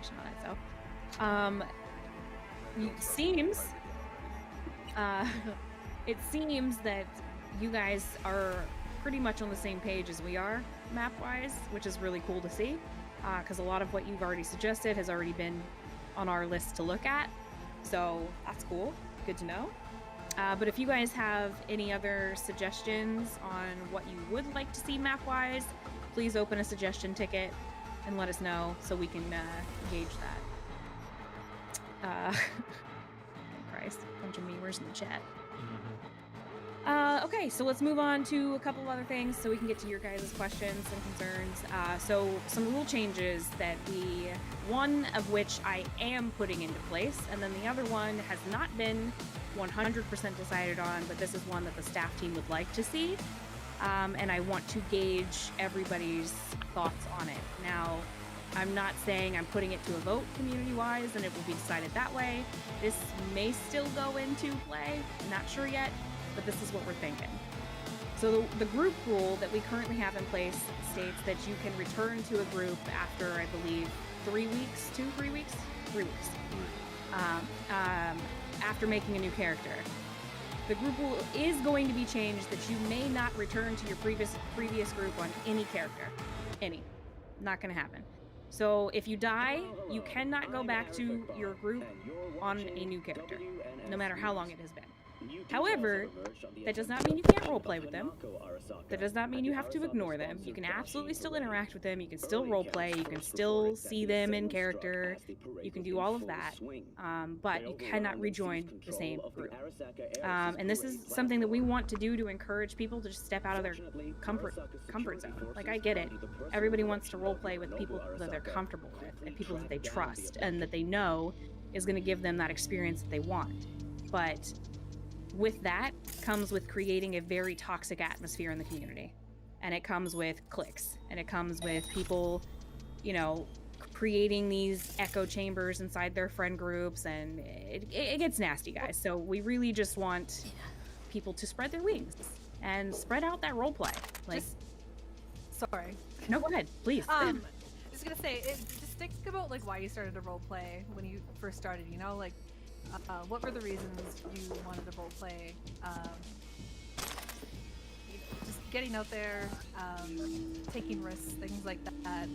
information on it. So, it seems that you guys are pretty much on the same page as we are, map-wise, which is really cool to see, because a lot of what you've already suggested has already been on our list to look at. So that's cool. Good to know. But if you guys have any other suggestions on what you would like to see map-wise, please open a suggestion ticket and let us know so we can gauge that. Christ, a bunch of memers in the chat. Okay, so let's move on to a couple other things so we can get to your guys' questions and concerns. So some rule changes that one of which I am putting into place, and then the other one has not been 100% decided on, but this is one that the staff team would like to see. And I want to gauge everybody's thoughts on it. Now, I'm not saying I'm putting it to a vote community-wise and it will be decided that way. This may still go into play, not sure yet, but this is what we're thinking. So the group rule that we currently have in place states that you can return to a group after, I believe, 3 weeks, 3 weeks? 3 weeks. After making a new character. The group rule is going to be changed that you may not return to your previous group on any character. Any. Not going to happen. So if you die, you cannot go back to your group on a new character, no matter how long it has been. However, that does not mean you can't roleplay with them. That does not mean you have to ignore them. You can absolutely still interact with them. You can still roleplay. You can still see them in character. You can do all of that. But you cannot rejoin the same group. And this is something that we want to do to encourage people to just step out of their comfort zone. Like, I get it. Everybody wants to roleplay with people that they're comfortable with and people that they trust and that they know is going to give them that experience that they want. But with that comes with creating a very toxic atmosphere in the community. And it comes with cliques. And it comes with people, creating these echo chambers inside their friend groups. And it gets nasty, guys. So we really just want people to spread their wings and spread out that role play. Sorry. No, go ahead, please. I was gonna say, just think about why you started to role play when you first started. What were the reasons you wanted to role play? Just getting out there, taking risks, things like that.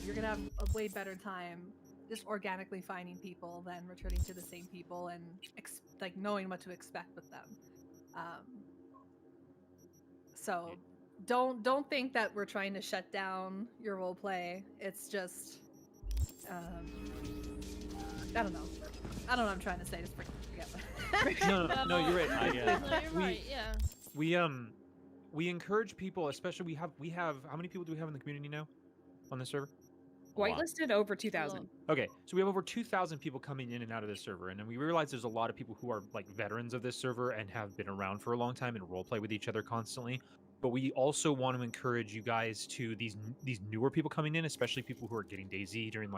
You're gonna have a way better time just organically finding people than returning to the same people and knowing what to expect with them. So don't think that we're trying to shut down your role play. It's just I don't know what I'm trying to say. Just forget. No, you're right. You're right. Yeah. We encourage people, especially we have how many people do we have in the community now on the server? Whitelisted over 2,000. Okay, so we have over 2,000 people coming in and out of this server, and then we realize there's a lot of people who are veterans of this server and have been around for a long time and roleplay with each other constantly. But we also want to encourage you guys to these newer people coming in, especially people who are getting DayZ during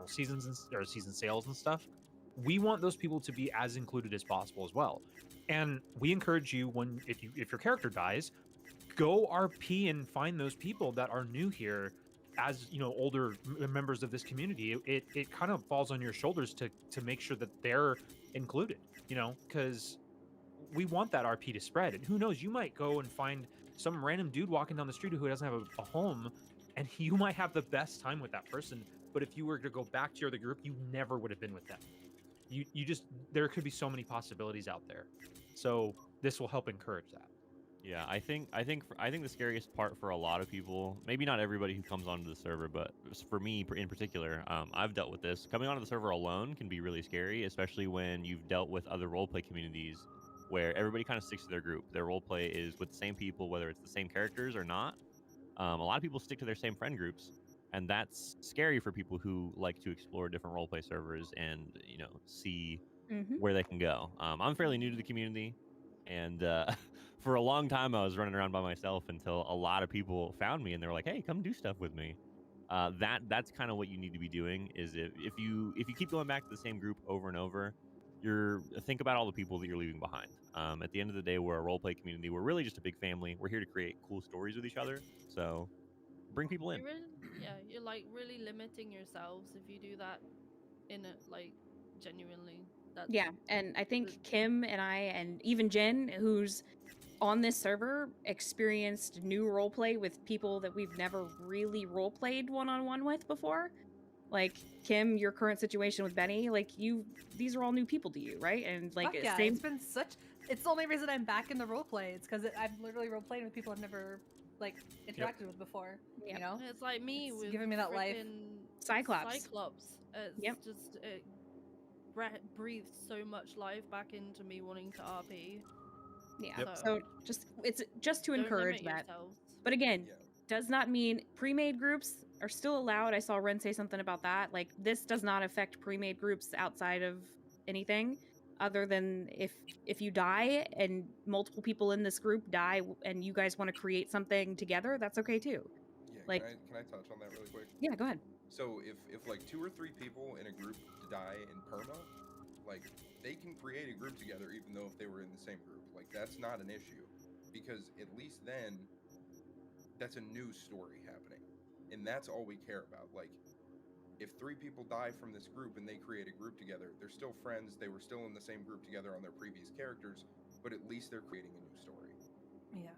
seasons or season sales and stuff. We want those people to be as included as possible as well. And we encourage you if your character dies, go RP and find those people that are new here. As older members of this community, it kind of falls on your shoulders to make sure that they're included, because we want that RP to spread. And who knows, you might go and find some random dude walking down the street who doesn't have a home, and you might have the best time with that person. But if you were to go back to your other group, you never would have been with them. You just, there could be so many possibilities out there. So this will help encourage that. Yeah, I think the scariest part for a lot of people, maybe not everybody who comes onto the server, but for me in particular, I've dealt with this. Coming onto the server alone can be really scary, especially when you've dealt with other roleplay communities where everybody kind of sticks to their group. Their roleplay is with the same people, whether it's the same characters or not. A lot of people stick to their same friend groups, and that's scary for people who like to explore different roleplay servers and see where they can go. I'm fairly new to the community, and for a long time I was running around by myself until a lot of people found me and they were like, hey, come do stuff with me. That's kind of what you need to be doing. Is if you keep going back to the same group over and over, think about all the people that you're leaving behind. At the end of the day, we're a roleplay community. We're really just a big family. We're here to create cool stories with each other. So bring people in. You're like really limiting yourselves if you do that in a like genuinely. That's Yeah, and I think Kim and I, and even Jen, who's on this server, experienced new roleplay with people that we've never really roleplayed one-on-one with before. Like, Kim, your current situation with Benny, like, these are all new people to you, right? And, like, Fuck yeah, same... it's been such... It's the only reason I'm back in the roleplay. It's because I'm literally roleplaying with people I've never, like, interacted with before, Yep. you know? it's like me It's with giving me that life. frickin' Cyclops. It's Yep. just it breathes so much life back into me wanting to RP. Yeah, Yep. so it's just to Don't encourage limit that. yourselves. But again, Yeah. does not mean pre-made groups are still allowed. I saw Ren say something about that. Like, this does not affect pre-made groups outside of anything other than if you die and multiple people in this group die and you guys want to create something together, that's okay too. Yeah, Like, can I touch on that really quick? yeah, go ahead. So if like 2 or 3 people in a group die in perma, like they can create a group together even though if they were in the same group. Like that's not an issue because at least then that's a new story happening. And that's all we care about. Like if 3 people die from this group and they create a group together, they're still friends, they were still in the same group together on their previous characters, but at least they're creating a new story. Yeah.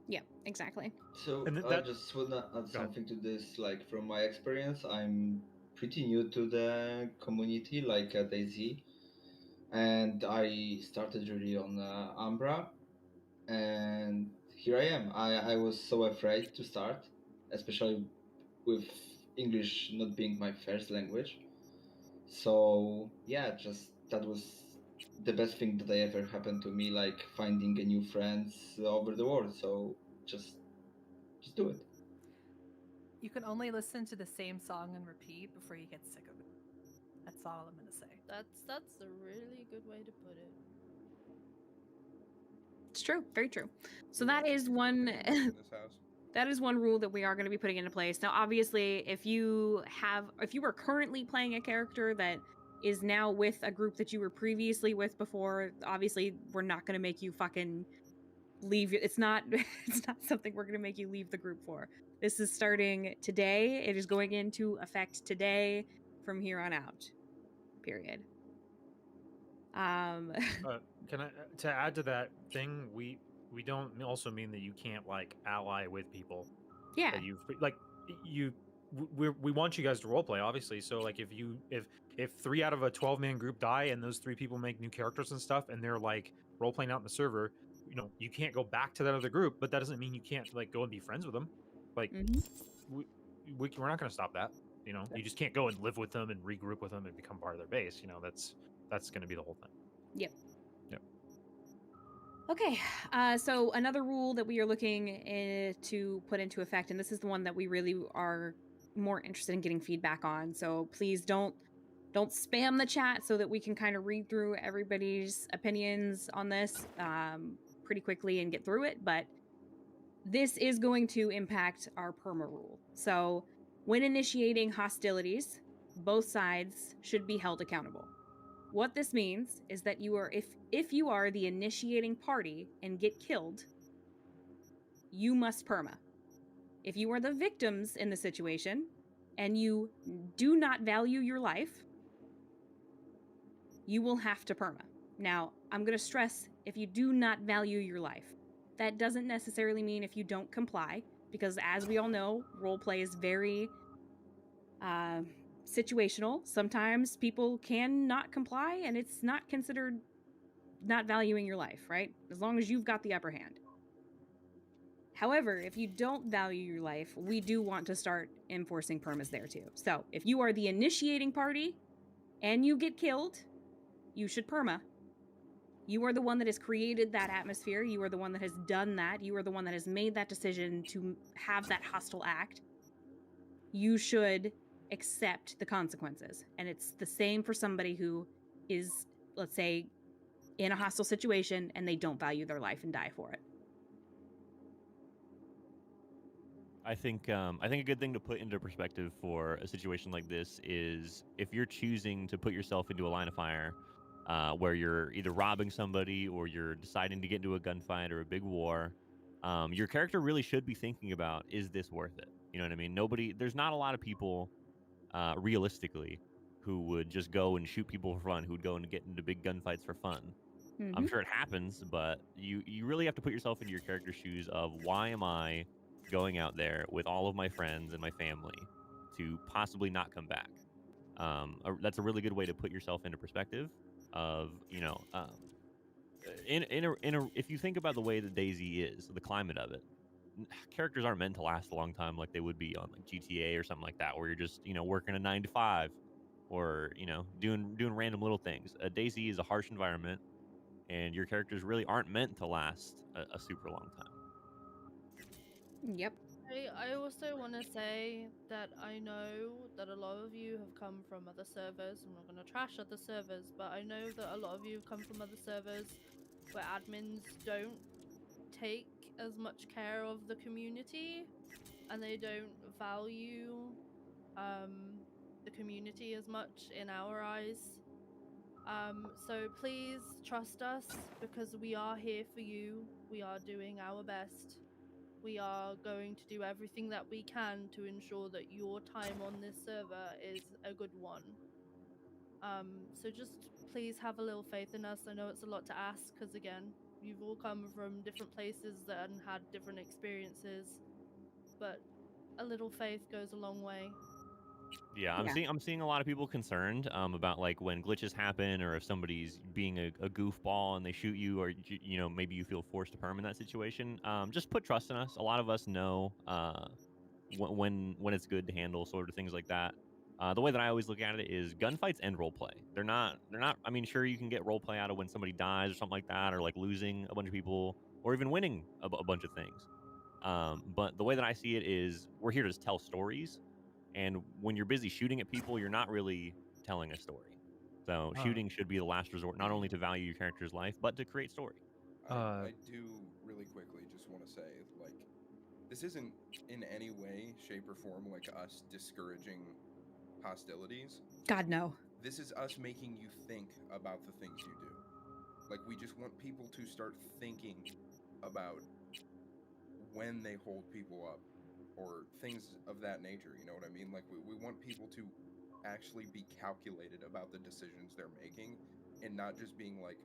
Yeah, exactly. So And I just wanna add something to this. Like from my experience, I'm pretty new to the community, like at AZ, and I started really on Umbra, and here I am. I was so afraid to start, especially with English not being my first language. So yeah, just that was the best thing that ever happened to me, like finding a new friends over the world. So just do it. You can only listen to the same song and repeat before you get sick of it. That's all I'm gonna say. That's a really good way to put it. It's true, very true. So that is one In this house. that is one rule that we are going to be putting into place. Now, obviously, if you are currently playing a character that is now with a group that you were previously with before, obviously, we're not going to make you fucking leave. It's not something we're going to make you leave the group for. This is starting today. It is going into effect today from here on out. Period. Can I to add to that thing? We don't also mean that you can't like ally with people. Yeah. That we want you guys to roleplay, obviously. So like if 3 out of a 12-man group die and those 3 people make new characters and stuff and they're like roleplaying out in the server, you can't go back to that other group, but that doesn't mean you can't like go and be friends with them. Like we're not going to stop that. You just can't go and live with them and regroup with them and become part of their base. That's going to be the whole thing. Yep. Yep. Okay, so another rule that we are looking to put into effect, and this is the one that we really are more interested in getting feedback on. So please don't spam the chat so that we can kind of read through everybody's opinions on this pretty quickly and get through it. But this is going to impact our perma rule. So when initiating hostilities, both sides should be held accountable. What this means is that if you are the initiating party and get killed, you must perma. If you are the victims in the situation and you do not value your life, you will have to perma. Now, I'm going to stress if you do not value your life. That doesn't necessarily mean if you don't comply, because as we all know, roleplay is very situational. Sometimes people can not comply and it's not considered not valuing your life, right? As long as you've got the upper hand. However, if you don't value your life, we do want to start enforcing permas there too. So if you are the initiating party and you get killed, you should perma. You are the one that has created that atmosphere. You are the one that has done that. You are the one that has made that decision to have that hostile act. You should accept the consequences. And it's the same for somebody who is, let's say, in a hostile situation and they don't value their life and die for it. I think a good thing to put into perspective for a situation like this is if you're choosing to put yourself into a line of fire where you're either robbing somebody or you're deciding to get into a gunfight or a big war, your character really should be thinking about, is this worth it? You know what I mean? There's not a lot of people, realistically, who would just go and shoot people for fun, who would go and get into big gunfights for fun. I'm sure it happens, but you really have to put yourself into your character's shoes of, why am I going out there with all of my friends and my family to possibly not come back? That's a really good way to put yourself into perspective of, if you think about the way that DayZ is, the climate of it, characters aren't meant to last a long time like they would be on like GTA or something like that, where you're just working a 9 to 5, or doing random little things. DayZ is a harsh environment, and your characters really aren't meant to last a super long time. Yep. I also want to say that I know that a lot of you have come from other servers. I'm not going to trash other servers, but I know that a lot of you have come from other servers where admins don't take as much care of the community, and they don't value the community as much in our eyes. So please trust us, because we are here for you. We are doing our best. We are going to do everything that we can to ensure that your time on this server is a good one. So just please have a little faith in us. I know it's a lot to ask, because again, you've all come from different places and had different experiences, but a little faith goes a long way. Yeah, I'm seeing a lot of people concerned about like when glitches happen, or if somebody's being a goofball and they shoot you, or maybe you feel forced to perm in that situation. Just put trust in us. A lot of us know when it's good to handle sort of things like that. The way that I always look at it is gunfights and roleplay. They're not. I mean, sure, you can get roleplay out of when somebody dies or something like that, or like losing a bunch of people, or even winning a bunch of things. But the way that I see it is, we're here to just tell stories. And when you're busy shooting at people, you're not really telling a story. So shooting should be the last resort, not only to value your character's life, but to create story. I do really quickly just want to say, like, this isn't in any way, shape, or form like us discouraging hostilities. God, no. This is us making you think about the things you do. Like, we just want people to start thinking about when they hold people up, or things of that nature, you know what I mean? Like, we want people to actually be calculated about the decisions they're making, and not just being like,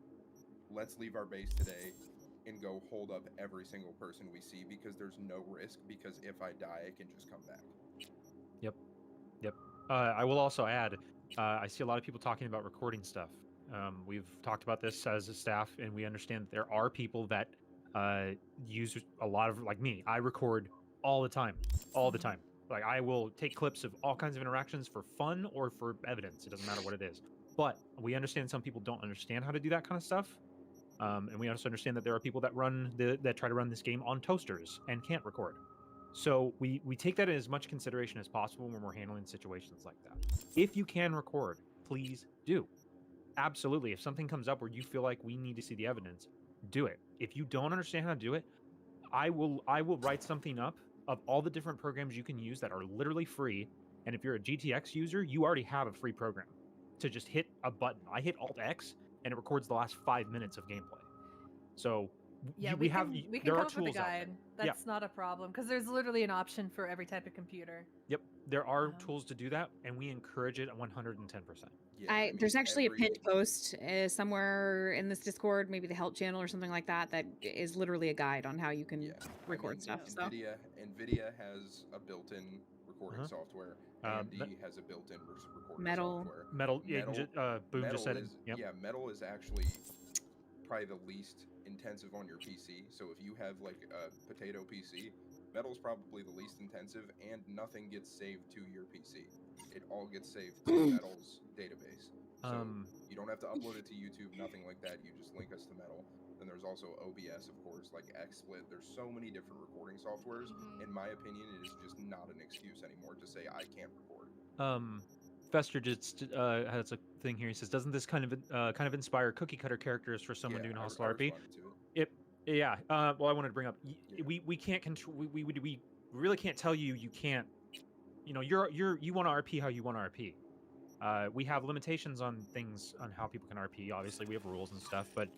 let's leave our base today and go hold up every single person we see, because there's no risk, because if I die, I can just come back. Yep. I will also add, I see a lot of people talking about recording stuff. We've talked about this as a staff, and we understand that there are people that use a lot of, like me, I record all the time. Like, I will take clips of all kinds of interactions for fun or for evidence. It doesn't matter what it is. But we understand some people don't understand how to do that kind of stuff. And we also understand that there are people that try to run this game on toasters and can't record. So we take that in as much consideration as possible when we're handling situations like that. If you can record, please do. Absolutely. If something comes up where you feel like we need to see the evidence, do it. If you don't understand how to do it, I will write something up of all the different programs you can use that are literally free. And if you're a GTX user, you already have a free program to just hit a button. I hit Alt X and it records the last 5 minutes of gameplay. So yeah, we can there come are up with a tools out guide. there. That's not a problem, because there's literally an option for every type of computer. Yep, there are tools to do that, and we encourage it 110%. Yeah, I mean, There's actually a pinned post somewhere in this Discord, maybe the help channel or something like that, that is literally a guide on how you can record stuff. So NVIDIA has a built-in recording software. AMD has a built-in recording software. Metal, Boom Metal just said is, it. Yep. Yeah, Metal is actually probably the least intensive on your PC. So if you have like a potato PC, Metal's probably the least intensive, and nothing gets saved to your PC. It all gets saved to Metal's database. So you don't have to upload it to YouTube, nothing like that. You just link us to Metal. Then there's also OBS, of course, like XSplit. There's so many different recording softwares. In my opinion, it is just not an excuse anymore to say I can't record. Fester just has a thing here. He says, "Doesn't this kind of inspire cookie cutter characters for someone doing hostile RP?" Yeah. Well, I wanted to bring up. We can't control. We really can't tell you. You can't. You know, you want to RP how you want to RP. We have limitations on things on how people can RP. Obviously, we have rules and stuff. But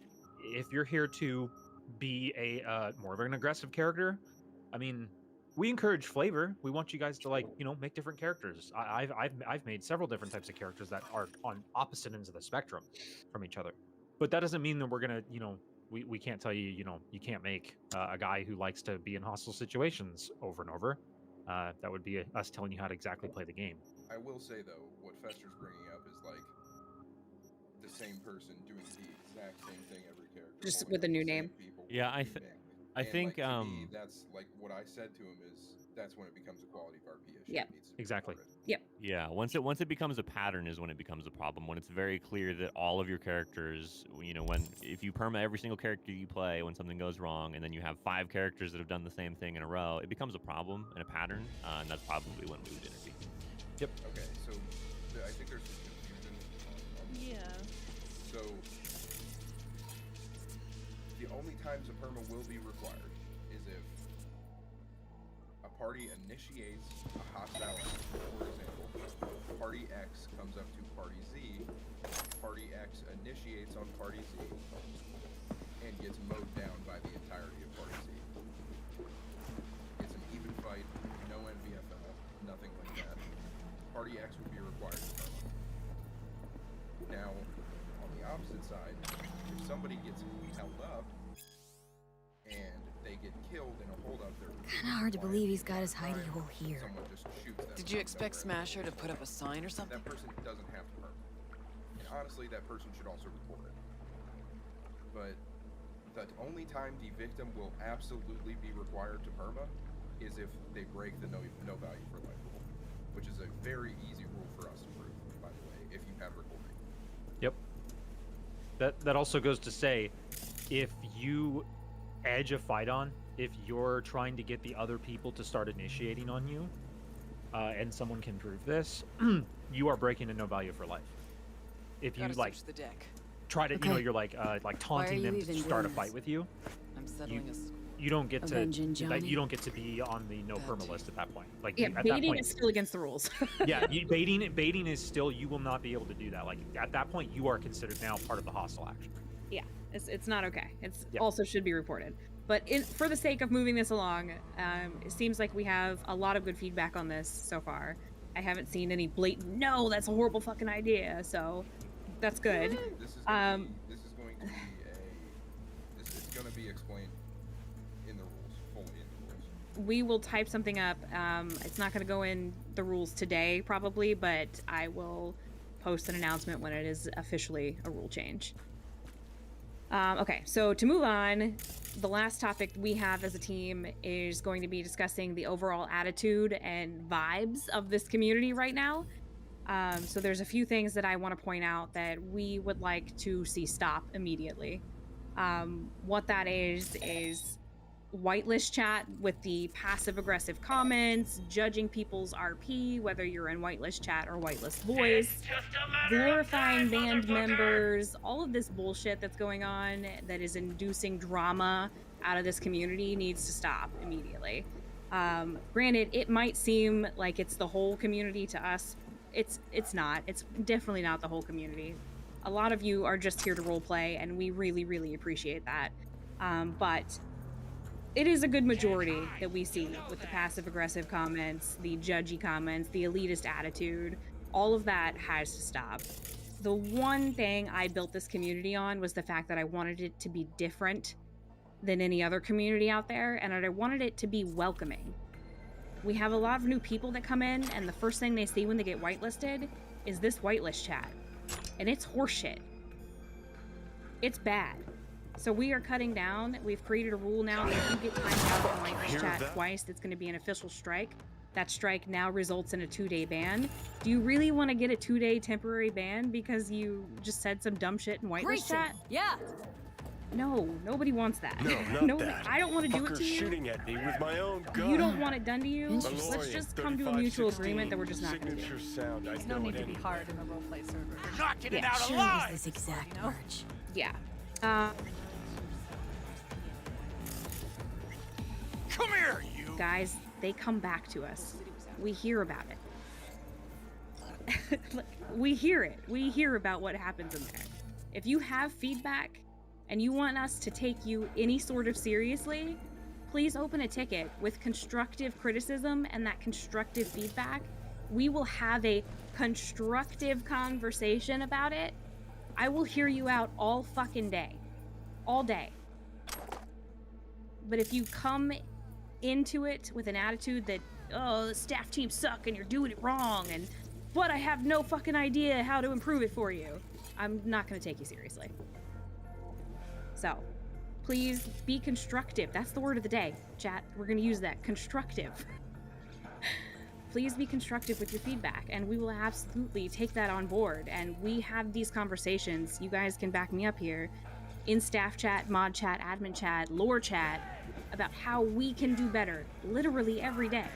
if you're here to be a more of an aggressive character, I mean, we encourage flavor. We want you guys to like, make different characters. I've made several different types of characters that are on opposite ends of the spectrum from each other. But that doesn't mean that we're gonna, we can't tell you, you can't make a guy who likes to be in hostile situations over and over. That would be us telling you how to exactly play the game. I will say though, what Fester's bringing up is like the same person doing the exact same thing every character, Just rolling with a up new the same name. people with Yeah, a new name. I And, think like, to me, that's like what I said to him is that's when it becomes a quality of RP issue. Yep. It needs to be Exactly. reported. Yeah, once it becomes a pattern is when it becomes a problem. When it's very clear that all of your characters, if you perma every single character you play when something goes wrong, and then you have 5 characters that have done the same thing in a row, it becomes a problem and a pattern, and that's probably when we would intervene. Yep. Okay, so I think there's some confusion on Yeah. So the only times a perma will be required is if a party initiates a hostile action. For example, Party X comes up to Party Z, Party X initiates on Party Z, and gets mowed down by the entirety of Party Z. It's an even fight, no NVFL, nothing like that. Party X would be required to perma. Now, on the opposite side, if somebody gets held up and they get killed in a holdup, they're Kinda hard to believe he's got his hidey hole here. someone just shoots them. Did you out of expect nowhere. Smasher to put up a sign or something? That person doesn't have to perm. And honestly, that person should also report it. But the only time the victim will absolutely be required to perma is if they break the no value for life rule, which is a very easy rule for us to prove, by the way, if you have recording. Yep. That also goes to say, if you edge a fight on, if you're trying to get the other people to start initiating on you, and someone can prove this, you are breaking a no value for life. If you Gotta like search the deck. try to, Okay. you're like taunting you them to even start a doing fight this? with you, I'm settling us. you don't get to Avenging Johnny? you don't get to be on the no That perma too. list at that point. Like Yeah, at that baiting point, is still against the rules. yeah, baiting is still, you will not be able to do that. Like at that point, you are considered now part of the hostile action. Yeah, it's not okay. It's Yep. also should be reported. But for the sake of moving this along, it seems like we have a lot of good feedback on this so far. I haven't seen any blatant, no, that's a horrible fucking idea. So that's good. This is going to it's going to be explained in the rules, fully in the rules. We will type something up. It's not going to go in the rules today, probably, but I will post an announcement when it is officially a rule change. Okay, so to move on, the last topic we have as a team is going to be discussing the overall attitude and vibes of this community right now. So there's a few things that I want to point out that we would like to see stop immediately. What that is whitelist chat with the passive-aggressive comments, judging people's RP, whether you're in whitelist chat or whitelist voice, glorifying band members, all of this bullshit that's going on that is inducing drama out of this community needs to stop immediately. Granted, it might seem like it's the whole community to us. It's not. It's definitely not the whole community. A lot of you are just here to roleplay, and we really, really appreciate that. But it is a good majority that we see with the passive-aggressive comments, the judgy comments, the elitist attitude. All of that has to stop. The one thing I built this community on was the fact that I wanted it to be different than any other community out there, and I wanted it to be welcoming. We have a lot of new people that come in, and the first thing they see when they get whitelisted is this whitelist chat. And it's horseshit. It's bad. So we are cutting down. We've created a rule now that if you get timed out in whitelist chat twice, it's going to be an official strike. That strike now results in a 2-day ban. Do you really want to get a 2-day temporary ban because you just said some dumb shit in whitelist chat? Yeah. No, nobody wants that. No, not that. I don't want to do it Fucker's to you. shooting at me with my own gun. You don't want it done to you. Interesting. Let's just come to a mutual agreement that we're just not going to do signature it. sound. I There's no know need it to be anyway. hard in a roleplay server. Not getting Yeah, out Sure alive. was this exact You know? urge. Yeah. Come here, you. Guys, they come back to us. We hear about it. We hear it. We hear about what happens in there. If you have feedback and you want us to take you any sort of seriously, please open a ticket with constructive criticism and that constructive feedback. We will have a constructive conversation about it. I will hear you out all fucking day. All day. But if you come into it with an attitude that, oh, the staff team suck and you're doing it wrong, but I have no fucking idea how to improve it for you, I'm not going to take you seriously. So, please be constructive. That's the word of the day, chat. We're going to use that. Constructive. Please be constructive with your feedback, and we will absolutely take that on board. And we have these conversations. You guys can back me up here in staff chat, mod chat, admin chat, lore chat about how we can do better literally every day.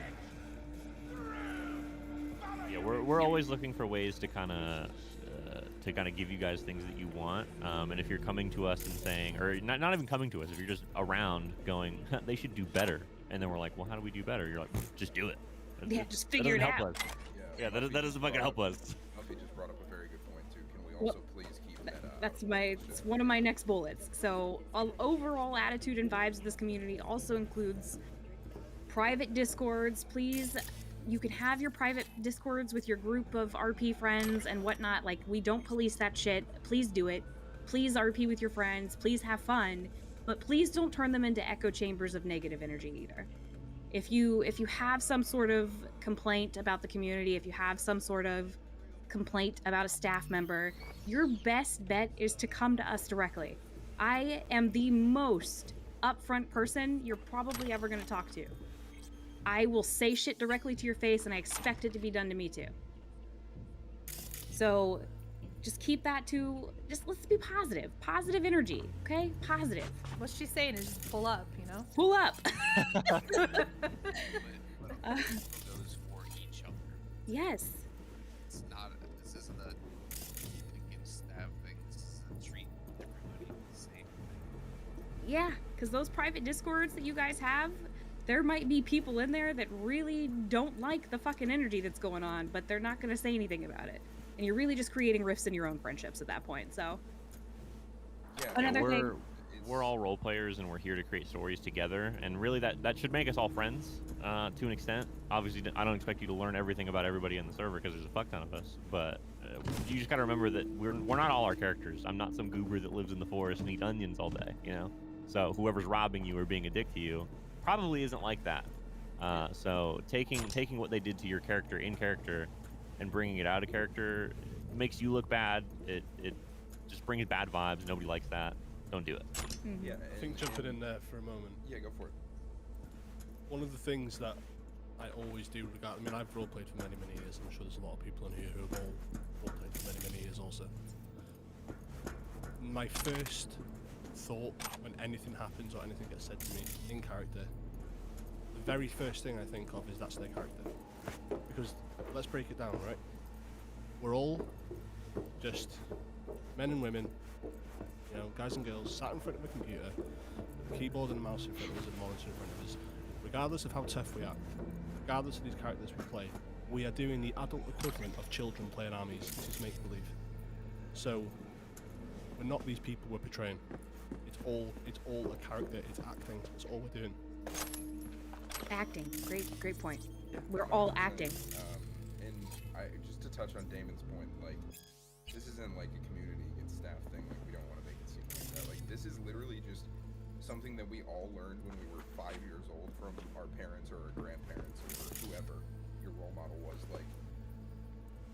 Yeah, we're always looking for ways to kind of give you guys things that you want. And if you're coming to us and saying, or not even coming to us, if you're just around going, they should do better, and then we're like, well, how do we do better? You're like, just do it. Just figure it out. Help us. Yeah, that doesn't fucking help us. Alfie just brought up a very good point too. Can we also please keep that? It's one of my next bullets. So, overall attitude and vibes of this community also includes private discords. Please, you can have your private discords with your group of RP friends and whatnot. Like, we don't police that shit. Please do it. Please RP with your friends. Please have fun. But please don't turn them into echo chambers of negative energy either. If you have some sort of complaint about the community, if you have some sort of complaint about a staff member, your best bet is to come to us directly. I am the most upfront person you're probably ever going to talk to. I will say shit directly to your face, and I expect it to be done to me too. So just keep that to, let's be positive. Positive energy, okay? Positive. What she's saying is just pull up, you know? Pull up. Those for each other. Yes. This isn't a against staff thing. This is a treat everybody the same. Yeah, because those private discords that you guys have, there might be people in there that really don't like the fucking energy that's going on, but they're not going to say anything about it. And you're really just creating rifts in your own friendships at that point, so. Yeah, Another thing. We're all role players, and we're here to create stories together, and really that should make us all friends to an extent. Obviously, I don't expect you to learn everything about everybody in the server because there's a fuck ton of us, but you just got to remember that we're not all our characters. I'm not some goober that lives in the forest and eats onions all day, you know? So whoever's robbing you or being a dick to you probably isn't like that. So taking what they did to your character in character and bringing it out of character makes you look bad. It just brings bad vibes. Nobody likes that. Don't do it. Mm-hmm. Yeah, I think jumping in there for a moment. Yeah, go for it. One of the things that I always do regard, I mean, I've roleplayed for many, many years. I'm sure there's a lot of people in here who have all roleplayed for many, many years also. My first thought when anything happens or anything gets said to me in character, the very first thing I think of is that's their character. Because let's break it down, right? We're all just men and women, you know, guys and girls sat in front of a computer, a keyboard and a mouse in front of us and a monitor in front of us. Regardless of how tough we are, regardless of these characters we play, we are doing the adult equivalent of children playing armies. This is make-believe. So we're not these people we're portraying. It's all a character. It's acting. That's all we're doing. Acting. Great point. We're all acting. And just to touch on Damon's point, like, this isn't like a community against staff thing. Like, we don't want to make it seem like that. Like, this is literally just something that we all learned when we were 5 years old from our parents or our grandparents or whoever your role model was. Like,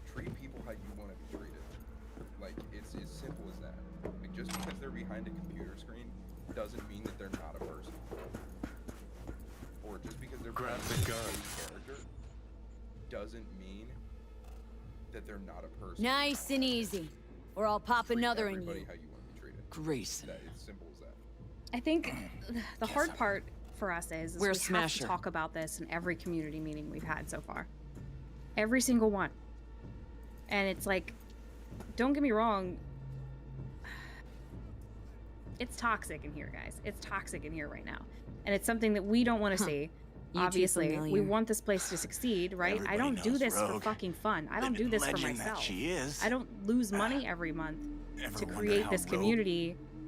treat people how you want to be treated. Like, it's as simple as that. Like, just because they're behind a computer screen doesn't mean that they're not a person. Or just because they're Grab behind the a gun. character doesn't mean that they're not a person. Nice and easy, or I'll pop Treat another in everybody you. how you want to be treated. Grayson. It's simple as that. I think the hard part for us is we We're have to Smasher. talk about this in every community meeting we've had so far. Every single one. And it's like, don't get me wrong, it's toxic in here, guys. It's toxic in here right now. And it's something that we don't want to see. You too Obviously, we familiar. want this place to succeed, right? I Everybody don't do knows this for Rogue. fucking fun. I They've don't do been this for alleging that myself. she is. I don't lose money every month to Ever wondered create how this Rogue community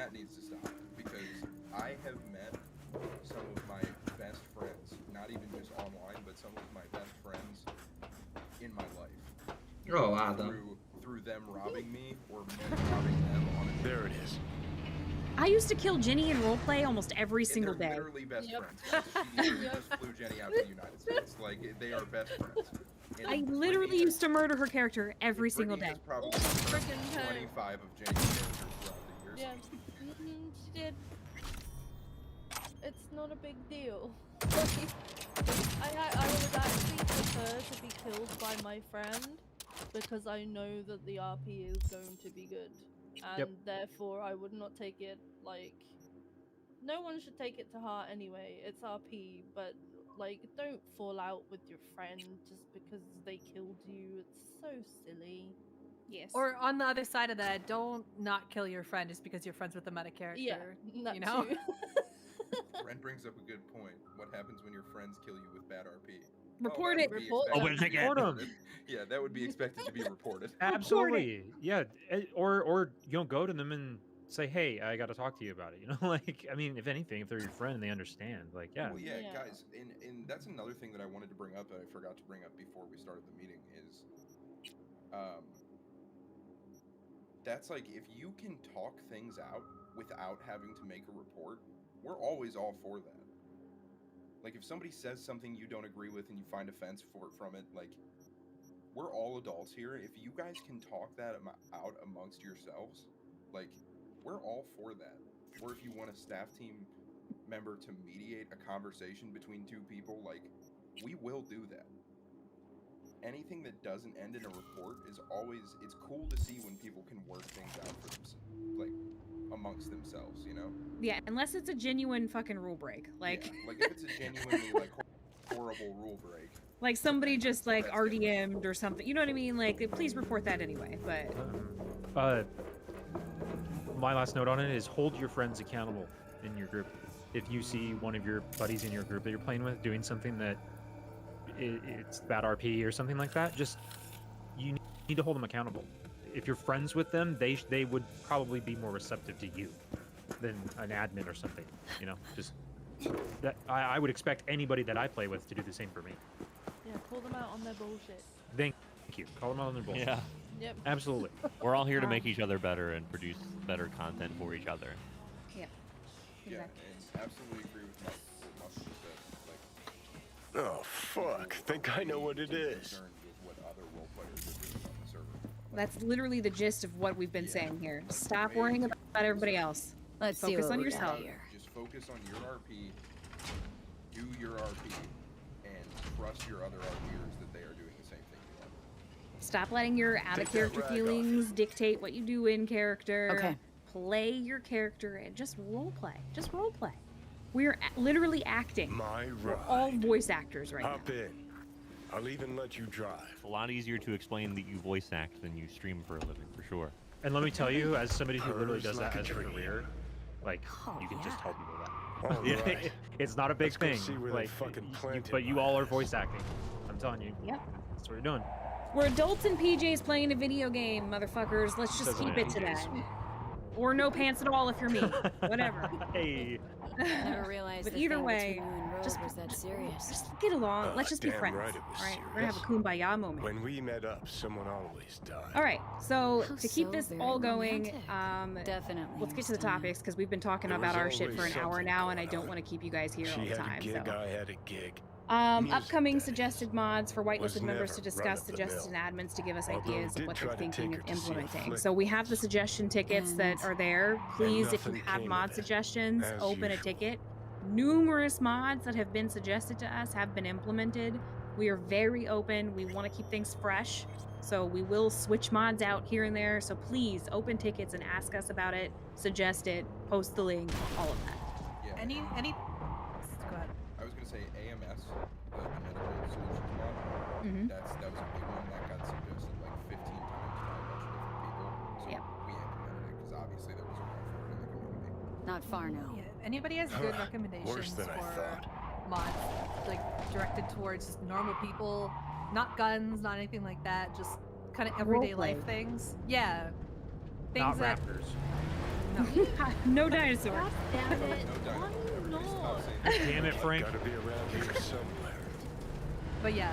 that needs to stop, because I have met some of my best friends, not even just online, but some of my best friends in my life Oh, Adam. through them robbing me or me robbing them on a There it is. I used to kill Jenny in roleplay almost every single They're day. literally best Yep. friends. She just flew Jenny out to the United States. Like, they are best friends. And I literally Brittany used to murder her character every single Brittany day. has probably Freaking hell. 25 of Jenny's characters throughout the years. Yeah, she did. It's not a big deal. I would actually prefer to be killed by my friend because I know that the RP is going to be good, and therefore I would not take it like. No one should take it to heart anyway. It's RP, but like, don't fall out with your friend just because they killed you. It's so silly. Yes. Or on the other side of that, don't not kill your friend just because you're friends with a meta character. Yeah, that you know. too. Brent brings up a good point. What happens when your friends kill you with bad RP? Report that it. would be Report expected them. to be Report 'em. reported. Yeah, that would be expected to be reported. Absolutely. Yeah. Or you know, go to them and say, hey, I got to talk to you about it. You know, like, I mean, if anything, if they're your friend and they understand, like, yeah. Well, yeah, Yeah. guys, and that's another thing that I wanted to bring up that I forgot to bring up before we started the meeting is, that's like, if you can talk things out without having to make a report, we're always all for that. Like, if somebody says something you don't agree with and you find offense from it, like, we're all adults here. If you guys can talk that out amongst yourselves, like, we're all for that. Or if you want a staff team member to mediate a conversation between two people, like, we will do that. Anything that doesn't end in a report is always, it's cool to see when people can work things out for themselves, like, amongst themselves, you know? Yeah, unless it's a genuine fucking rule break. Like, Yeah, like if it's a genuinely, like, horrible rule break. like somebody just like That's different. RDM'd or something. You know what I mean? Like, please report that anyway. But My last note on it is hold your friends accountable in your group. If you see one of your buddies in your group that you're playing with doing something that it's bad RP or something like that, just you need to hold them accountable. If you're friends with them, they would probably be more receptive to you than an admin or something. You know, just that I would expect anybody that I play with to do the same for me. Yeah, call them out on their bullshit. Thank you. Call them out on their bullshit. Yeah. Yep. Absolutely. We're all here to make each other better and produce better content for each other. yeah, Yeah, exactly. and absolutely agree with what Muscle said. Like, Oh, fuck. Think I know what it is. concerned with what other role players are doing on the server. Like, That's literally the gist of what we've been saying here. Stop worrying about everybody else. Let's see Focus what on we yourself. got here. just focus on your RP, do your RP, and trust your other RPers that they are doing the same thing you are. Stop letting your out Take of that character rag feelings dictate what you do in character. Okay. Play your character and just role play. Just role play. We're literally acting. My We're all ride. voice actors right Hop now. in. I'll even let you drive. It's a lot easier to explain that you voice act than you stream for a living, for sure. And let me tell you, as somebody who literally Hers does like that a as a dream. career, like, you can just tell people that. All Yeah, right. it's not a big Let's go thing. see where they Like, fucking y- planted but you my all are ass. voice acting. I'm telling you. Yep. That's what you're doing. We're adults in PJs playing a video game, motherfuckers. Let's just Doesn't keep have it to PJs. that. Or no pants at all if you're me. Whatever. Hey. Never realized But the either thing way, between you and Rose just- was that serious. Just get along. Let's just be damn friends. right it was All right, we're gonna have a kumbaya moment. When we met up, someone always died. All right, so Oh, to keep so this very all going, romantic. Definitely. let's get to the your style. topics because we've been talking There about was our shit for an always hour something now, and I going don't on. want to keep you guys here She all the had time. a gig, So, I had a gig. Music, upcoming that is. suggested mods for whitelisted Was members to never discuss, run-of-the-mill. suggested admins to give us Although ideas of did what try they're to thinking take of her to see a implementing. flick. So we have the suggestion tickets that are there. Please, if you nothing have came mod of it, suggestions, as open a usual. ticket. Numerous mods that have been suggested to us have been implemented. We are very open. We want to keep things fresh. So we will switch mods out here and there. So please open tickets and ask us about it, suggest it, post the link, all of that. Yeah. Any go ahead. I was gonna say AMS, the medical solutions mod. Mm-hmm. That was a big one that got suggested like 15 times by a bunch of different people. So Yep. we implemented it because obviously there was a run for it in the community. Not far now. Yeah. Anybody has good Huh, recommendations worse than I for thought. mods like directed towards just normal people, not guns, not anything like that, just kind of everyday life Roleplay. things. Yeah. Things Not that raptors. No dinosaur. God damn it. No Why dinosaur. Everybody not? stop saying that. Damn it, Frank. Gotta be around here somewhere. But yeah,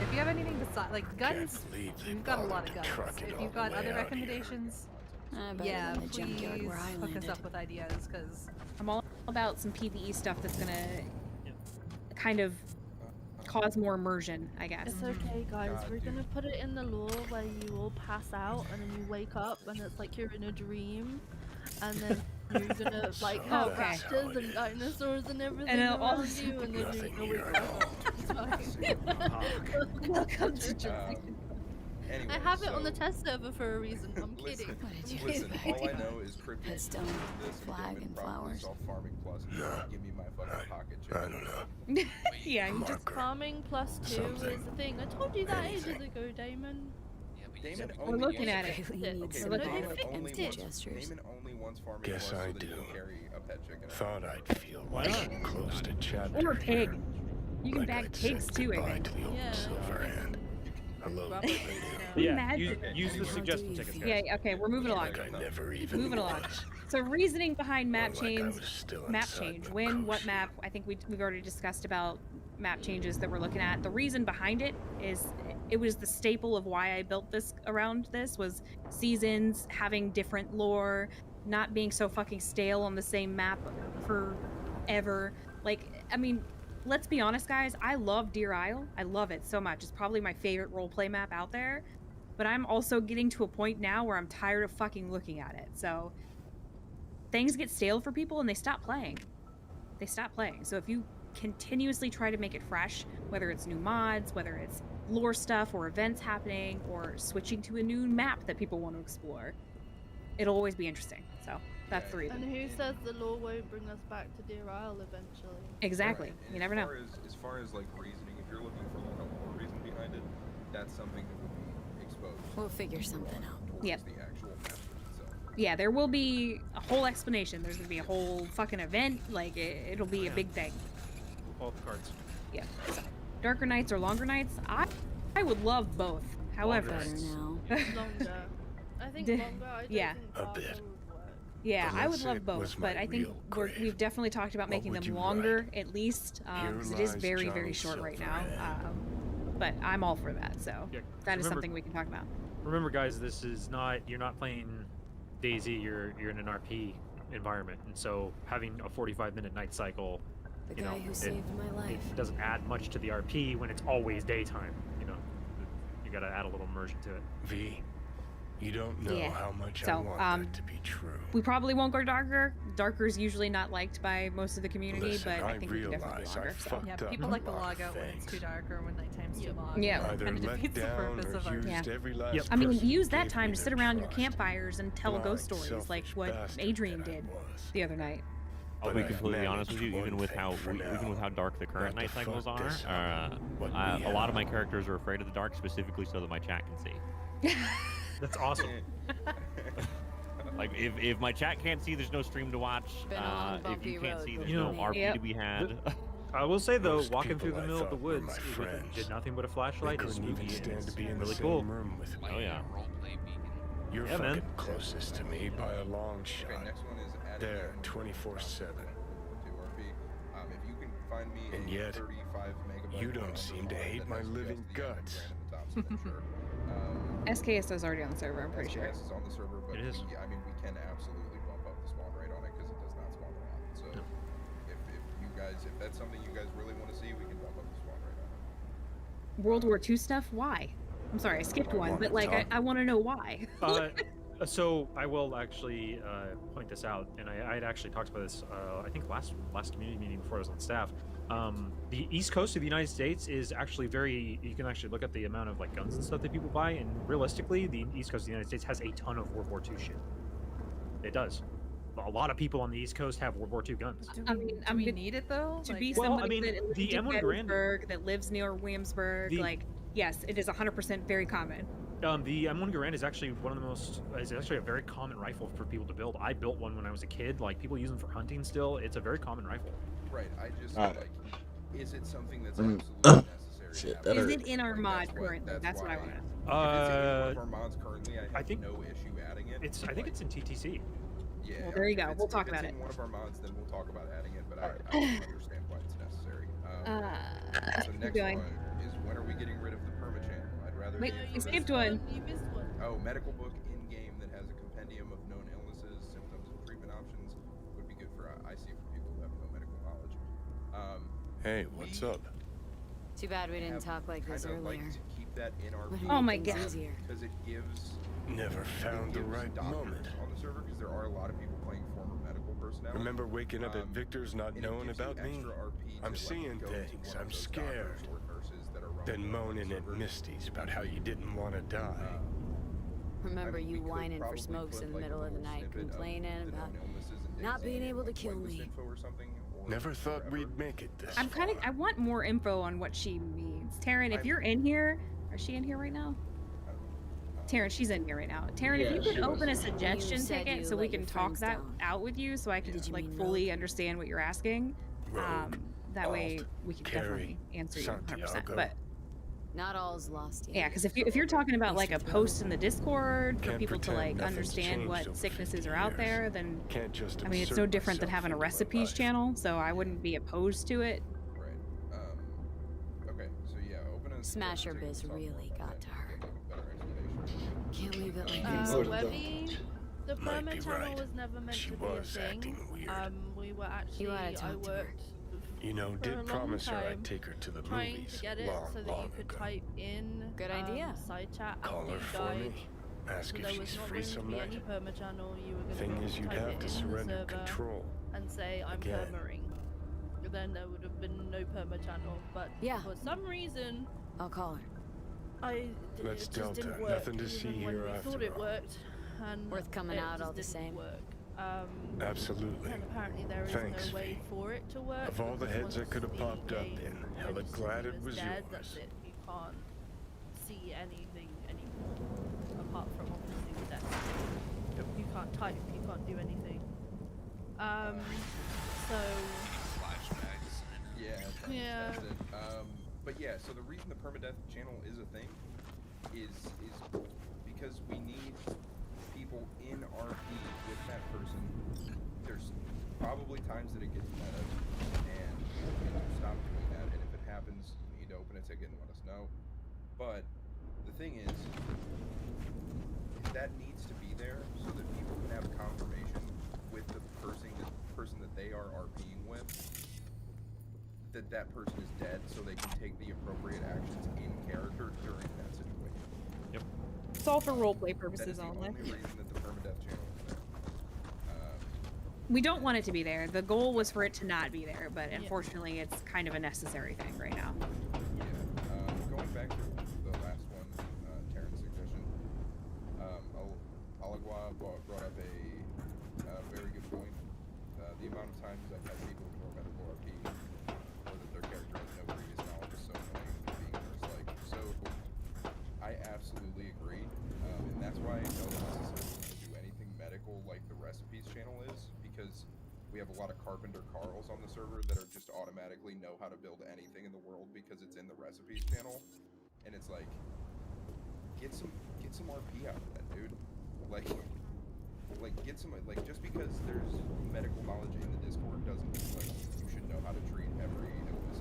if you have anything besides like guns, we've got a lot of guns. If you've got other recommendations, yeah, please hook us up with ideas because I'm all about some PvE stuff that's gonna kind of cause more immersion, I guess. It's okay, guys. We're gonna put it in the lore where you all pass out and then you wake up and it's like you're in a dream, and then you're gonna like have raptors and dinosaurs and everything around you, and then you're gonna wake up. Welcome to dream. I have it on the test server for a reason. I'm kidding. Listen, all I know is cryptic Headstone, flag, and flowers. Farming plus. Give me my fucking pocket chip. I don't know. Yeah, you just farming plus 2 is the thing. I told you that ages ago, Damon. Damon we're looking at it. Okay, We're looking at it. Damon only wants farming Guess plus I so that he do. can carry a pet chicken. Thought I'd feel like close to chapter. Or a pig. here. You can Like bag I'd pigs said too, I goodbye think. to the old Yeah. silver hand. Hello, Yeah, Imagine. use the suggestion tickets, guys. Yeah, okay, we're moving along. like I never even Moving along. was. So reasoning behind map Like I change, was still map inside change. the When, what coast. map? I think we've already discussed about map changes that we're looking at. The reason behind it is it was the staple of why I built this around this was seasons, having different lore, not being so fucking stale on the same map forever. Like, I mean, let's be honest, guys. I love Deer Isle. I love it so much. It's probably my favorite roleplay map out there. But I'm also getting to a point now where I'm tired of fucking looking at it. So things get stale for people and they stop playing. They stop playing. So if you continuously try to make it fresh, whether it's new mods, whether it's lore stuff or events happening or switching to a new map that people want to explore, it'll always be interesting. So that's the reason. And who says the lore won't bring us back to Deer Isle eventually? Exactly. Right. You never know. As far as like reasoning, if you're looking for like a more reason behind it, that's something that will be exposed. We'll figure something out. Yep. The actual message itself. Yeah, there will be a whole explanation. There's gonna be a whole fucking event. Like it'll be a big thing. All the cards. Yeah. So, darker nights or longer nights? I would love both. However, Better now. Longer. I think The- longer. I don't yeah. think A darker bit. would work. yeah, I would Unless love it both, was but my I think real we've grave. definitely talked about What making would them you longer at least, because it is lies very, Johnny very short right now. Silverhand. But I'm all for that, so Yeah, that is remember- something we can talk about. Remember, guys, this is not you're not playing DayZ. You're in an RP environment, and so having a 45-minute night cycle, The you know, guy who saved my life. it doesn't add much to the RP when it's always daytime. You know, you got to add a little immersion to it. V, you don't know Yeah. how much I So, want that to be true. We probably won't go darker. Darker is usually not liked by most of the community, Listen, but I I think we can definitely realize go I longer. So. fucked yeah, up people a like to lot log of out when it's too things. dark or when nighttime's too long. Yeah. Either Kind of let defeats the down purpose or of our used Yeah. every last Yep. I mean, person use who that gave time me to sit their around your trust. campfires and tell ghost Blind, stories like selfish what bastard Adrian that I did was. the other night. I'll But be I've completely honest with you. managed Even with one how thing for even with now. how dark the current Not to night cycles fuck are, this up. What we a lot of my have. characters are afraid of the dark specifically so that my chat can see. That's awesome. Like if my chat can't see, there's no stream to watch. Been a long, If bumpy you can't road see, with there's no me. RP Yep. to be had. I will say though, Most walking through people the I middle of the thought were woods my with friends. did nothing but a They flashlight is couldn't even spooky and stand it's to be in really the cool. same room with me. Oh yeah. Roleplay beacon. You're Yeah, man. fucking closest to me by a long shot. Okay, next one is adding There, in 24/7. to RP. If you can find me And a yet, 35 megabyte you don't file seem to that hate has my just living the guts. grand at the top, so then sure. SKS is already on the server, I'm pretty sure. SKS is on the server, but It is. I mean, we can absolutely bump up the spawn rate on it because it does not spawn a lot. So if you guys, if that's something you guys really want to see, we can bump up the spawn rate on it. World War II stuff? Why? I'm sorry, I skipped one, but like I want to know why. So I will actually point this out, and I had actually talked about this. I think last community meeting before I was on staff. The East Coast of the United States is actually very. You can actually look at the amount of like guns and stuff that people buy, and realistically, the East Coast of the United States has a ton of World War II shit. It does. A lot of people on the East Coast have World War II guns. Do I we, mean, do we need it though? To Like, be Well, I somebody mean, that lives the in M1 Garand- Gettysburg, that lives near Williamsburg, The- like yes, it is 100% very common. The M1 Garand is actually one of the most. Is actually a very common rifle for people to build. I built one when I was a kid. Like people use them for hunting still. It's a very common rifle. Right. I just Alright. like, is it something that's Mm. absolutely necessary? to Shit, have? that Is hurt. it in our Like, mod that's what- currently? That's what I why- want to. If it's in one Uh, of our mods currently, I have think no issue adding it. I think it's in TTC. Yeah. Well, there you if go. it's- We'll if talk it's about in it. one of our mods, then we'll talk about adding it. But I don't understand why it's necessary. The Keep next going. one is be getting rid of the perma channel. I'd rather. Wait, the you information- skipped one. You missed one. Oh, medical book in game that has a compendium of known illnesses, symptoms, and treatment options would be good for IC for people who have no medical knowledge. Hey, what's up? Too bad we didn't talk like this Kinda earlier. like to keep that in our Would Oh my make things God. easier. because it gives Never found the right moment. on the server because there are a lot of people playing former medical personnel. Remember waking up at Victor's not and it knowing gives you about me? extra RP to, I'm like, seeing go to things. one of I'm those scared. doctors or nurses that are roaming Then around moaning the at server. Misty's about how you didn't want to die. Remember I mean, you we could whining for probably smokes put, in the like, a middle of the little night, snippet of complaining the about known illnesses and not days being and, able to like, kill whitelist me. info or something, or Never thought whatever. we'd make it this I'm kind of. far. I want more info on what she means. Taryn, if you're in here, is she in here right now? Taryn, she's in here right now. Taryn, Yeah, if you she could open a was. suggestion said ticket you so we let your can talk friends that down. out with you, so I can Did you like mean fully rogue? understand what you're asking. Rogue, That way Alt, we can Carrie, definitely answer you 100%. Santiago. But Not all's lost yet. yeah, because if you're talking about like a post in the Discord for Can't people to pretend like nothing's understand changed what over sicknesses 50 are out years. there, then Can't just I mean it's no insert different than myself having a into her recipes life. channel, so I wouldn't be opposed to it. Right. Okay. So yeah, open a Smasher suggestion biz ticket to talk really more about got that to her. and get, like, a better explanation. Can't leave it like Thanks this. for Webby, the Might perma be channel right. was never meant She to be a was thing. acting weird. We were actually, wanna I talk to her. worked You know, for a did long promise her time I'd take her to the trying movies to get it long, so that long you could ago. type in Good idea. side chat Call after her you for died. me. Ask So if there was she's not free going to some be night. any perma channel. You were going Thing to is, you'd type have it to into the surrender server control. and say I'm Again. permering. Then there would have been no perma channel. But Yeah. for some reason, I'll call her. Let's it just Delta. didn't work. Nothing to see even when here we after thought it all. worked, and Worth coming it out just all the didn't same. Work. Absolutely. And apparently there is Thanks, no way V. for it to work. Of all the because heads I once could have the popped up game in, hella registers glad you it as was dead, That's yours. it. You can't see anything anymore apart from obviously the death. You can't type. You can't do anything. So Flashbacks. Yeah. Yeah. That's it. But yeah, so the reason the permadeath channel is a thing is because we need people in RP with that person. There's probably times that it gets meta, and we need to stop doing that. And if it happens, you need to open a ticket and let us know. But the thing is, that needs to be there so that people can have confirmation with the person that they are RPing with, that person is dead, so they can take the appropriate actions in character during that situation. Yep. It's all for roleplay That purposes is the only. only reason that the permadeath channel is there. We don't want it to be there. The goal was for it to not be there, but unfortunately, it's kind of a necessary thing right now. Yeah. Going back to the last one, Terran's suggestion, Alagua brought up a very good point. The amount of times I've had people who are medical RP or that their character has no previous knowledge is so annoying being nurse-like. So I absolutely agree, and that's why I don't necessarily want to do anything medical like the recipes channel is, because we have a lot of carpenter Carls on the server that are just automatically know how to build anything in the world because it's in the recipes channel, and it's like, get some RP out of that, dude. Like get some, like, just because there's medical knowledge in the Discord doesn't mean like you should know how to treat every illness.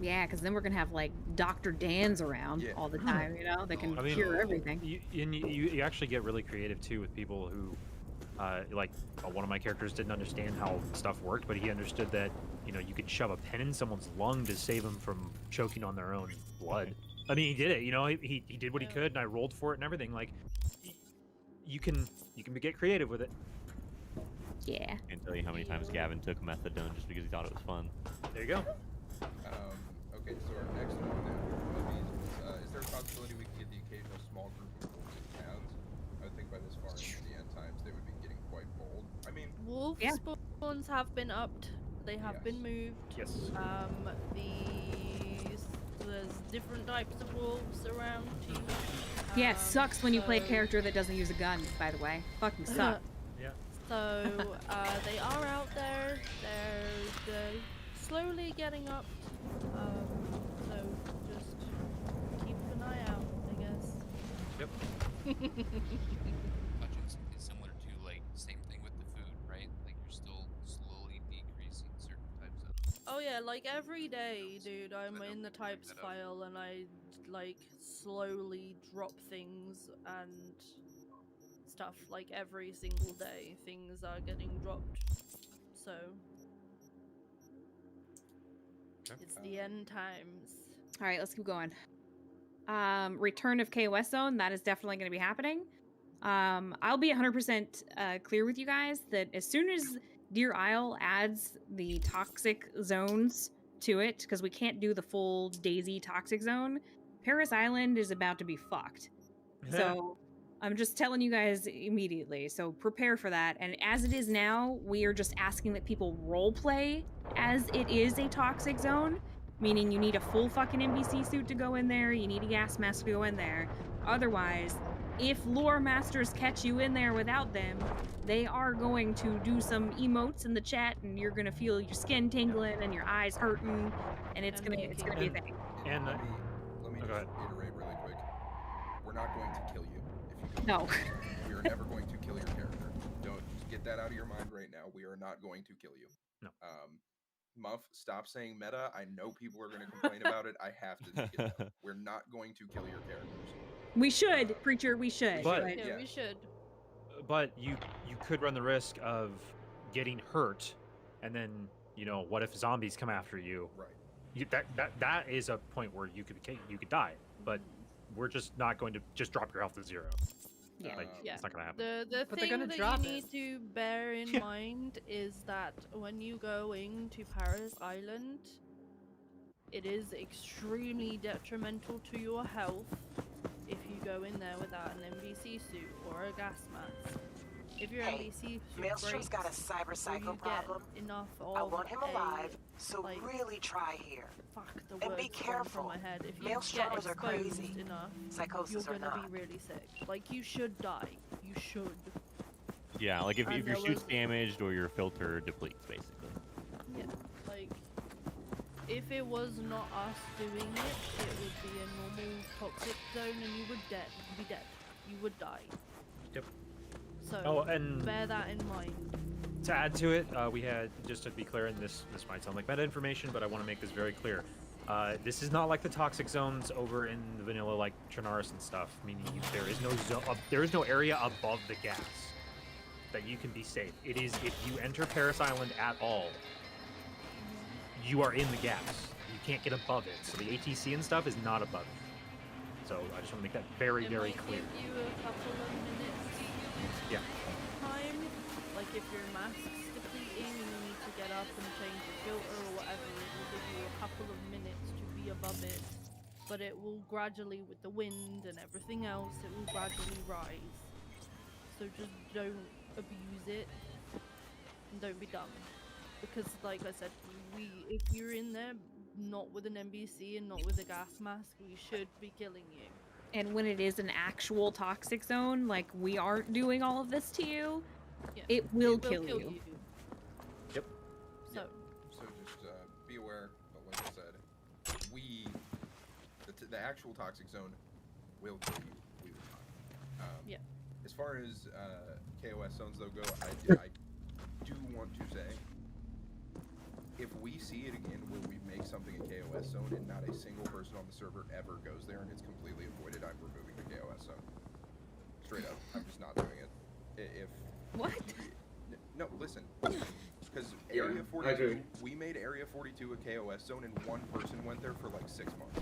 Yeah, because then we're gonna have like Dr. Dan's around all the time, you know? They can I mean, cure everything. You actually get really creative too with people who, like one of my characters didn't understand how stuff worked, but he understood that you could shove a pen in someone's lung to save them from choking on their own blood. I mean, he did it. He did what he could, and I rolled for it and everything. Like, you can get creative with it. Yeah. I can't tell you how many times Gavin took methadone just because he thought it was fun. There you go. Okay, so our next one after movies is there a possibility we can get the occasional small group of wolves in towns? I think by this far into the end times they would be getting quite bold. I mean, wolf spawns have been upped. They have been moved. Yes. There's different types of wolves around you. Yeah, it sucks when you play a character that doesn't use a gun, by the way. Fucking sucks. Yeah. So, they are out there. They're slowly getting up. So just keep an eye out, I guess. Yep. It's similar to like same thing with the food, right? Like you're still slowly decreasing certain types Oh yeah, like every day, dude, I'm in the types file and I like slowly drop things and stuff. Like every single day, things are getting dropped. So it's the end times. All right, let's keep going. Return of KOS zone, that is definitely going to be happening. I'll be 100% clear with you guys that as soon as Deer Isle adds the toxic zones to it, because we can't do the full Daisy toxic zone, Paris Island is about to be fucked. So I'm just telling you guys immediately. So prepare for that. And as it is now, we are just asking that people role play as it is a toxic zone, meaning you need a full fucking NBC suit to go in there, you need a gas mask to go in there. Otherwise, if lore masters catch you in there without them, they are going to do some emotes in the chat, and you're gonna feel your skin tingling and your eyes hurting, and it's gonna be a thing. And let me just iterate really quick. We're not going to kill you if you No. We are never going to kill your character. Don't just get that out of your mind right now. We are not going to kill you. No. Muff, stop saying meta. I know people are going to complain about it. I have to make it known. We're not going to kill your characters. We should, Preacher, we should. But- Yeah, we should. But you could run the risk of getting hurt, and then what if zombies come after you? Right. That is a point where you could die. But we're just not going to just drop your health to 0. Yeah. Yeah. It's not gonna happen. The But they're thing gonna that drop you need to bear in mind is that when you go into Paris Island, it is extremely detrimental to your health if you go in there without an NBC suit or a gas mask. If your NBC suit Maelstrom's got a cyber or psycho you problem. get enough I of want him a, alive, so like, really try here. Fuck, the And be words gone careful. from my head. If you Maelstroms get are exposed crazy. enough, Psychosis you're or gonna not. be really sick. Like, you should die. You should. Yeah, like if And your there suit's was- damaged or your filter depletes, basically. Yeah, like, if it was not us doing it would be a normal toxic zone and you would be dead. You would die. Yep. So, Oh, and bear that in mind. to add to it, we had, just to be clear, and this might sound like meta information, but I want to make this very clear. This is not like the toxic zones over in the vanilla, like Trinaris and stuff. Meaning there is no area above the gas that you can be safe. It is if you enter Paris Island at all, you are in the gas. You can't get above it. So the ATC and stuff is not above it. So I just want to make that very, It very might clear. give you a couple of minutes Yeah. time. Like if your mask's depleting and you need to get up and change your filter or whatever, it will give you a couple of minutes to be above it. But it will gradually, with the wind and everything else, it will gradually rise. So just don't abuse it and don't be dumb. Because like I said, if you're in there not with an NBC and not with a gas mask, we should be killing you. And when it is an actual toxic zone, like we aren't doing all of this to you, Yeah. it will kill you. Yep. So just be aware. But like I said, the actual toxic zone will kill you. We will not. Yeah. As far as KOS zones though go, I do want to say, if we see it again where we make something a KOS zone and not a single person on the server ever goes there and it's completely avoided, I'm removing the KOS zone. Straight up, I'm just not doing it. If What? No, listen. Because Area 42, we made Area 42 a KOS zone and one person went there for like 6 months.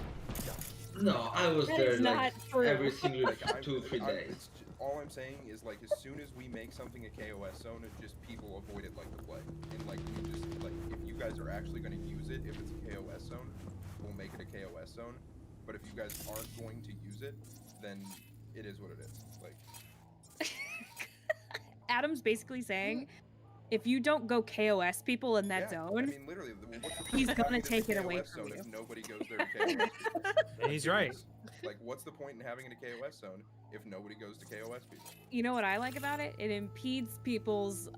No, I was That there is like not true. every single Like, 2-3 days. All I'm saying is, like, as soon as we make something a KOS zone, it just people avoid it like the plague. And like, we just like, if you guys are actually going to use it, if it's a KOS zone, we'll make it a KOS zone. But if you guys aren't going to use it, then it is what it is. Like, Adam's basically saying, if you don't go KOS people in that yeah, zone, I mean, literally, what's the point he's of gonna having a take it away KOS from zone you. if nobody goes there to KOS people? And he's right. Like, what's the point in having it a KOS zone if nobody goes to KOS people? You know what I like about it? It impedes people's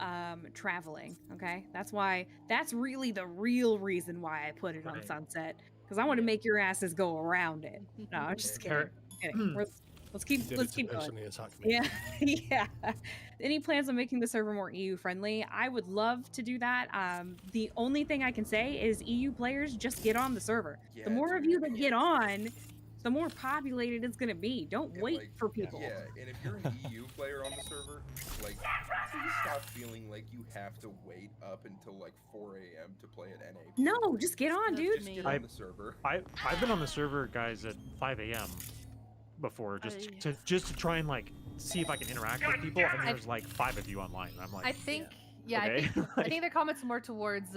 traveling. Okay, that's really the real reason why I put it on Right. Sunset, because I want to make your asses go around it. No, I'm just kidding. Par- Kidding. Let's keep Did it to going. personally attack me. Yeah, yeah. Any plans on making the server more EU friendly? I would love to do that. The only thing I can say is EU players just get on the server. Yeah, The more of dude, you that get on, the more populated it's gonna be. Don't and, wait like, for people. Yeah, and if you're an EU player on the server, like, please stop feeling like you have to wait up until like 4 a.m. to play at NA. No, just get on, dude. Just get on the server. I've been on the server, guys, at 5 a.m. before, just to try and like see if I can interact with people. And there's like 5 of you online. And I'm like, I think, yeah, okay. I think their comments more towards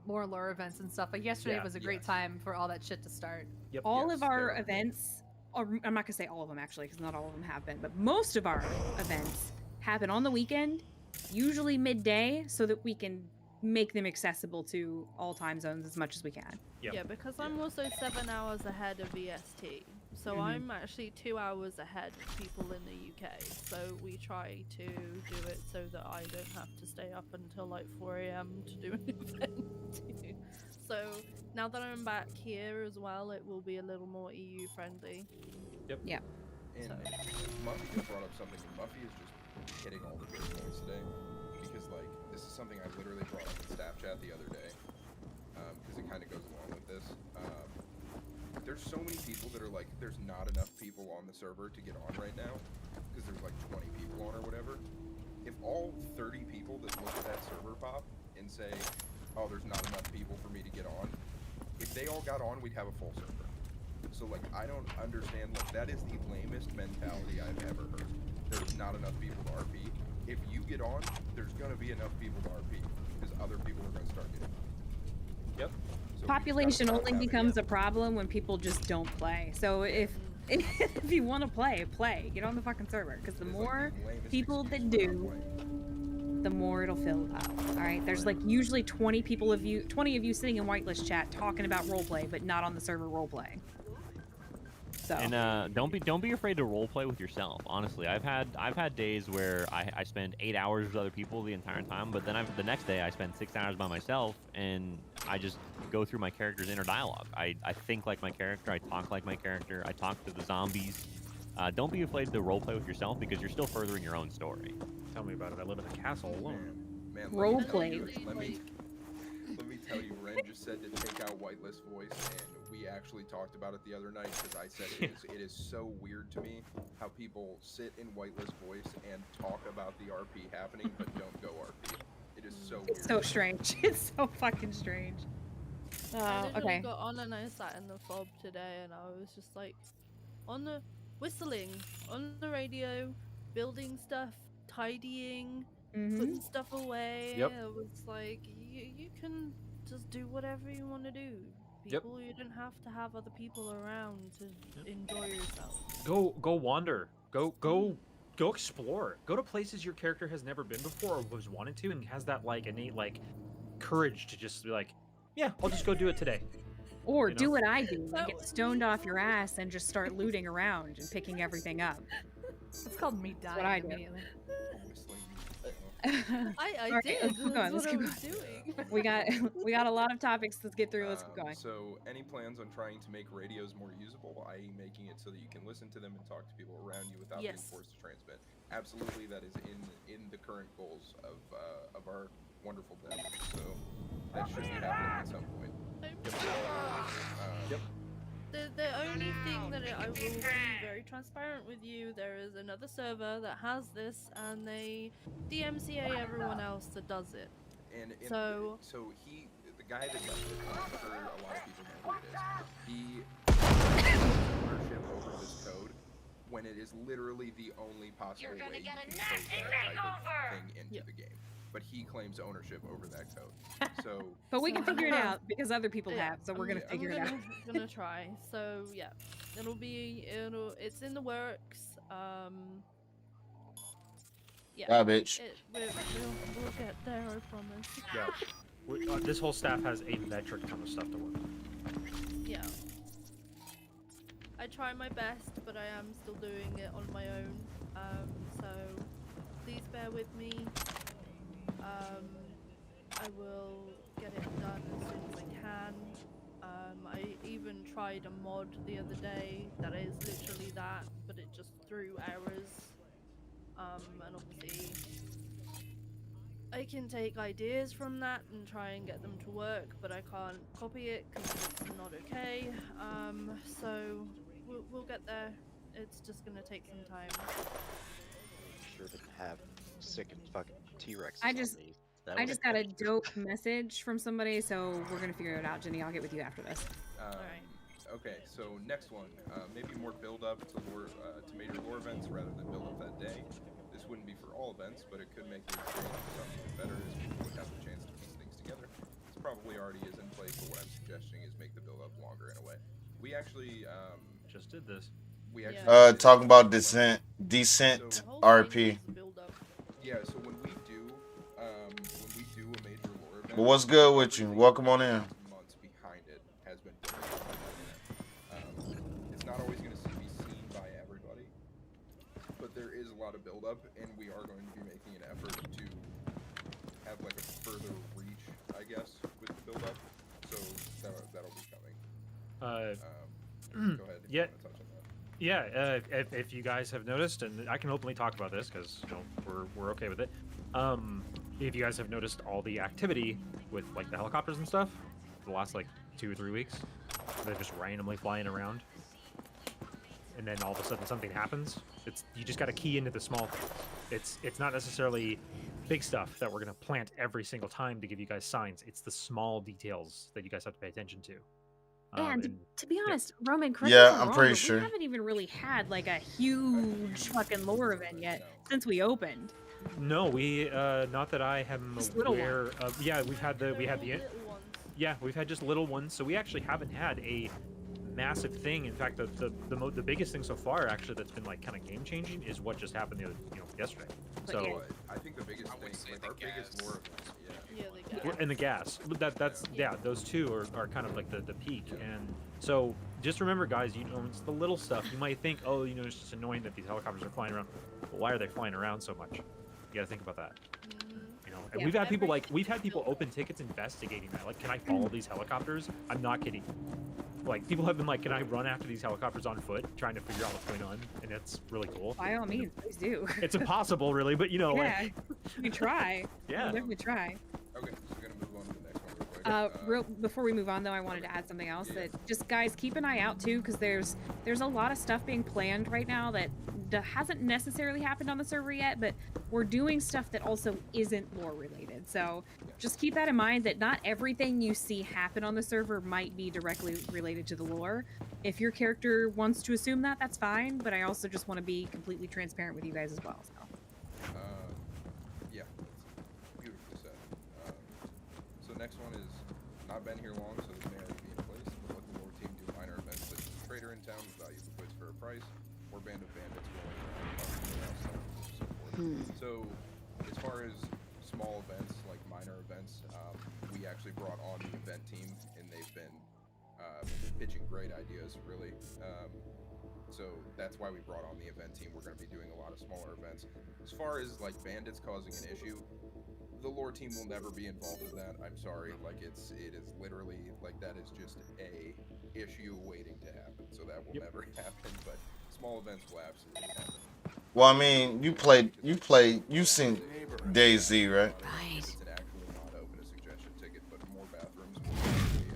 more lore events and stuff. Like yesterday Yeah, was a great time for all that shit to start. Yep. All of our events, or I'm not gonna say all of them actually, because not all of them have been, but most of our events happen on the weekend, usually midday, so that we can make them accessible to all time zones as much as we can. Yep. Yeah, because I'm also 7 hours ahead of EST. So I'm actually 2 hours ahead of people in the UK. So we try to do it so that I don't have to stay up until like 4 a.m. to do an event. So now that I'm back here as well, it will be a little more EU friendly. Yep. Yeah. And Muffy just brought up something, and Muffy is just hitting all the good points today. Because, like, this is something I literally brought up in staff chat the other day. Because it kind of goes along with this. There's so many people that are like, there's not enough people on the server to get on right now. Because there's like 20 people on or whatever. If all 30 people that look at that server pop and say, oh, there's not enough people for me to get on, if they all got on, we'd have a full server. So, like, I don't understand, like, that is the lamest mentality I've ever heard. There's not enough people to RP. If you get on, there's gonna be enough people to RP, because other people are gonna start getting on. Yep. So Population only becomes a problem when people just don't play. So if you want to play, get on the fucking server, because the more people that do, the more it'll fill up. All right, there's like usually 20 of you sitting in whitelist chat talking about roleplay, but not on the server roleplaying. So. And don't be afraid to roleplay with yourself. Honestly, I've had days where I spend 8 hours with other people the entire time, but then the next day I spend 6 hours by myself, and I just go through my character's inner dialogue. I think like my character, I talk like my character, I talk to the zombies. Don't be afraid to roleplay with yourself, because you're still furthering your own story. Tell me about it. I live in a castle alone. Man, roleplay. Let me tell you, Ren just said to take out whitelist voice, and we actually talked about it the other night, because I said it is so weird to me how people sit in whitelist voice and talk about the RP happening but don't go RP. It is so weird. It's so strange. It's so fucking strange. I literally Okay. got on and I sat in the fob today, and I was just like, whistling on the radio, building stuff, tidying, putting stuff away. Yep. It was like, you can just do whatever you want to do. People, you don't have to have other people around to enjoy yourself. Go wander. Go explore. Go to places your character has never been before or was wanted to, and has that like innate like courage to just be like, yeah, I'll just go do it today. Or You know? do what I do and get stoned off your ass and just start looting around and picking everything up. It's called me dying what I do. immediately. I All right, did. let's keep going. That's Let's what keep I was going. doing. We got a lot of topics. Let's get through. Let's keep going. So, any plans on trying to make radios more usable, i.e., making it so that you can listen to them and talk to people around you without being forced to transmit? Absolutely, that is in the current goals of our wonderful dev. So that should be happening at some point. Yep. The only thing that I will be very transparent with you, there is another server that has this, and they DMCA everyone else that does it. And so the guy that does it, I'm sure a lot of people know who it is. He has ownership over this code when it is literally the only possible way you can code that type of thing into the game. But he claims ownership over that code. So, but we can figure it out because other people have, so we're gonna figure it out. I'm gonna try. So yeah, it's in the works. Yeah. Garbage. We'll get there, I promise. Yeah. This whole staff has a metric ton of stuff to work on. Yeah. I try my best, but I am still doing it on my own. So please bear with me. I will get it done as soon as I can. I even tried a mod the other day that is literally that, but it just threw errors. And obviously, I can take ideas from that and try and get them to work, but I can't copy it because it's not okay. So we'll get there. It's just gonna take some time. Sure didn't have sick and fucking T-Rexes I on just me. That I was just got a dope message from somebody, so we're gonna figure it out. Jenny, I'll get with you after this. Okay, so next one, maybe more build up to major lore events rather than build up that day. This wouldn't be for all events, but it could make the experience something better as people would have the chance to piece things together. This probably already is in place, but what I'm suggesting is make the build up longer in a way. We actually just did this. We actually talking about descent RP. Yeah, so when we do a major lore event, But what's good with you? Welcome on in. months behind it has been built. It's not always going to be seen by everybody, but there is a lot of build up, and we are going to be making an effort to have like a further reach, I guess, with the build up. So that'll be coming. Go ahead. Yeah. Yeah, if you guys have noticed, and I can openly talk about this because we're okay with it. If you guys have noticed all the activity with like the helicopters and stuff, the last like 2 or 3 weeks, they're just randomly flying around, and then all of a sudden something happens. You just got to key into the small things. It's not necessarily big stuff that we're gonna plant every single time to give you guys signs. It's the small details that you guys have to pay attention to. And to be honest, Roman, correct Yeah, me if I'm wrong, pretty but sure. we haven't even really had like a huge fucking lore event yet since we opened. No, we not that I am Just little aware of. Yeah, we've had the yeah, we've had just little ones. So we actually haven't had a massive thing. In fact, the biggest thing so far actually that's been like kind of game changing is what just happened yesterday. So I think the biggest thing, like our biggest lore events, and the gas. That's those two are kind of like the peak. And so just remember, guys, it's the little stuff. You might think, oh, it's just annoying that these helicopters are flying around. But why are they flying around so much? You got to think about that. And we've had people open tickets investigating that. Like, can I follow these helicopters? I'm not kidding. Like, people have been like, can I run after these helicopters on foot, trying to figure out what's going on? And it's really cool. By all means, please do. It's impossible, really, but yeah, like, you try. Yeah. You definitely try. Okay, so we're gonna move on to the next one real quick. Before we move on, though, I wanted to add something else that just guys keep an eye out too, because there's a lot of stuff being planned right now that hasn't necessarily happened on the server yet, but we're doing stuff that also isn't lore related. So just keep that in mind, that not everything you see happen on the server might be directly related to the lore. If your character wants to assume that, that's fine, but I also just want to be completely transparent with you guys as well. So. Yeah, that's beautifully said. So next one is not been here long, so this may already be in place, but let the lore team do minor events such as Trader in Town with valuable goods for a price, or Band of Bandits rolling around, so forth. So as far as small events, like minor events, we actually brought on the event team, and they've been pitching great ideas, really. So that's why we brought on the event team. We're going to be doing a lot of smaller events. As far as like bandits causing an issue, the lore team will never be involved in that. I'm sorry. Like it is literally like that is just a issue waiting to happen. So that will never happen. But small events will absolutely happen. Well, I mean, you've seen DayZ, right? Right. It's an actually not open a suggestion ticket, but more bathrooms will probably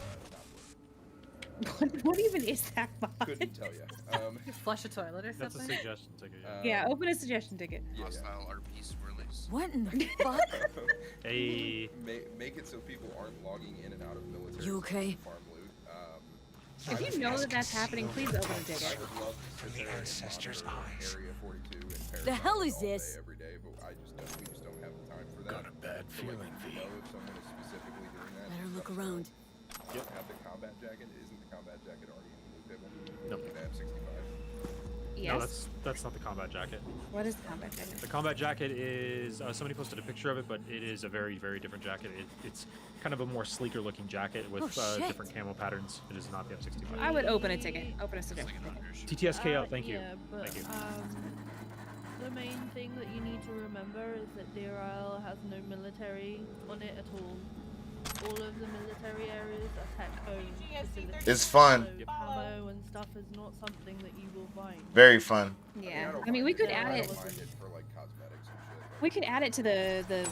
not work. What even is that mod? Couldn't tell you. Flush a toilet or something? That's a suggestion ticket. Yeah, open a suggestion ticket. Hostile RP swirlies. What in the fuck? Hey. Make it so people aren't logging in and out of military. You okay? Farm loot. If you know that that's happening, please open a ticket. I would love to sit there and ancestors' monitor Area 42 and Paris The hell is all day, this? every day, but we just don't have the time for that. Got a bad So, like, feeling, if you know if someone is specifically doing that. Better just look let us know. around. Have the combat jacket. Isn't the combat jacket already in the loot table? Nope. They have 65. Yes. No, that's not the combat jacket. What is the combat jacket? The combat jacket is somebody posted a picture of it, but it is a very, very different jacket. It's kind of a more sleeker looking jacket with different camo patterns. It is not the F-65. I would open a ticket. Open a suggestion ticket. TTSK up, thank you. Yeah, but, Thank you. The main thing that you need to remember is that DRL has no military on it at all. All of the military areas are tech-owned facilities. It's fun. So camo and stuff is not something that you will find. Very fun. Yeah, don't I mean, mind we it. could I add don't it. mind it for like cosmetics and shit. We could add it to the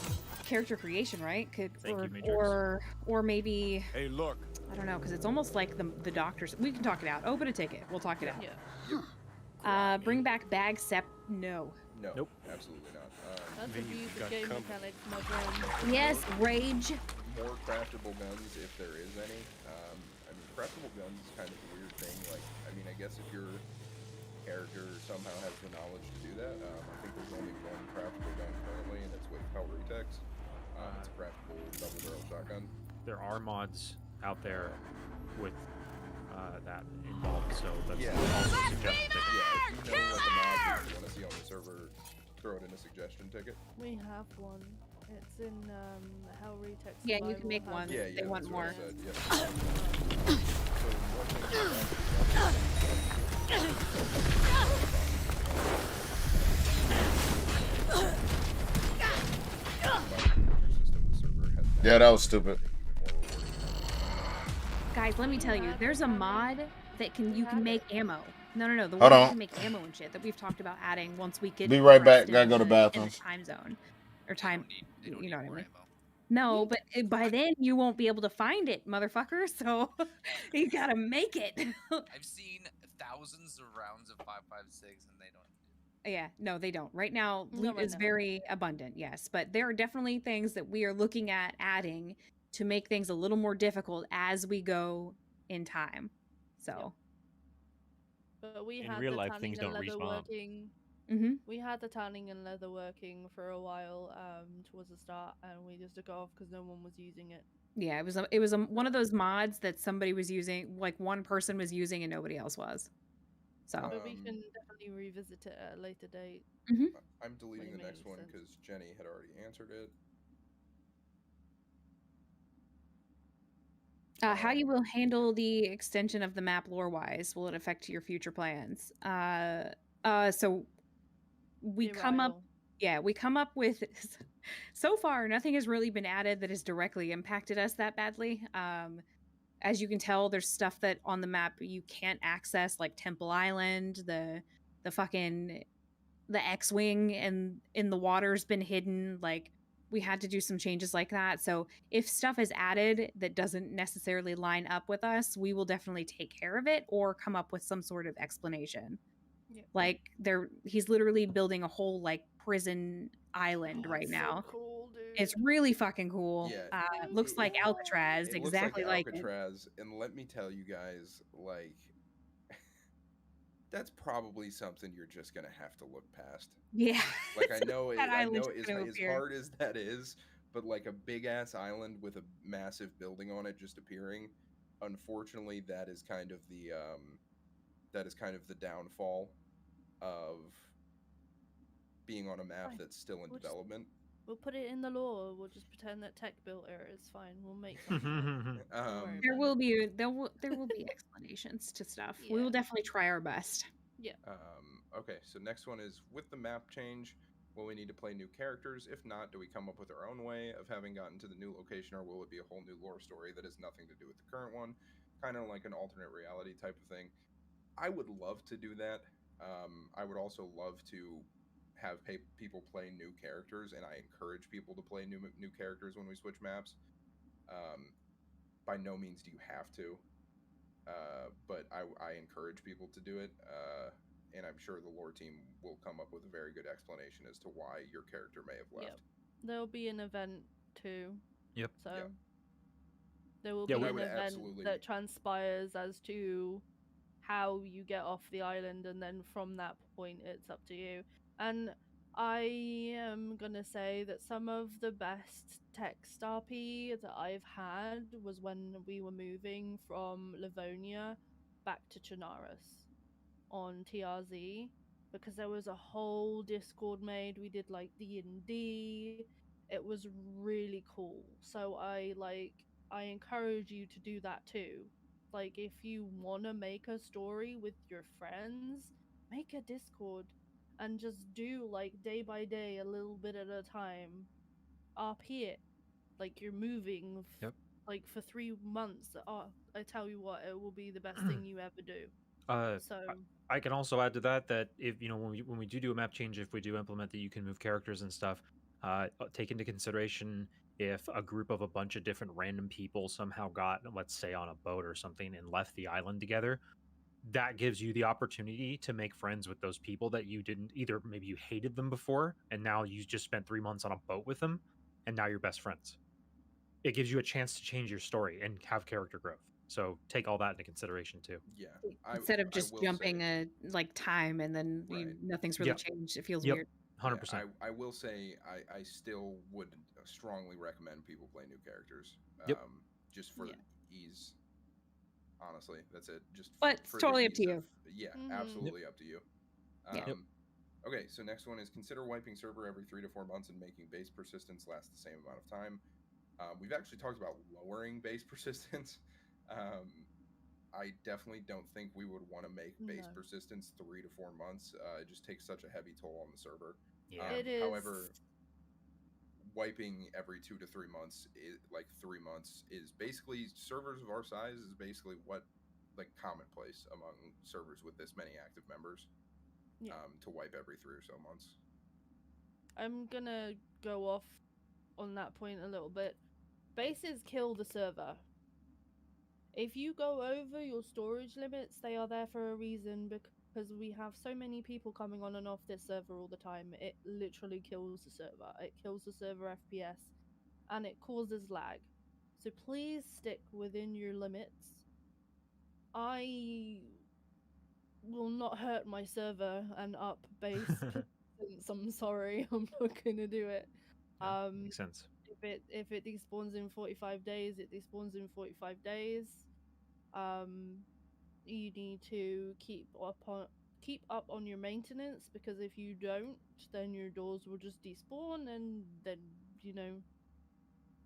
character creation, right? Thank you, Matrix. Or maybe. Hey, look. I don't know, because it's almost like the doctors. We can talk it out. Open a ticket. We'll talk it out. Yeah. Bring back bag sep. No. No. Nope. Absolutely not. That's Then abuse you've of got game company. mechanics, my friend. Yes, rage. More craftable guns if there is any. I mean, craftable guns is kind of a weird thing. Like, I mean, I guess if your character somehow has the knowledge to do that, I think there's only one craftable gun currently, and it's with Hellretex. It's a craftable double-barrel shotgun. There are mods out there with that involved, so that's Yeah. also a suggestion. Yeah, if you know like a mod that you want to see on the server, throw it in a suggestion ticket. We have one. It's in Hellretex. Yeah, you can make one. Yeah, They yeah, want that's what I more. said, yeah. So one thing Yeah, that was stupid. Guys, let me tell you, there's a mod that you can make ammo. No, the Hold one that on. can make ammo and shit that we've talked about adding once we get. Be right back. pressed Gotta go to in the bathrooms. time zone, or time. You know what I mean? No, but by then you won't be able to find it, motherfucker. So you gotta make it. I've seen thousands of rounds of 5.56 and they don't. Yeah, no, they don't. Right now, Not loot right is now. very abundant, yes, but there are definitely things that we are looking at adding to make things a little more difficult as we go in time. So, But we In had real the life, tanning things and don't leather respawn. working. mhm. We had the tanning and leather working for a while towards the start, and we just took it off because no one was using it. Yeah, it was one of those mods that somebody was using, like one person was using and nobody else was. So, But we can definitely revisit it at a later date. I'm deleting the When it next makes one sense. because Jenny had already answered it. how you will handle the extension of the map lore-wise? Will it affect your future plans? So we come up, yeah, we come up with. So far, nothing has really been added that has directly impacted us that badly. As you can tell, there's stuff that on the map you can't access, like Temple Island, the fucking the X-wing and in the water's been hidden. Like we had to do some changes like that. So if stuff is added that doesn't necessarily line up with us, we will definitely take care of it or come up with some sort of explanation. Yep. Like he's literally building a whole like prison island right It's now. so cool, dude. It's really fucking cool. Yeah, Looks like Alcatraz, It exactly looks like like it. Alcatraz, and let me tell you guys, like, that's probably something you're just gonna have to look past. Yeah. Like I know That I island's know as gonna appear. hard as that is, but like a big ass island with a massive building on it just appearing, unfortunately, that is kind of the downfall of being on a map Fine. that's still in We'll just- development. We'll put it in the lore. We'll just pretend that Tech built it. It's fine. We'll make something. Don't worry There about will it. be there will be explanations to stuff. We will Yeah. definitely try our best. Yeah. Okay, so next one is with the map change, will we need to play new characters? If not, do we come up with our own way of having gotten to the new location, or will it be a whole new lore story that has nothing to do with the current one? Kind of like an alternate reality type of thing. I would love to do that. I would also love to have people play new characters, and I encourage people to play new characters when we switch maps. By no means do you have to, but I encourage people to do it, and I'm sure the lore team will come up with a very good explanation as to why your character may have left. Yep. There'll be an event too. Yep. So Yeah. there will Yeah, be we an would event absolutely- that transpires as to how you get off the island, and then from that point, it's up to you. And I am gonna say that some of the best text RP that I've had was when we were moving from Livonia back to Chernarus on TRZ, because there was a whole Discord made. We did like D&D. It was really cool. So I encourage you to do that too. Like if you want to make a story with your friends, make a Discord and just do like day by day, a little bit at a time. RP it. Like you're moving Yep. like for 3 months. Oh, I tell you what, it will be the best thing you ever do. So I can also add to that that if when we do a map change, if we do implement that you can move characters and stuff, take into consideration if a group of a bunch of different random people somehow got, let's say, on a boat or something and left the island together, that gives you the opportunity to make friends with those people that you didn't either maybe you hated them before and now you just spent 3 months on a boat with them and now you're best friends. It gives you a chance to change your story and have character growth. So take all that into consideration too. Yeah, Instead of I just will jumping say, time and then right. nothing's really Yep. changed. It feels Yep. weird. 100%. Yeah, I will say I still would strongly recommend people play new characters. Yep. Just for Yeah. ease. Honestly, that's it. Just But it's for totally the up to ease you. of, yeah, absolutely up to you. Yep. Okay, so next one is consider wiping server every 3 to 4 months and making base persistence last the same amount of time. We've actually talked about lowering base persistence. I definitely don't think we would want to make base persistence 3 to 4 months. It just takes such a heavy toll on the server. Yeah. It is. However, wiping every 2 to 3 months, like 3 months, is basically, servers of our size is basically what, like, commonplace among servers with this many active members. To wipe every 3 or so months. I'm gonna go off on that point a little bit. Bases kill the server. If you go over your storage limits, they are there for a reason, because we have so many people coming on and off this server all the time. It literally kills the server. It kills the server FPS, and it causes lag. So please stick within your limits. I will not hurt my server and up base persistence. I'm sorry, I'm not gonna do it. Makes sense. If it despawns in 45 days, it despawns in 45 days. You need to keep up on your maintenance, because if you don't, then your doors will just despawn, and then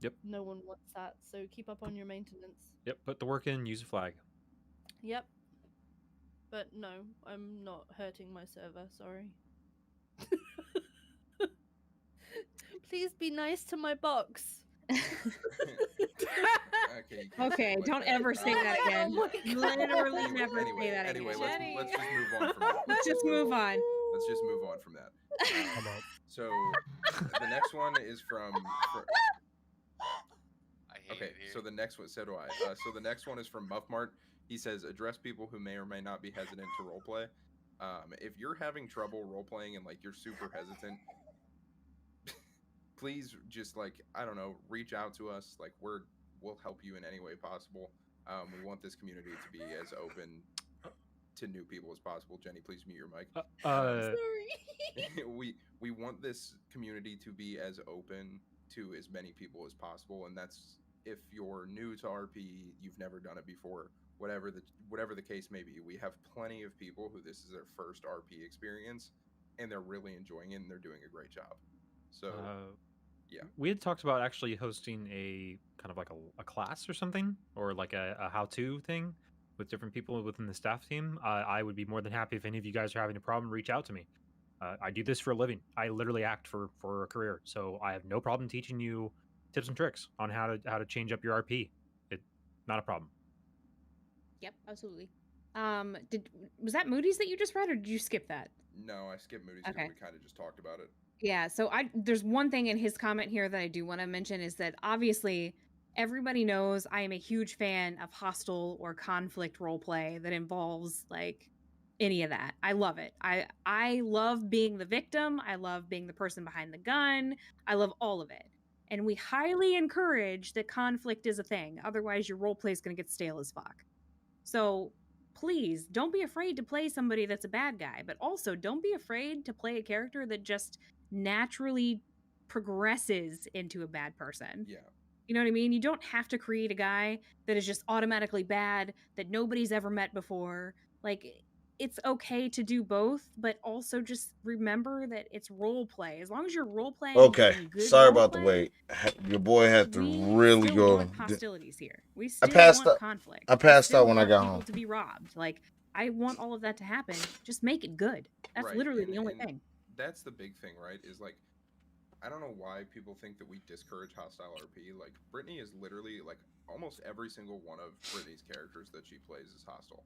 Yep. no one wants that. So keep up on your maintenance. Yep. Put the work in. Use a flag. Yep. But no, I'm not hurting my server. Sorry. Please be nice to my box. Okay, don't ever say that again. Literally never say that again. Anyway, let's just move on from that. Let's just move on. Let's just move on from that. So the next one is from. Okay, so the next one, so do I. So the next one is from Muffmart. He says, address people who may or may not be hesitant to roleplay. If you're having trouble roleplaying and like you're super hesitant, please just, like, I don't know, reach out to us. Like, we'll help you in any way possible. We want this community to be as open to new people as possible. Jenny, please mute your mic. Sorry. we want this community to be as open to as many people as possible, and that's if you're new to RP, you've never done it before, whatever the case may be. We have plenty of people who this is their first RP experience, and they're really enjoying it, and they're doing a great job. So, yeah. We had talked about actually hosting a kind of like a class or something, or like a how-to thing with different people within the staff team. I would be more than happy if any of you guys are having a problem, reach out to me. I do this for a living. I literally act for a career, so I have no problem teaching you tips and tricks on how to change up your RP. Not a problem. Yep, absolutely. Was that Moody's that you just read, or did you skip that? No, I skipped Moody's because we kind of just talked about it. Yeah, so there's one thing in his comment here that I do want to mention, is that obviously everybody knows I am a huge fan of hostile or conflict roleplay that involves like any of that. I love it. I love being the victim. I love being the person behind the gun. I love all of it. And we highly encourage that conflict is a thing. Otherwise, your roleplay is going to get stale as fuck. So please don't be afraid to play somebody that's a bad guy, but also don't be afraid to play a character that just naturally progresses into a bad person. Yeah. You know what I mean? You don't have to create a guy that is just automatically bad, that nobody's ever met before. Like, it's okay to do both, but also just remember that it's role play. As long as you're role playing, Okay, good sorry about the roleplay, wait. Your boy had to really still go. want hostilities here. We still want conflict. I passed out when I got people home. to be robbed. Like, I want all of that to happen. Just make it good. That's Right, literally the only thing. That's the big thing, right? Is like, I don't know why people think that we discourage hostile RP. Like, Brittany is literally, like, almost every single one of Brittany's characters that she plays is hostile.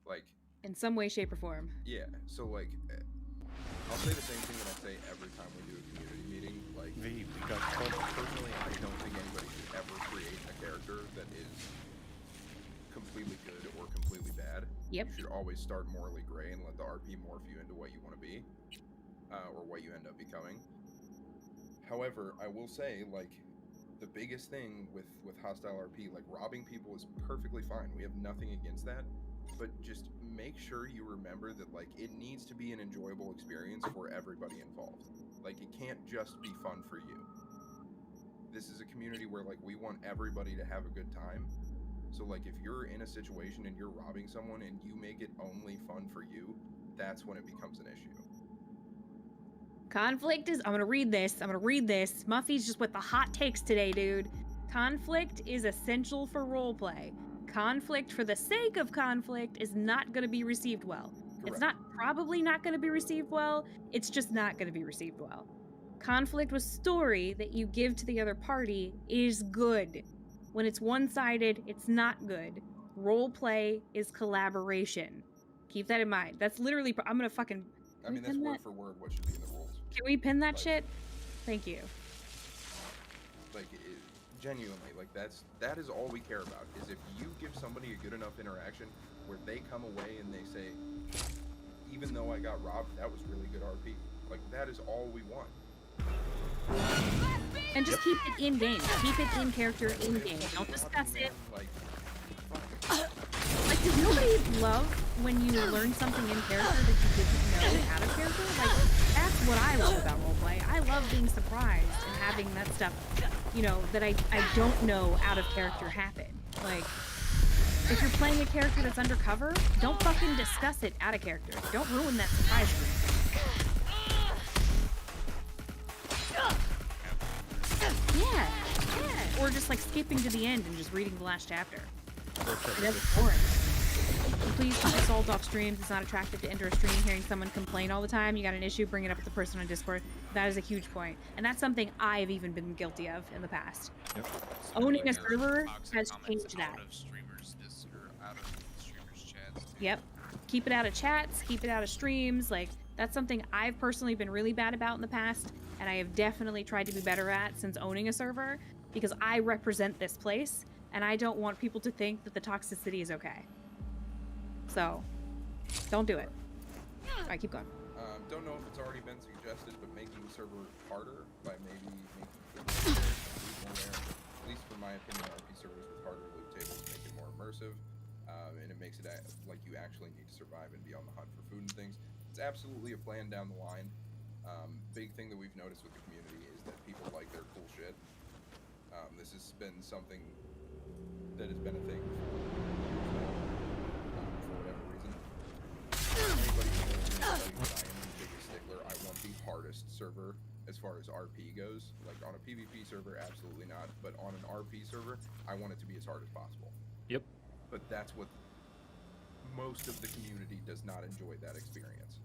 Like, in some way, shape, or form. Yeah. So like, I'll say the same thing that I say every time we do a community meeting. Like, personally, I don't think anybody should ever create a character that is completely good or completely bad. Yep. You should always start morally gray and let the RP morph you into what you want to be, or what you end up becoming. However, I will say, like, the biggest thing with hostile RP, like, robbing people is perfectly fine. We have nothing against that. But just make sure you remember that, like, it needs to be an enjoyable experience for everybody involved. Like, it can't just be fun for you. This is a community where, like, we want everybody to have a good time. So, like, if you're in a situation and you're robbing someone and you make it only fun for you, that's when it becomes an issue. Conflict is, I'm gonna read this. Muffy's just with the hot takes today, dude. Conflict is essential for roleplay. Conflict for the sake of conflict is not going to be received well. Correct. It's not probably not going to be received well. It's just not going to be received well. Conflict with story that you give to the other party is good. When it's one-sided, it's not good. Roleplay is collaboration. Keep that in mind. That's literally, I'm going to fucking... I mean, that's word for word what should be in the rules. Can we pin that shit? Thank you. Like, genuinely, like, that is all we care about, is if you give somebody a good enough interaction where they come away and they say, even though I got robbed, that was really good RP. Like, that is all we want. And just keep it in game. Keep it in character, in game. Don't discuss it. Like, does nobody love when you learn something in character that you didn't know out of character? Like, that's what I love about roleplay. I love being surprised and having that stuff, you know, that I don't know out of character happen. Like, if you're playing a character that's undercover, don't fucking discuss it out of character. Don't ruin that surprise for me. Yeah. Or just like skipping to the end and just reading the last chapter. That's boring. Please keep assault off streams. It's not attractive to enter a stream hearing someone complain all the time. You got an issue, bring it up with the person on Discord. That is a huge point. And that's something I've even been guilty of in the past. Yep. Owning a server has changed that. Yep. Keep it out of chats, keep it out of streams. Like, that's something I've personally been really bad about in the past, and I have definitely tried to be better at since owning a server, because I represent this place, and I don't want people to think that the toxicity is okay. So, don't do it. Alright, keep going. Don't know if it's already been suggested, but making the server harder by maybe making more there. At least for my opinion, RP servers with harder loot tables make it more immersive, and it makes it like you actually need to survive and be on the hunt for food and things. It's absolutely a plan down the line. Big thing that we've noticed with the community is that people like their cool shit. This has been something that has been a thing for whatever reason. Anybody knows me, that I am the biggest stickler. I want the hardest server as far as RP goes. Like, on a PvP server, absolutely not. But on an RP server, I want it to be as hard as possible. Yep. But that's what most of the community does not enjoy, that experience.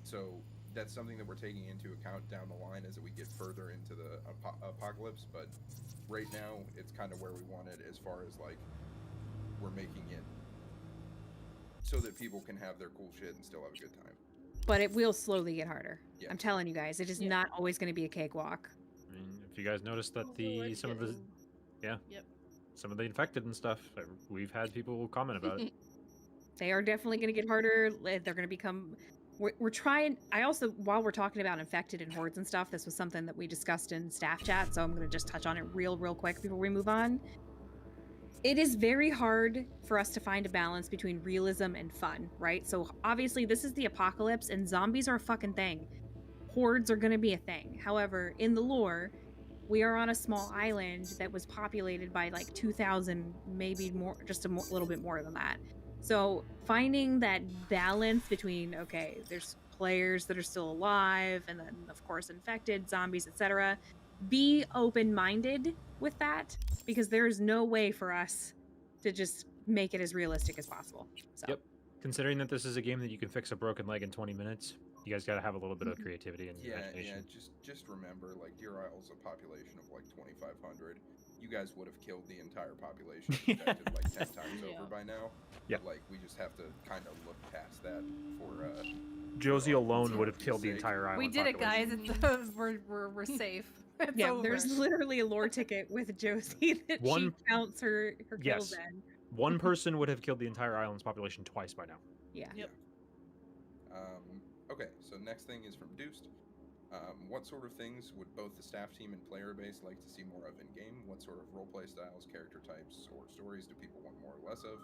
So that's something that we're taking into account down the line as we get further into the apocalypse. But right now, it's kind of where we want it, as far as, like, we're making it so that people can have their cool shit and still have a good time. But it will slowly get harder. Yeah. I'm telling you guys, it is not always going to be a cakewalk. I mean, if you guys noticed that some of the infected and stuff, we've had people comment about it. They are definitely going to get harder. They're going to become... We're trying... I also, while we're talking about infected and hordes and stuff, this was something that we discussed in staff chat, so I'm going to just touch on it real quick before we move on. It is very hard for us to find a balance between realism and fun, right? So obviously this is the apocalypse and zombies are a fucking thing. Hordes are going to be a thing. However, in the lore, we are on a small island that was populated by like 2,000, maybe more, just a little bit more than that. So finding that balance between, okay, there's players that are still alive, and then of course infected, zombies, etc. Be open-minded with that, because there is no way for us to just make it as realistic as possible. So. Yep. Considering that this is a game that you can fix a broken leg in 20 minutes, You guys got to have a little bit of creativity and Yeah, imagination. just remember, like, Deer Isle's a population of like 2,500. You guys would have killed the entire population of infected like 10 times over by now. Yeah. But, like, we just have to kind of look past that for Josie alone for would have RP's killed the sake. entire island. We did it, guys. population. It's, we're safe. It's Yeah, over. there's literally a lore ticket with Josie that she One- counts her kills Yes. in. One person would have killed the entire island's population twice by now. Yeah. Yep. Okay, so next thing is from Deuced. What sort of things would both the staff team and player base like to see more of in game? What sort of roleplay styles, character types, or stories do people want more or less of?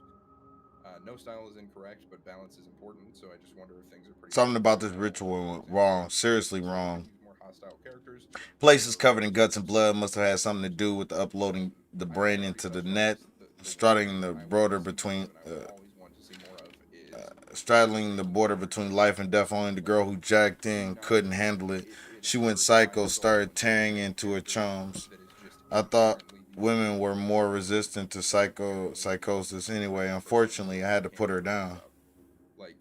No style is incorrect, but balance is important. So I just wonder if things are pretty. Something about this ritual went wrong. Seriously wrong. More hostile characters. Places covered in guts and blood must have had something to do with uploading the brain into the net, straddling the border between life and death. Only the girl who jacked in couldn't handle it. She went psycho, started tearing into her chums. I thought women were more resistant to psychosis anyway. Unfortunately, I had to put her down. Like,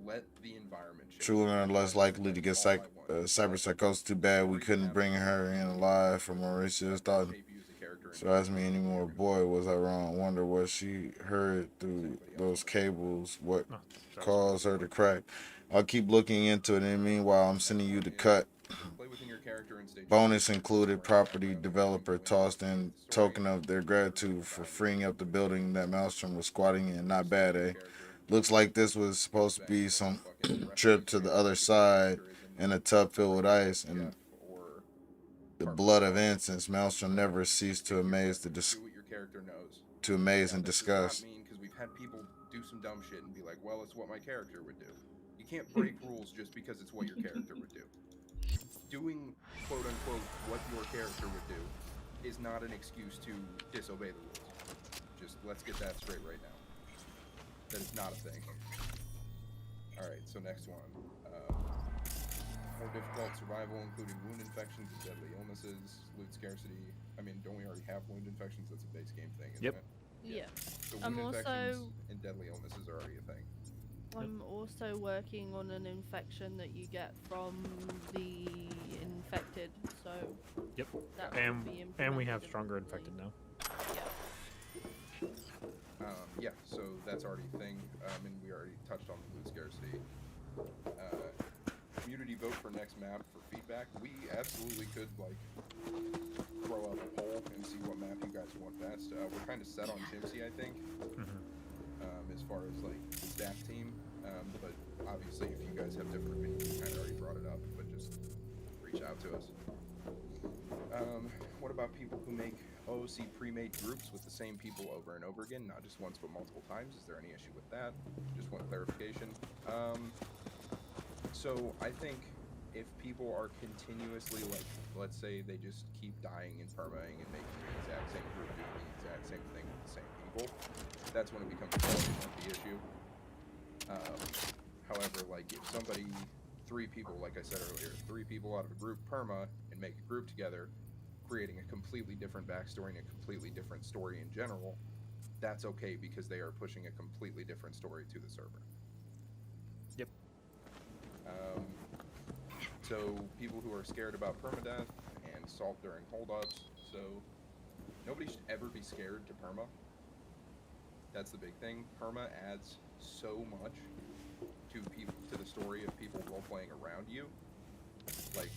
let the environment. True women are less likely to get cyber psychosis. Too bad we couldn't bring her in alive for Mauritius. Thought so ask me anymore. Boy, was I wrong. Wonder what she heard through those cables. What caused her to crack. I'll keep looking into it. And meanwhile, I'm sending you the cut. Bonus included property developer tossed in token of their gratitude for freeing up the building that Maelstrom was squatting in. Not bad, eh? Looks like this was supposed to be some trip to the other side in a tub filled with ice and the blood of incense. Maelstrom never ceased to amaze and disgust. Because we've had people do some dumb shit and be like, well, it's what my character would do. You can't break rules just because it's what your character would do. Doing, quote unquote, what your character would do is not an excuse to disobey the rules. Just let's get that straight right now. That is not a thing. Alright, so next one. More difficult survival, including wound infections and deadly illnesses, loot scarcity. I mean, don't we already have wound infections? That's a base game thing, isn't it? Yeah. So I'm wound also infections and deadly illnesses are already a thing. I'm also working on an infection that you get from the infected, so Yep. that will be And we have implemented stronger immediately. infected now. Yeah, so that's already a thing, and we already touched on the loot scarcity. Community vote for next map for feedback. We absolutely could, like, throw up a poll and see what map you guys want best. We're kind of set on Chimsy, I think, as far as, like, the staff team. But obviously, if you guys have different opinions, you kind of already brought it up, but just reach out to us. What about people who make OOC pre-made groups with the same people over and over again, not just once but multiple times? Is there any issue with that? Just want clarification. So I think if people are continuously, like, let's say they just keep dying and permaing and making the exact same group doing the exact same thing with the same people, that's when it becomes a the issue. However, like, if somebody, 3 people, like I said earlier, 3 people out of a group perma and make a group together, creating a completely different backstory and a completely different story in general, that's okay because they are pushing a completely different story to the server. Yep. So people who are scared about permadeath and salt during holdups, so nobody should ever be scared to perma. That's the big thing. Perma adds so much to people, to the story of people role-playing around you. Like,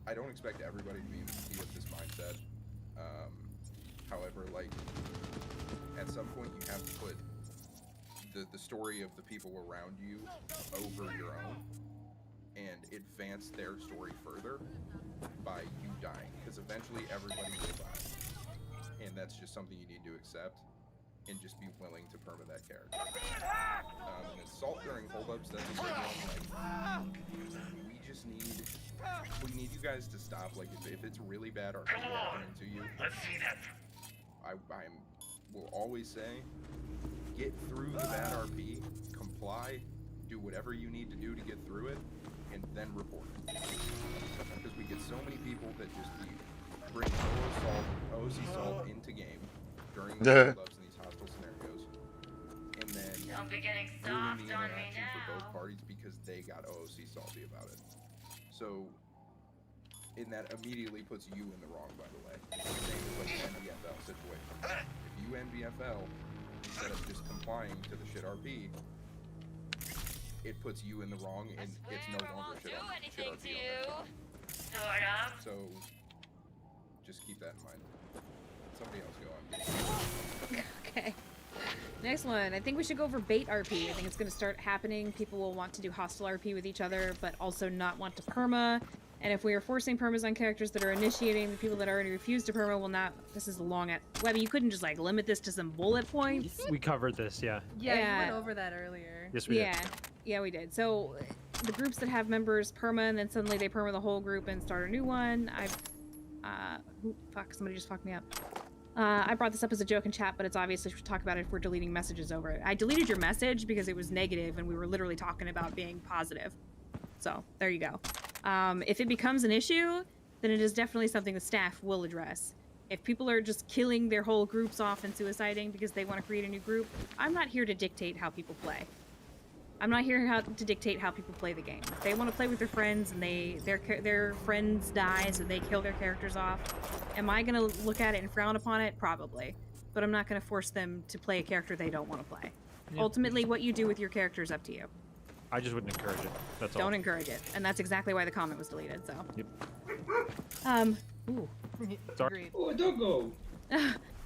I don't expect everybody to be of this mindset. However, like, at some point you have to put the story of the people around you over your own and advance their story further by you dying, because eventually everybody will die, and that's just something you need to accept and just be willing to perma that character. And then salt during holdups, that's a big one. Like, we need you guys to stop. Like, if it's really bad RP happening to you, I will always say, get through the bad RP, comply, do whatever you need to do to get through it, and then report it. Because we get so many people that just bring OOC salt into game during the holdups in these hostile scenarios, and then ruin the interaction for both parties because they got OOC salty about it. So, and that immediately puts you in the wrong, by the way. It's the same as like an NBFL situation. If you NBFL, instead of just complying to the shit RP, it puts you in the wrong, and it's no longer shit RP on that. So, just keep that in mind. Somebody else go on. Okay. Next one. I think we should go for bait RP. I think it's going to start happening. People will want to do hostile RP with each other, but also not want to perma. And if we are forcing permas on characters that are initiating, the people that already refuse to perma will not... This is a long... Webby, you couldn't just, like, limit this to some bullet points? We covered this, yeah. Yeah, you went over that earlier. Yes, we did. Yeah, we did. So, the groups that have members perma, and then suddenly they perma the whole group and start a new one. Fuck, somebody just fucked me up. I brought this up as a joke in chat, but it's obviously we should talk about it if we're deleting messages over it. I deleted your message because it was negative and we were literally talking about being positive. So, there you go. If it becomes an issue, then it is definitely something the staff will address. If people are just killing their whole groups off and suiciding because they want to create a new group, I'm not here to dictate how people play. I'm not here to dictate how people play the game. If they want to play with their friends and their friends die so they kill their characters off, am I going to look at it and frown upon it? Probably. But I'm not going to force them to play a character they don't want to play. Yeah. Ultimately, what you do with your character is up to you. I just wouldn't encourage it. That's all. Don't encourage it. And that's exactly why the comment was deleted, so. Yep. Ooh. Sorry. Oh, don't go.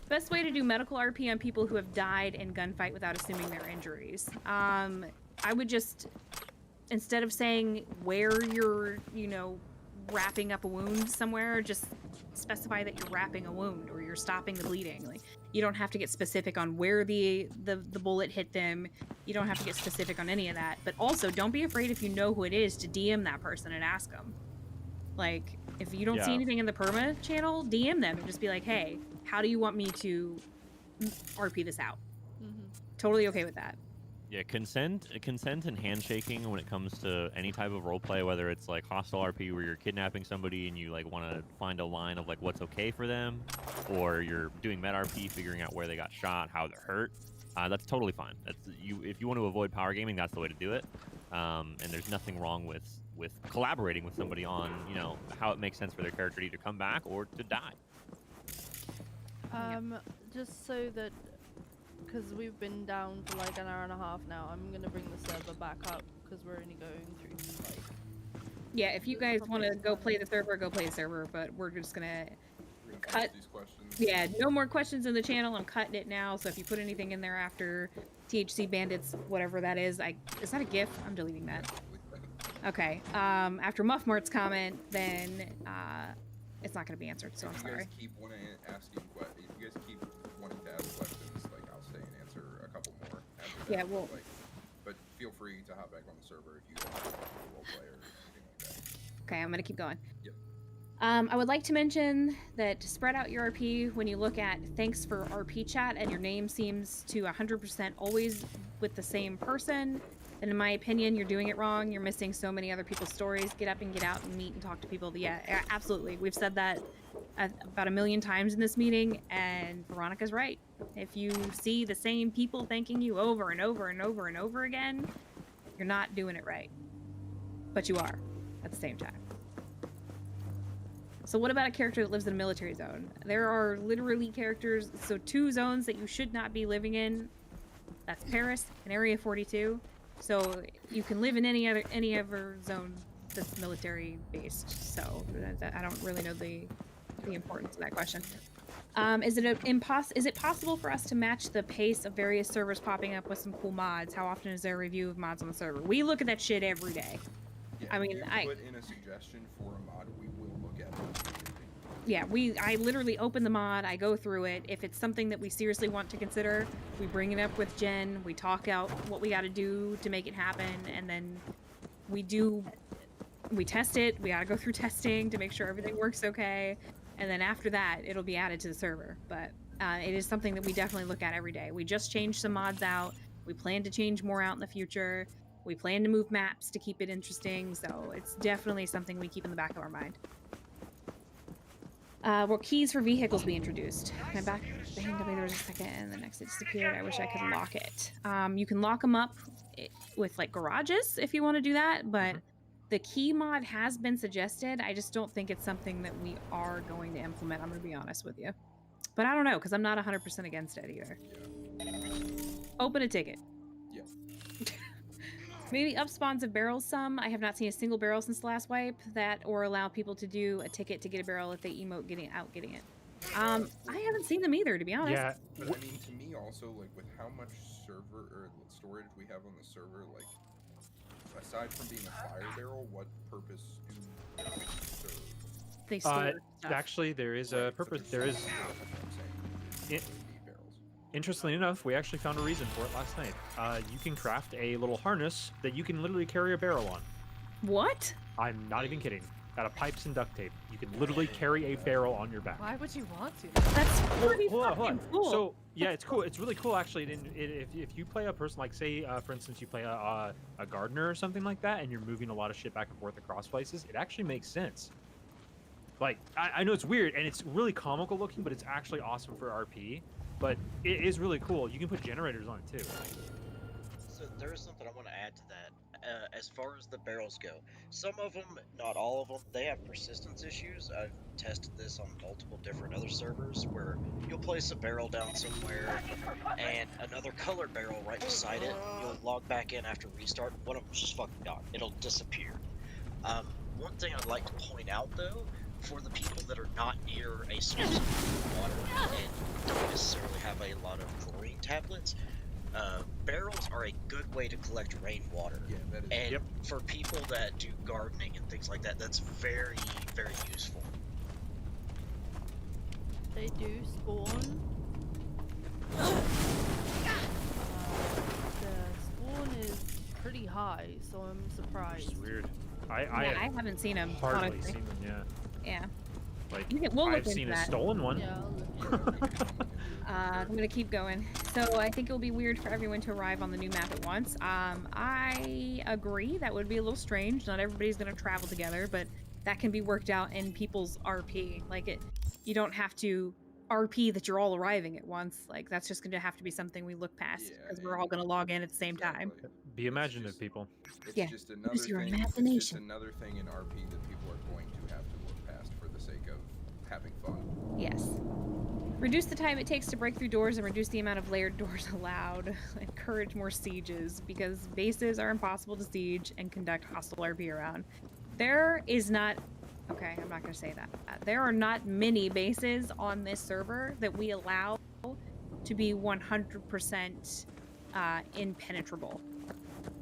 Best way to do medical RP on people who have died in gunfight without assuming their injuries. I would just, instead of saying where you're, wrapping up a wound somewhere, just specify that you're wrapping a wound or you're stopping the bleeding. Like, you don't have to get specific on where the bullet hit them. You don't have to get specific on any of that. But also, don't be afraid if you know who it is to DM that person and ask them. Like, if you don't see anything in the perma channel, DM them and just be like, hey, how do you want me to RP this out? Totally okay with that. Yeah, consent and handshaking when it comes to any type of roleplay, whether it's like hostile RP where you're kidnapping somebody and you like want to find a line of like what's okay for them, or you're doing med RP, figuring out where they got shot, how they're hurt. That's totally fine. If you want to avoid power gaming, that's the way to do it. And there's nothing wrong with collaborating with somebody on how it makes sense for their character to either come back or to die. Just so that, because we've been down for like an hour and a half now, I'm gonna bring the server back up because we're only going through like. Yeah, if you guys want to go play the server, go play the server. But we're just gonna cut. These questions. Yeah, no more questions in the channel. I'm cutting it now. So if you put anything in there after THC Bandits, whatever that is, is that a GIF? I'm deleting that. Okay. After Muff Mart's comment, then it's not gonna be answered. So I'm sorry. If you guys keep wanting to ask questions, like I'll stay and answer a couple more. Yeah, well. But feel free to hop back on the server if you guys want to role play or anything like that. Okay, I'm gonna keep going. Yep. I would like to mention that to spread out your RP, when you look at thanks for RP chat and your name seems to 100% always with the same person, then in my opinion, you're doing it wrong. You're missing so many other people's stories. Get up and get out and meet and talk to people. Yeah, absolutely. We've said that about 1,000,000 times in this meeting, and Veronica's right. If you see the same people thanking you over and over and over and over again, you're not doing it right. But you are at the same time. So what about a character that lives in a military zone? There are literally characters, so 2 zones that you should not be living in. That's Paris and Area 42. So you can live in any other zone that's military based. So I don't really know the importance of that question. Is it possible for us to match the pace of various servers popping up with some cool mods? How often is there a review of mods on the server? We look at that shit every day. Yeah, I mean, if you put in a suggestion for a mod, we will look at it. Yeah, I literally open the mod, I go through it. If it's something that we seriously want to consider, we bring it up with Jen, we talk out what we got to do to make it happen, and then we test it. We got to go through testing to make sure everything works okay, and then after that, it'll be added to the server. But it is something that we definitely look at every day. We just changed some mods out. We plan to change more out in the future. We plan to move maps to keep it interesting, so it's definitely something we keep in the back of our mind. Will keys for vehicles be introduced? My back banged up. There was a second, and the next it disappeared. I wish I could lock it. You can lock them up with like garages if you want to do that, but the key mod has been suggested. I just don't think it's something that we are going to implement. I'm going to be honest with you, but I don't know because I'm not 100% against it either. Open a ticket. Yeah. Maybe up spawns of barrels some. I have not seen a single barrel since the last wipe. That or allow people to do a ticket to get a barrel if they emote getting it. I haven't seen them either, to be honest. Yeah. But I mean, to me also, like, with how much server or storage we have on the server, like, aside from being a fire barrel, what purpose do barrels serve? They store stuff. Actually, there is a purpose. There is. Interestingly enough, we actually found a reason for it last night. You can craft a little harness that you can literally carry a barrel on. What? I'm not even kidding. Out of pipes and duct tape, you can literally carry a barrel on your back. Why would you want to? That's pretty Hold on. fucking cool. So yeah, it's cool. It's really cool actually. If you play a person like, say, for instance, you play a gardener or something like that, and you're moving a lot of shit back and forth across places, it actually makes sense. Like I know it's weird and it's really comical looking, but it's actually awesome for RP. But it is really cool. You can put generators on it too. So there is something I want to add to that. As far as the barrels go, some of them, not all of them, they have persistence issues. I've tested this on multiple different other servers where you'll place a barrel down somewhere and another colored barrel right beside it. You'll log back in after restart. One of them's just fucking gone. It'll disappear. One thing I'd like to point out though, for the people that are not near a source of water and don't necessarily have a lot of chlorine tablets, barrels are a good way to collect rainwater. Yeah, that is. And for people that do gardening and things like that, that's very, very useful. They do spawn. The spawn is pretty high, so I'm surprised. It's weird. I haven't seen them. Hardly honestly. seen them. Yeah. Yeah. Like we'll look I've seen into a that. stolen one. Yeah, I'll look into it. I'm gonna keep going. So I think it'll be weird for everyone to arrive on the new map at once. I agree. That would be a little strange. Not everybody's gonna travel together, but that can be worked out in people's RP. Like you don't have to RP that you're all arriving at once. Like that's just gonna have to be something we look past because we're all gonna log in at the same time. Be imaginative, people. It's just another Use your thing. It's imagination. just another thing in RP that people are going to have to look past for the sake of having fun. Yes. Reduce the time it takes to break through doors and reduce the amount of layered doors allowed. Encourage more sieges because bases are impossible to siege and conduct hostile RP around. There is not... Okay, I'm not going to say that. There are not many bases on this server that we allow to be 100% impenetrable.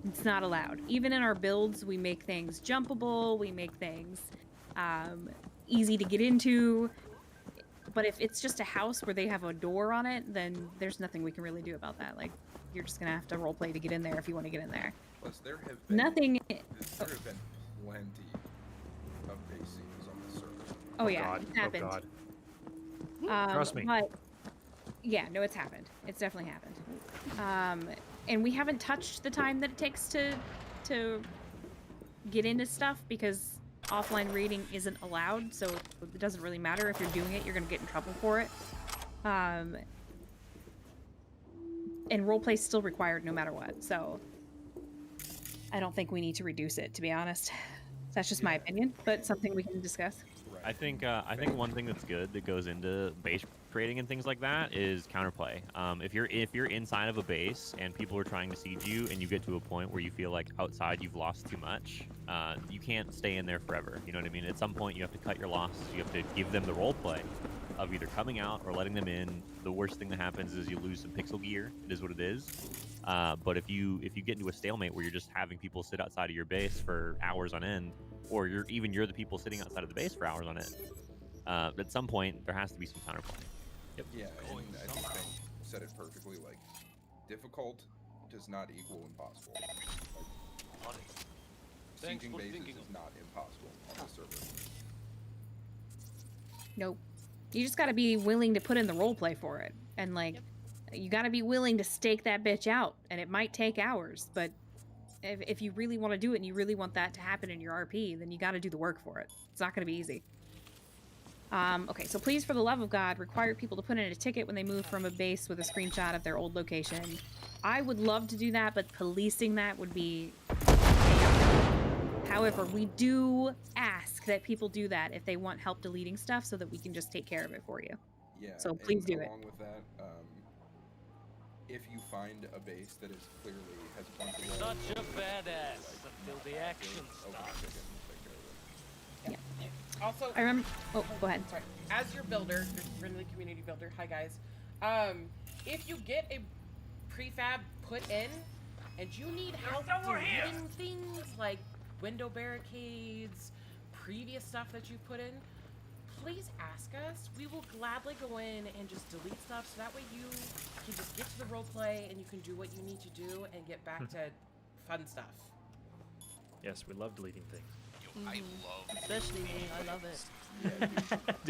It's not allowed. Even in our builds, we make things jumpable, we make things easy to get into. But if it's just a house where they have a door on it, then there's nothing we can really do about that. Like, you're just gonna have to roleplay to get in there if you want to get in there. Plus, there have been Nothing. There have been plenty of base scenes on this server. Oh yeah, God. it's happened. Oh God. Trust me. But yeah, no, it's happened. It's definitely happened. And we haven't touched the time that it takes to get into stuff because offline reading isn't allowed, so it doesn't really matter if you're doing it. You're gonna get in trouble for it. And roleplay is still required no matter what. So I don't think we need to reduce it, to be honest. That's just my opinion, but something we can discuss. I think one thing that's good that goes into base creating and things like that is counterplay. If you're inside of a base and people are trying to siege you and you get to a point where you feel like outside you've lost too much, you can't stay in there forever. You know what I mean? At some point you have to cut your losses. You have to give them the role play of either coming out or letting them in. The worst thing that happens is you lose some pixel gear. It is what it is. But if you get into a stalemate where you're just having people sit outside of your base for hours on end, or you're the people sitting outside of the base for hours on end, at some point there has to be some counterplay. Yep. Yeah, and I think Ben said it perfectly. Like, difficult does not equal impossible. Like, sieging bases is not impossible on the server. Nope. You just gotta be willing to put in the roleplay for it. And like, you gotta be willing to stake that bitch out. And it might take hours, but if you really want to do it and you really want that to happen in your RP, then you gotta do the work for it. It's not gonna be easy. Okay, so please, for the love of God, require people to put in a ticket when they move from a base with a screenshot of their old location. I would love to do that, but policing that would be... However, we do ask that people do that if they want help deleting stuff so that we can just take care of it for you. Yeah. So please do it. Along with that, if you find a base that is clearly has a bunch of walls, Such a badass until the action starts. Yeah. Also, I remember. Oh, go ahead. Sorry. As your builder, your friendly community builder. Hi guys. If you get a prefab put in, and you need help deleting things like window barricades, previous stuff that you put in, please ask us. We will gladly go in and just delete stuff, so that way you can just get to the role play and you can do what you need to do and get back to fun stuff. Yes, we love deleting things. I love, especially me. I love it.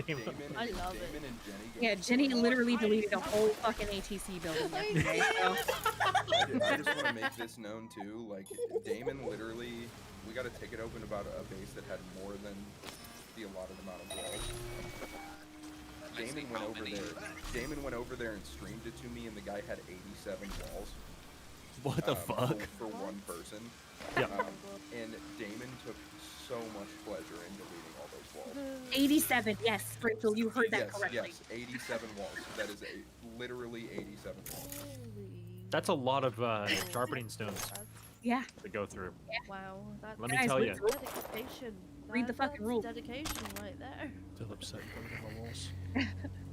Damon. I love it. and Jenny Yeah, Jenny literally deleted a whole fucking ATC building yesterday. So. I just want to make this known too. Like, Damon literally, we got a ticket open about a base that had more than the allotted amount of walls. Damon went over there and streamed it to me, and the guy had 87 walls. What the fuck? For one person. Yeah. And Damon took so much pleasure in deleting all those walls. 87, yes, Rachel, you heard that correctly. Yes, 87 walls. That is literally 87 walls. That's a lot of sharpening stones. Yeah. To go through. Yeah. Wow. That's Let me tell you. dedication. Read the fucking rules. Dedication right there. Still upset you don't get my walls.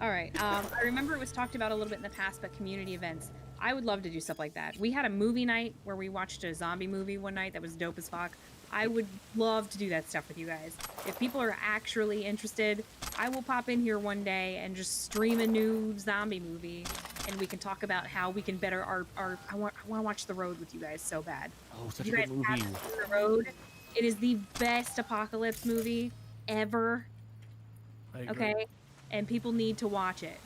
All right. I remember it was talked about a little bit in the past, but community events. I would love to do stuff like that. We had a movie night where we watched a zombie movie one night that was dope as fuck. I would love to do that stuff with you guys. If people are actually interested, I will pop in here one day and just stream a new zombie movie, and we can talk about how we can better our I want to watch The Road with you guys so bad. Oh, such you a guys good movie. haven't seen The Road. It is the best apocalypse movie ever. I agree. Okay? And people need to watch it.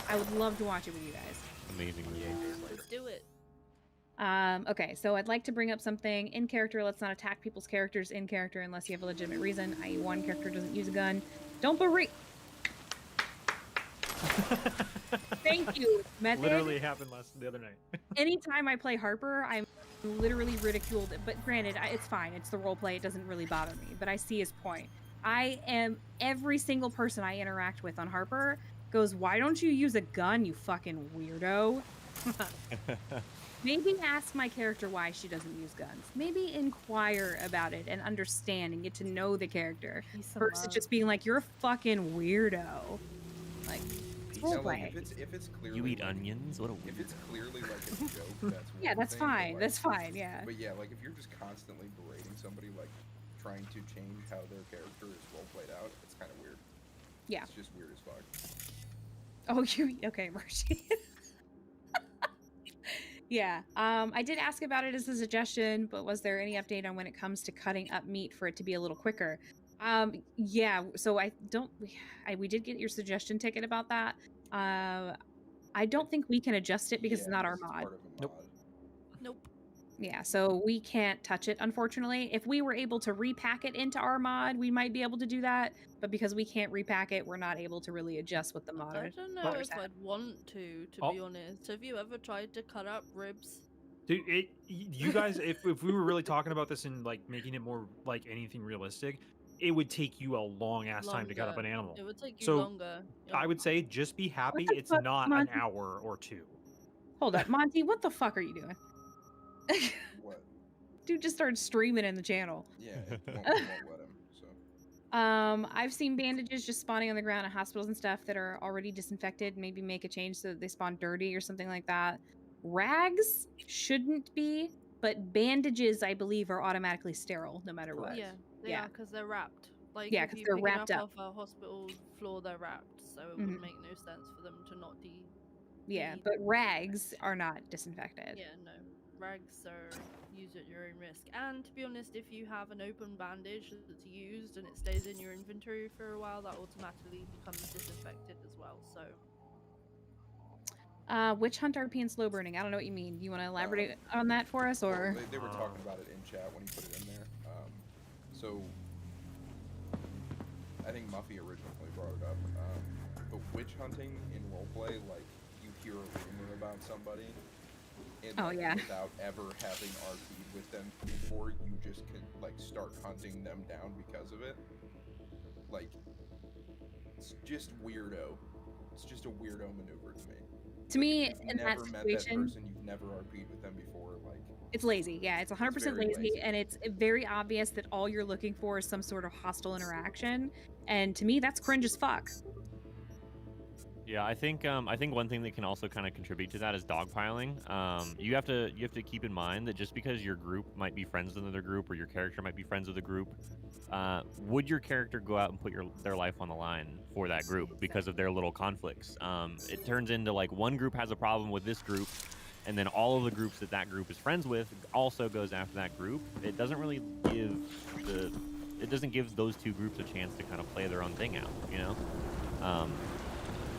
I would love to watch it with you guys. Amazing movie. Let's do it. Okay, so I'd like to bring up something in character. Let's not attack people's characters in character unless you have a legitimate reason, i.e. one character doesn't use a gun. Don't berate. Thank you, Method. Literally happened the other night. Anytime I play Harper, I'm literally ridiculed. But granted, it's fine. It's the roleplay. It doesn't really bother me. But I see his point. Every single person I interact with on Harper goes, "Why don't you use a gun, you fucking weirdo?" Maybe ask my character why she doesn't use guns. Maybe inquire about it and understand and get to know the character. Versus just being like, "You're a fucking weirdo." Like, it's roleplay. If it's clearly You eat like, onions? What a if it's clearly like a joke, that's Yeah, one that's thing, but, fine. like- That's fine. Yeah. But yeah, like if you're just constantly berating somebody, like trying to change how their character is role played out, it's kind of weird. Yeah. It's just weird as fuck. Oh, okay, Mercy. Yeah. I did ask about it as a suggestion, but was there any update on when it comes to cutting up meat for it to be a little quicker? Yeah. So we did get your suggestion ticket about that. I don't think we can adjust it because it's not our mod. Nope. Yeah, so we can't touch it, unfortunately. If we were able to repack it into our mod, we might be able to do that. But because we can't repack it, we're not able to really adjust what the mod. I don't know if I'd want to be honest. Have you ever tried to cut up ribs? Dude, you guys, if we were really talking about this and like making it more like anything realistic, it would take you a long ass time to cut up an Longer. animal. It would take you So longer. I would say just be happy the it's fuck, not an Monty? hour or two. Hold up, Monty, what the fuck are you doing? What? Dude just started streaming in the channel. Yeah, it won't let him. So. I've seen bandages just spawning on the ground at hospitals and stuff that are already disinfected. Maybe make a change so that they spawn dirty or something like that. Rags shouldn't be, but bandages, I believe, are automatically sterile no matter what. Yeah, they are because they're wrapped. Like Yeah, if 'cause you they're pick wrapped it up up. off a hospital floor, they're wrapped, so it Mhm. would make no sense for them to not Yeah, but rags are not disinfected. Yeah, no. Rags are used at your own risk. And to be honest, if you have an open bandage that's used and it stays in your inventory for a while, that automatically becomes disinfected as well. So Witch Hunt RP and slow burning. I don't know what you mean. You want to elaborate on that for us, or? Well, they were talking about it in chat when he put it in there. So I think Muffy originally brought it up. But witch hunting in roleplay, like you hear a rumor about somebody, and Oh, like, yeah. without ever having RP'd with them before, you just can like start hunting them down because of it. Like, it's just weirdo. It's just a weirdo maneuver to me. To Like, me, if you've in that never met that situation, person, you've never RP'd with them before, like, it's lazy. Yeah, it's 100% very lazy, lazy. and it's very obvious that all you're looking for is some sort of hostile interaction. And to me, that's cringe as fuck. Yeah, I think one thing that can also kind of contribute to that is dogpiling. You have to keep in mind that just because your group might be friends with another group or your character might be friends with a group, would your character go out and put their life on the line for that group because of their little conflicts? It turns into like one group has a problem with this group, and then all of the groups that group is friends with also goes after that group. It doesn't really give those two groups a chance to kind of play their own thing out, you know?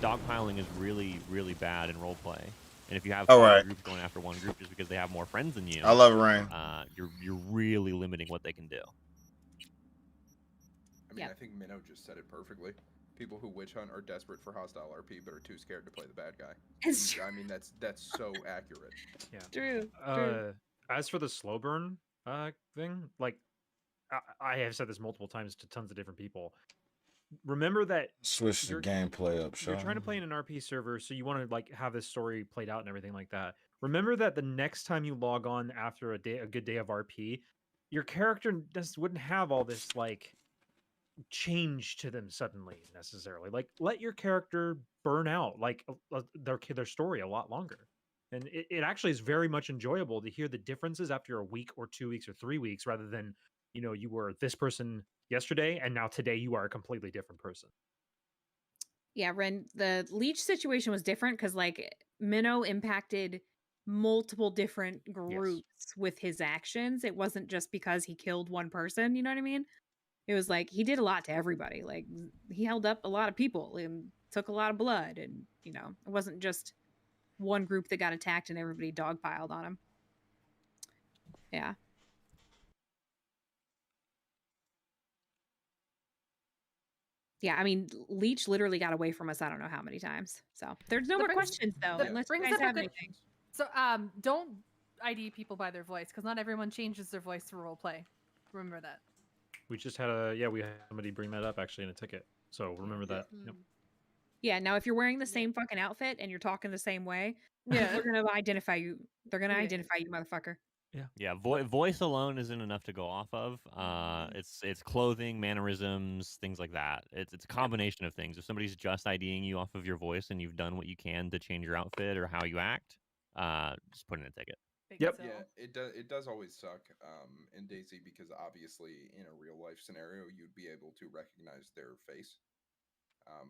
Dogpiling is really, really bad in roleplay. And if you have five groups going after one group just because they have more friends than you, I love Rain. You're really limiting what they can do. I mean, I think Minnow just said it perfectly. People who witch hunt are desperate for hostile RP, but are too scared to play the bad guy. It's true. I mean, that's so accurate. Yeah. True. As for the slow burn thing, like I have said this multiple times to tons of different people. Remember that Switch the gameplay up, you're Sean. trying to play in an RP server, so you want to like have this story played out and everything like that. Remember that the next time you log on after a good day of RP, your character just wouldn't have all this like change to them suddenly necessarily. Like let your character burn out like their story a lot longer. And it actually is very much enjoyable to hear the differences after a week or 2 weeks or 3 weeks rather than, you know, you were this person yesterday and now today you are a completely different person. Yeah, Ren, the leech situation was different because like Minnow impacted multiple different groups with his actions. It wasn't just because he killed one person, you know what I mean? It was like he did a lot to everybody. Like he held up a lot of people and took a lot of blood, and you know, it wasn't just one group that got attacked and everybody dogpiled on him. Yeah. Yeah, I mean, Leech literally got away from us I don't know how many times. So there's no more questions though, unless you guys have anything. So don't ID people by their voice, because not everyone changes their voice for roleplay. Remember that. We just had we had somebody bring that up actually in a ticket. So remember that. Yep. Yeah, now if you're wearing the same fucking outfit and you're talking the same way, yeah, they're gonna identify you. They're gonna identify you, motherfucker. Yeah. Voice alone isn't enough to go off of. It's clothing, mannerisms, things like that. It's a combination of things. If somebody's just IDing you off of your voice and you've done what you can to change your outfit or how you act, just put in a ticket. Yeah, it does always suck in DayZ because obviously in a real life scenario you'd be able to recognize their face,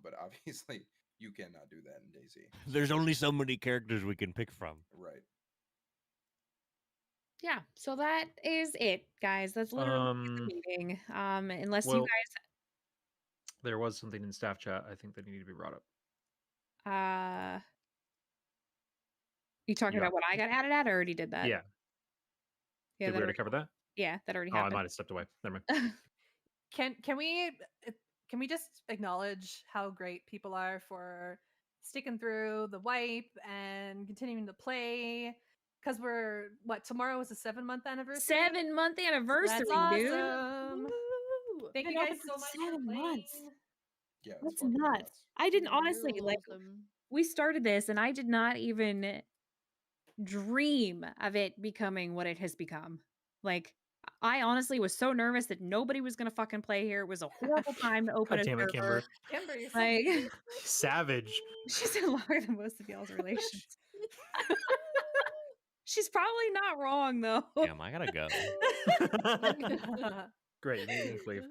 but obviously you cannot do that in DayZ. There's only so many characters we can pick from. Right. Yeah, so that is it, guys. That's literally the meeting. Unless you guys there was something in staff chat I think that needed to be brought up. You talking about what I got added at? I already did that. Yeah. Did we already cover that? Yeah, that already I happened. might have stepped away. Never mind. Can we just acknowledge how great people are for sticking through the wipe and continuing to play? Because tomorrow is the 7-month anniversary. 7-month anniversary, That's awesome. Dude. Thank you guys so much for 7 playing. months. Yeah, that's nuts. I didn't honestly we started this and I did not even dream of it becoming what it has become. Like I honestly was so nervous that nobody was gonna fucking play here. It was a horrible time to open God damn it, server. Kimber, you're like savage. She's in longer than most of y'all's relations. She's probably not wrong though. Damn, I gotta go. Great, meeting cleave.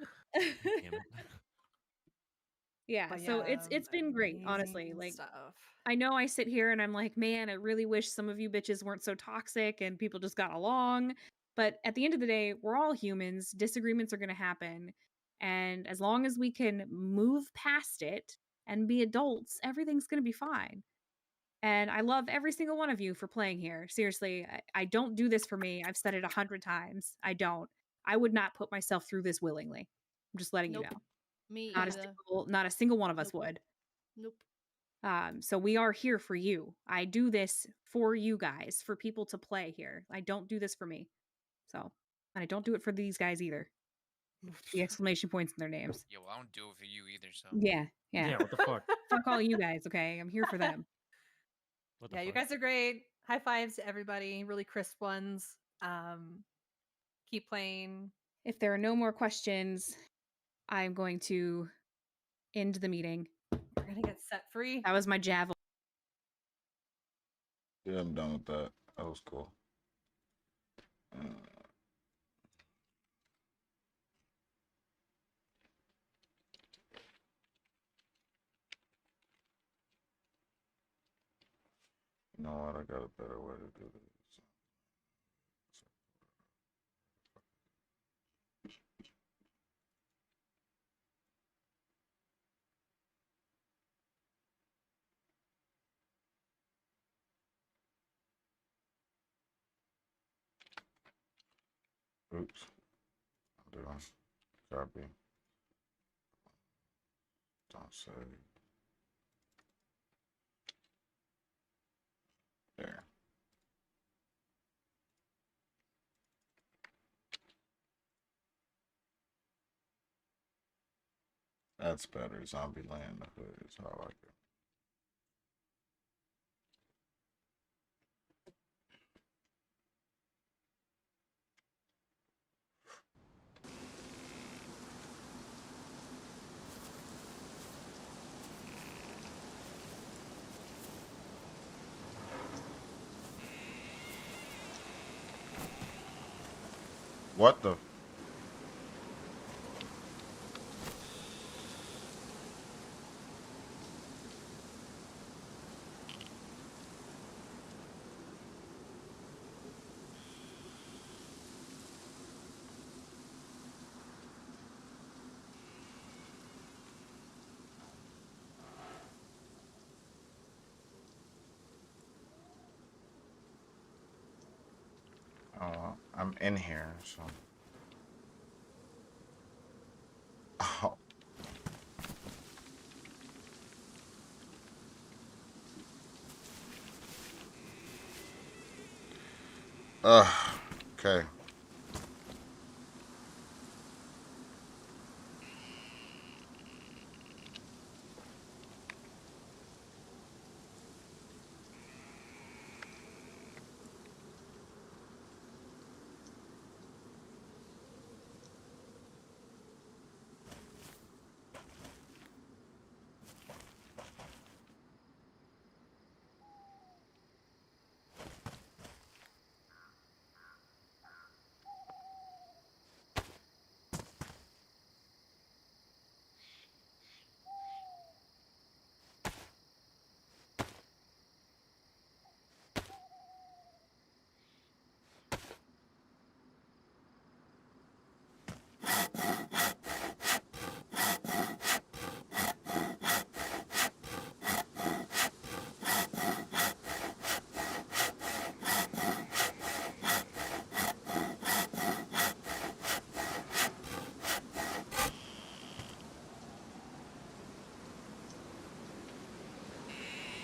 Yeah, so it's been great, honestly. Like I know I sit here and I'm like, man, I really wish some of you bitches weren't so toxic and people just got along. But at the end of the day, we're all humans. Disagreements are going to happen. And as long as we can move past it and be adults, everything's going to be fine. And I love every single one of you for playing here. Seriously, I don't do this for me. I've said it 100 times. I don't. I would not put myself through this willingly. I'm just letting you know. Me Not either. not a single one of us would. Nope. So we are here for you. I do this for you guys, for people to play here. I don't do this for me. So, and I don't do it for these guys either. The exclamation points in their names. Yeah, well, I don't do it for you either, so. Yeah. Yeah, what the fuck? Fuck all you guys, okay? I'm here for them. What the Yeah, you fuck? guys are great. High fives to everybody. Really crisp ones. Keep playing. If there are no more questions, I'm going to end the meeting. We're gonna get set free. That was my javelin. Yeah, I'm done with that. That was cool. You know what? I got a better way to do this. Oops. I'm doing copy. Don't save. There. That's better. ZombieLand, the hood is how I like it. What the? Oh, I'm in here, so. Oh. Okay.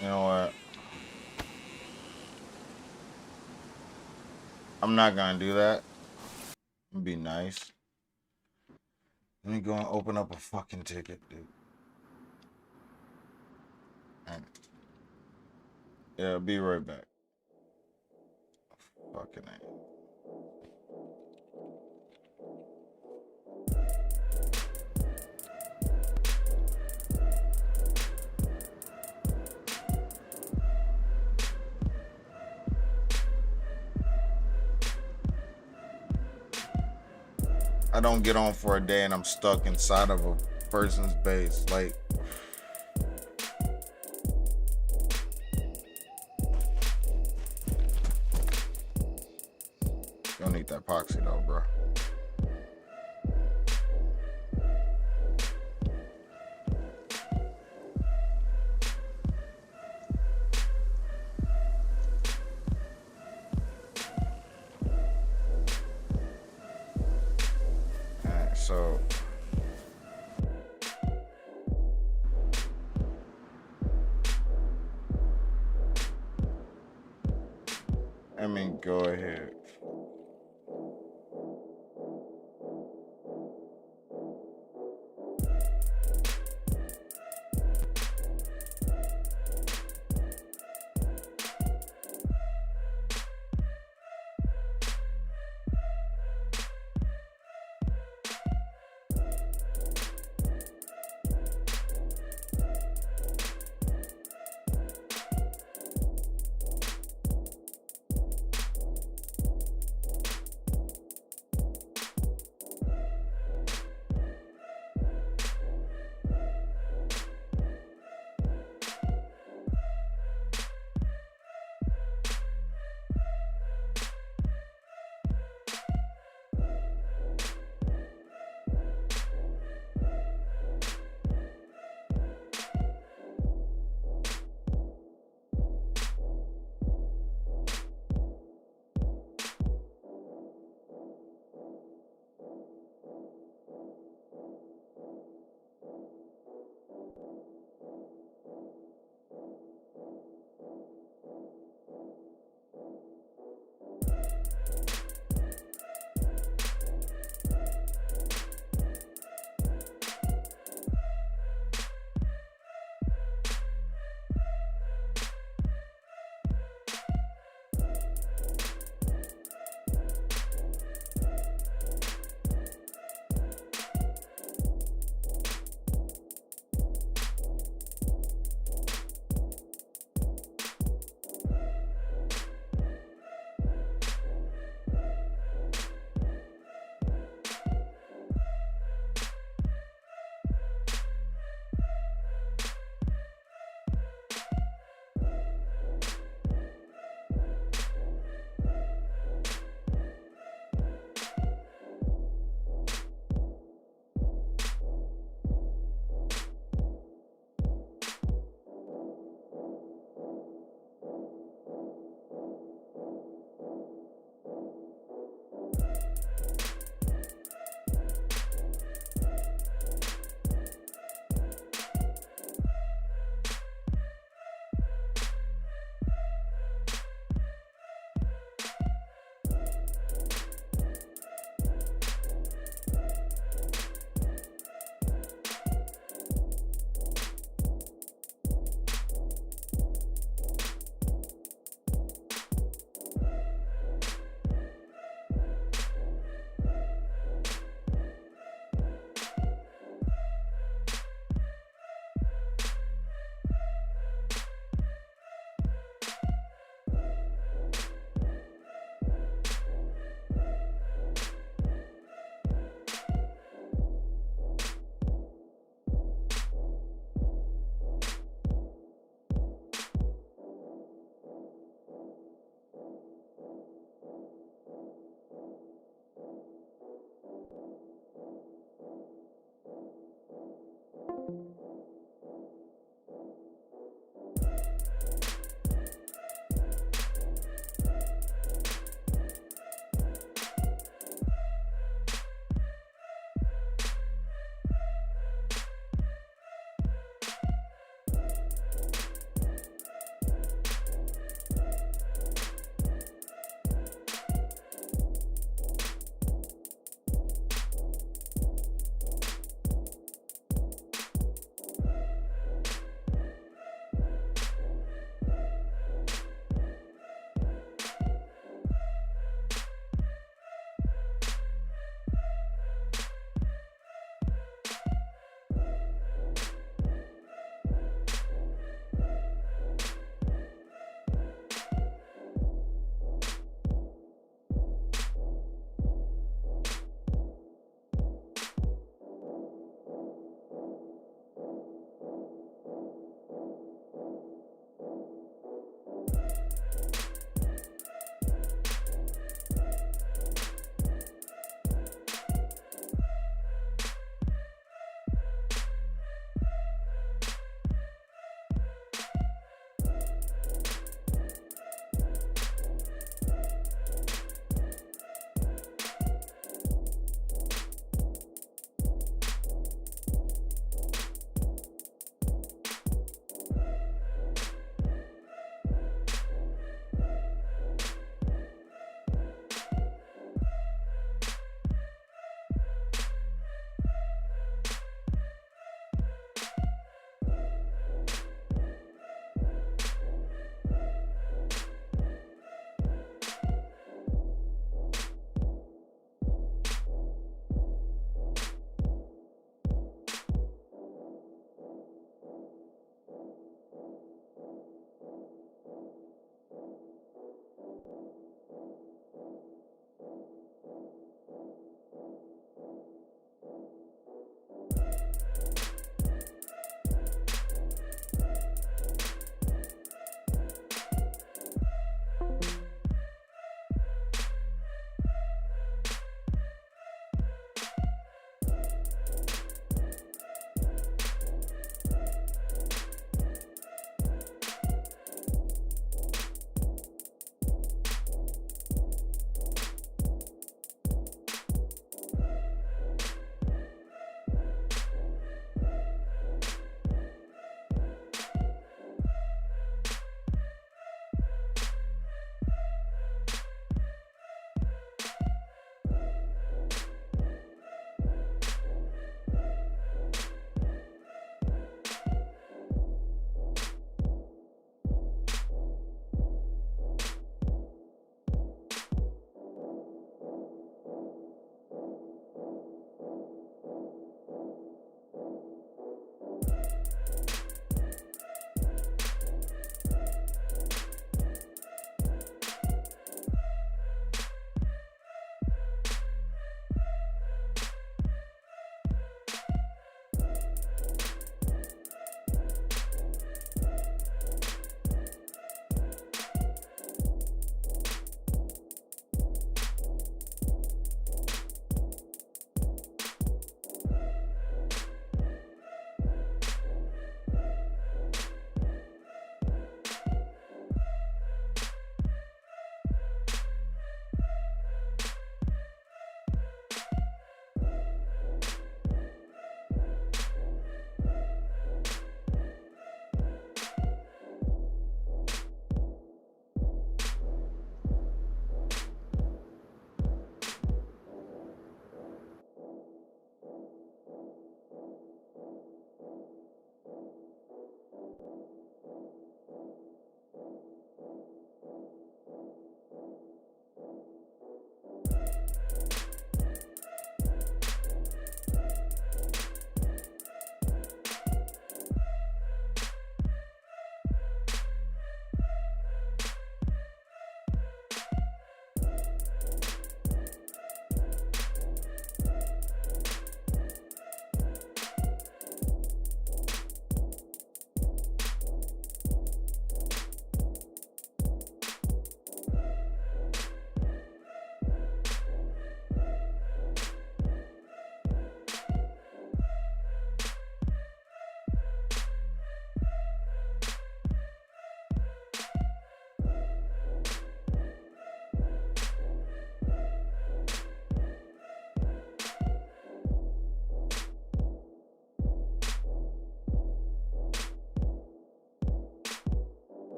You know what? I'm not gonna do that. Be nice. Let me go and open up a fucking ticket, dude. And yeah, I'll be right back. Fucking A. I don't get on for a day and I'm stuck inside of a person's base. Like, don't need that epoxy though, bro. Alright, so I mean, go ahead.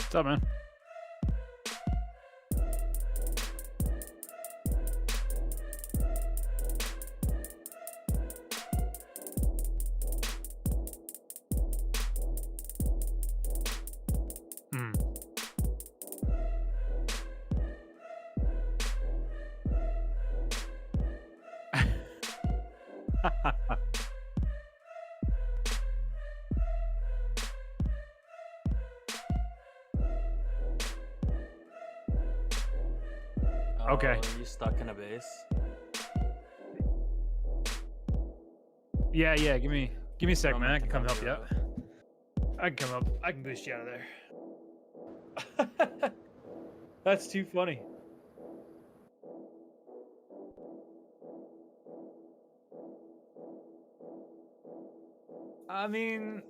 What's up, man? Hmm. Okay. Are you stuck in a base? Yeah, yeah. Give me a sec, I'm man. I gonna can come help help you out. I can come up. I can boost you out of there. That's too funny. I mean,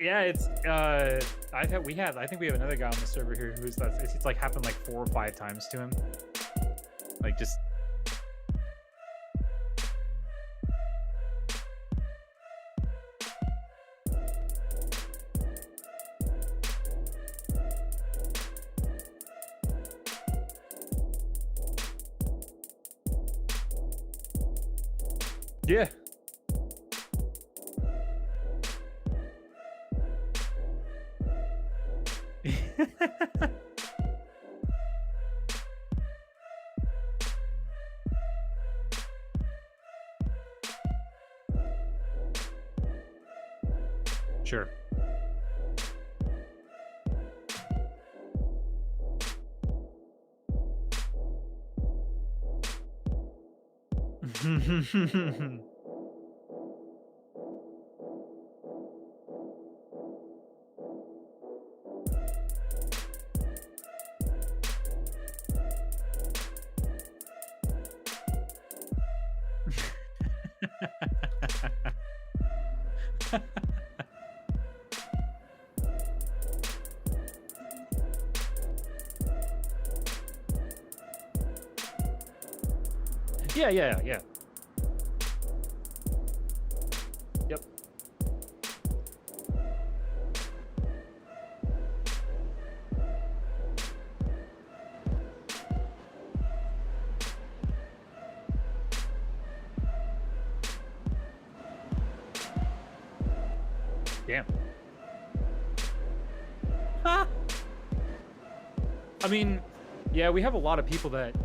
yeah, it's I think we have another guy on the server here who's it's like happened like 4 or 5 times to him. Like just yeah. Sure. Yeah. Yep. Damn. I mean, yeah, we actually have a lot of people that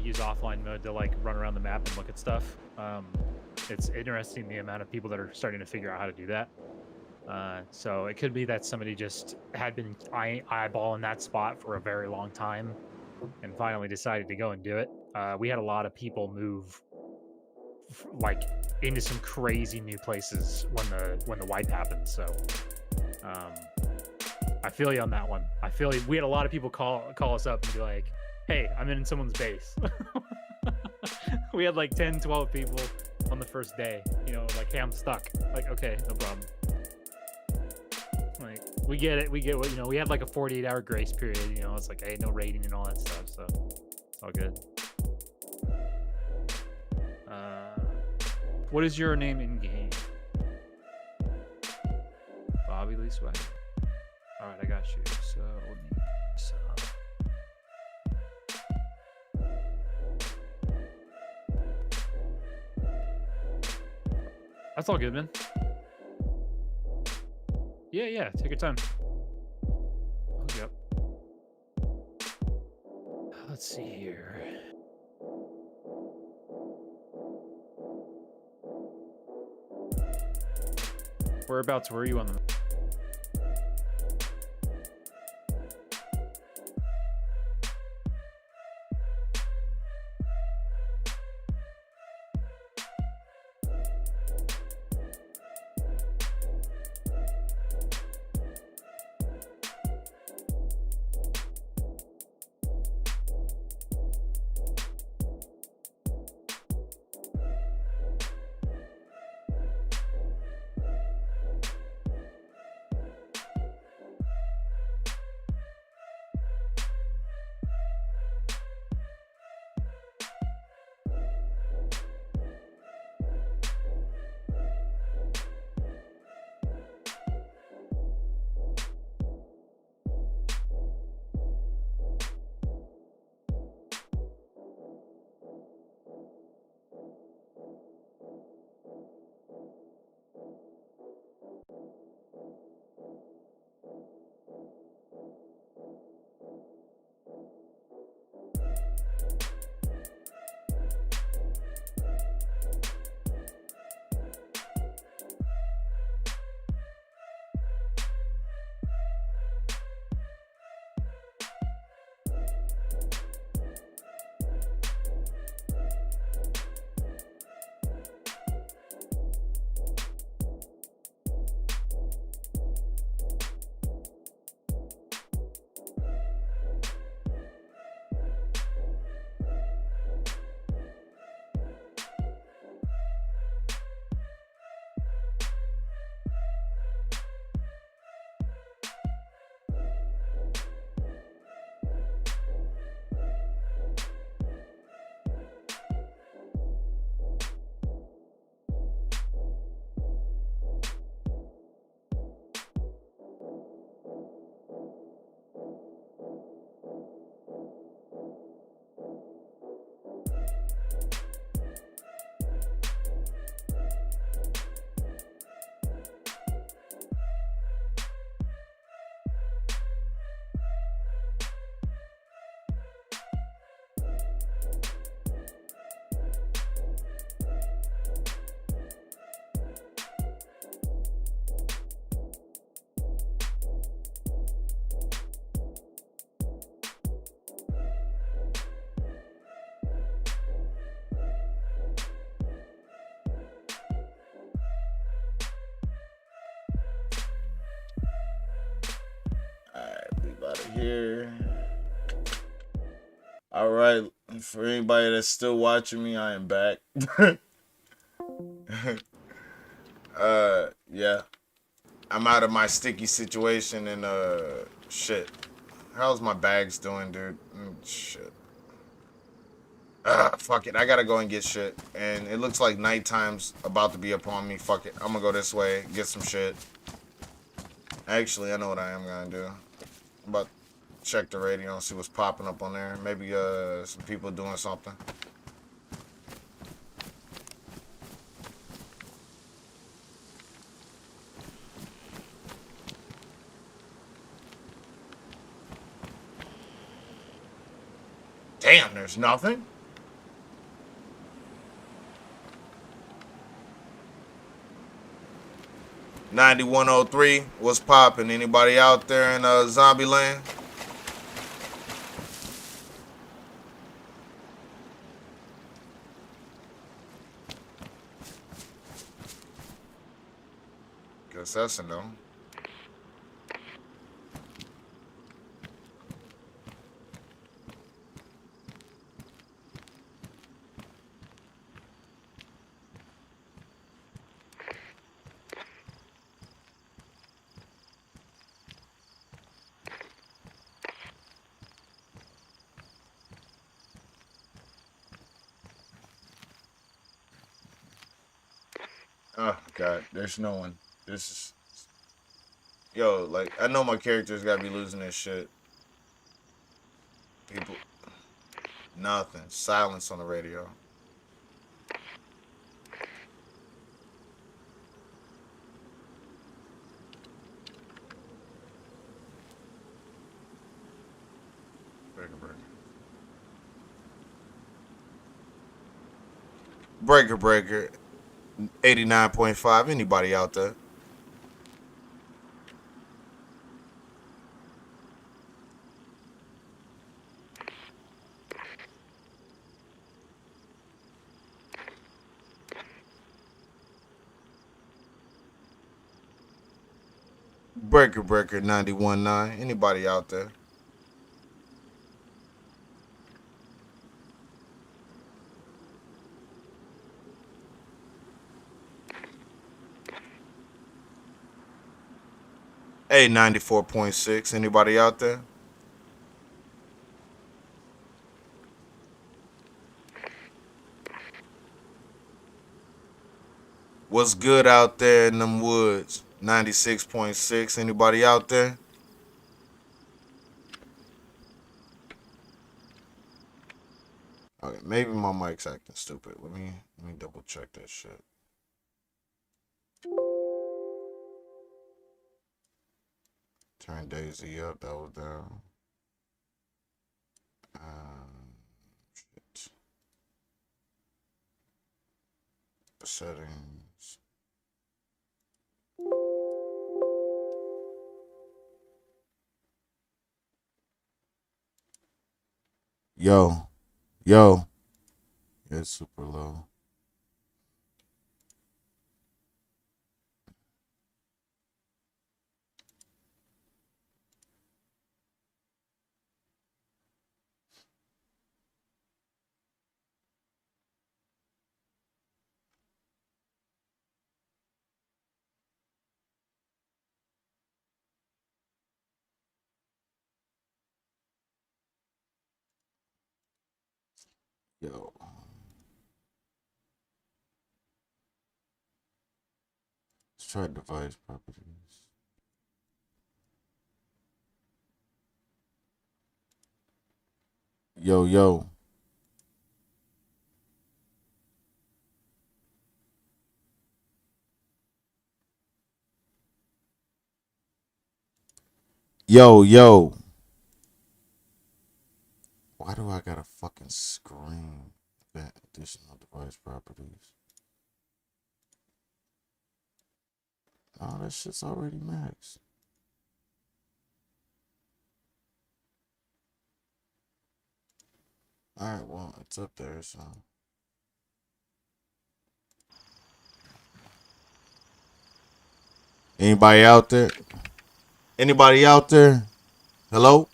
use offline mode to like run around the map and look at stuff. It's interesting the amount of people that are starting to figure out how to do that. So it could be that somebody just had been eyeballing that spot for a very long time and finally decided to go and do it. We had a lot of people move like into some crazy new places when the wipe happened. So I feel you on that one. I feel you. We had a lot of people call us up and be like, hey, I'm in someone's base. We had like 10, 12 people on the first day, like, hey, I'm stuck. Like, okay, no problem. Like, we get it. We had like a 48-hour grace period, it's like, hey, no raiding and all that stuff. So it's all good. What is your name in game? Bobby Lee Swag. All right, I got you. So let me. That's all good, man. Yeah. Take your time. Hook you up. Let's see here. Whereabouts were you on the map? here. All right, for anybody that's still watching me, I am back. Yeah. I'm out of my sticky situation and shit. How's my bags doing, dude? Shit. Fuck it. I gotta go and get shit. And it looks like nighttime's about to be upon me. Fuck it. I'm gonna go this way, get some shit. Actually, I know what I am gonna do. I'm about to check the radio and see what's popping up on there. Maybe some people doing something. Damn, there's nothing. $9103, what's popping? Anybody out there in ZombieLand? Guess that's a no. Oh god, there's no one. This is, yo, like, I know my character's gotta be losing this shit. People, nothing. Silence on the radio. Breaker. 89.5. Anybody out there? Breaker 91.9. Anybody out there? Hey, 94.6. Anybody out there? What's good out there in them woods? 96.6. Anybody out there? Okay, maybe my mic's acting stupid. Let me double check that shit. Turn Daisy up. That was down. Shit. Settings. Yo. It's super low. Yo. Let's try device properties. Yo. Yo. Why do I got a fucking screen? Additional device properties. Oh, that shit's already maxed. Alright, well, it's up there, so. Anybody out there? Hello?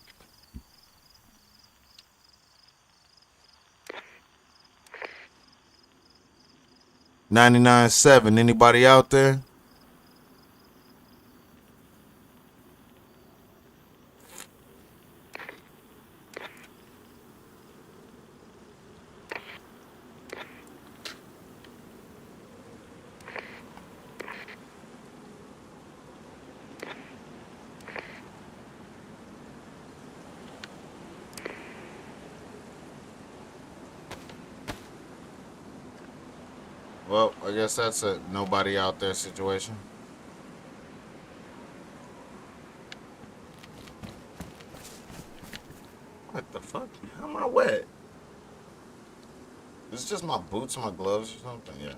99.7. Anybody out there? Well, I guess that's a nobody out there situation. What the fuck? How am I wet? Is it just my boots and my gloves or something? Yeah.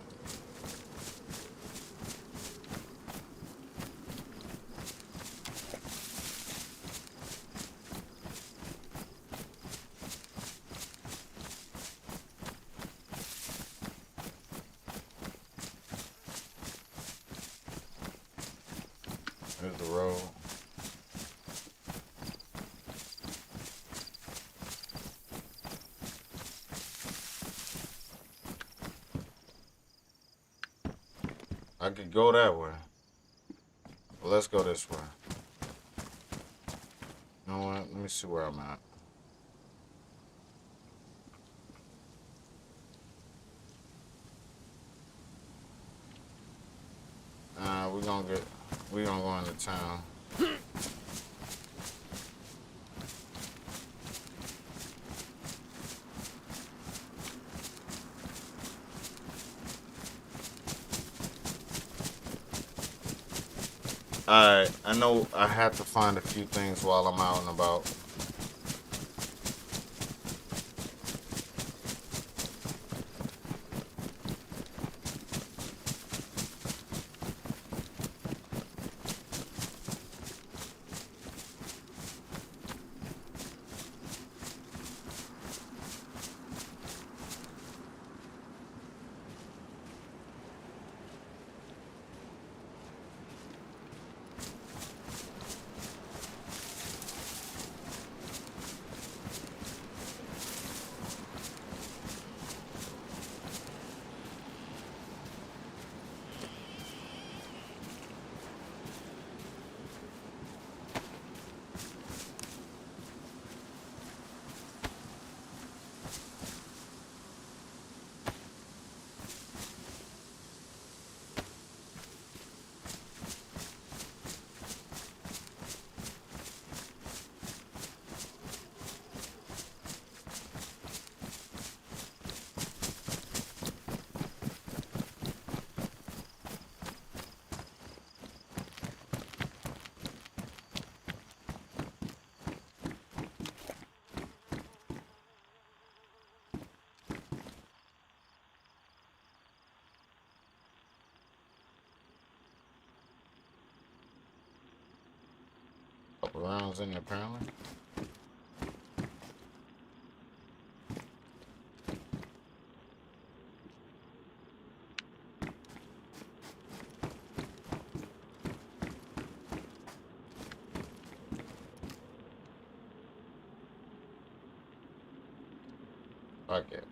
There's the road. I could go that way. Well, let's go this way. You know what? Let me see where I'm at. We're gonna go into town. Alright, I know I have to find a few things while I'm out and about. Couple rounds in there, apparently. Fuck it.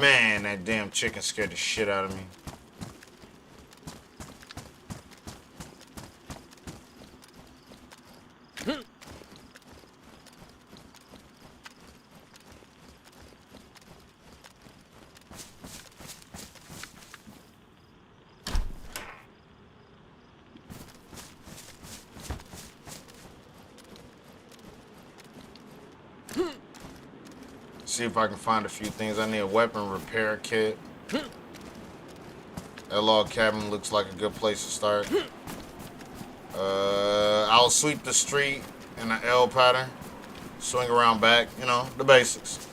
Man, that damn chicken scared the shit out of me. See if I can find a few things. I need a weapon repair kit. That log cabin looks like a good place to start. I'll sweep the street in an L pattern. Swing around back, you know, the basics.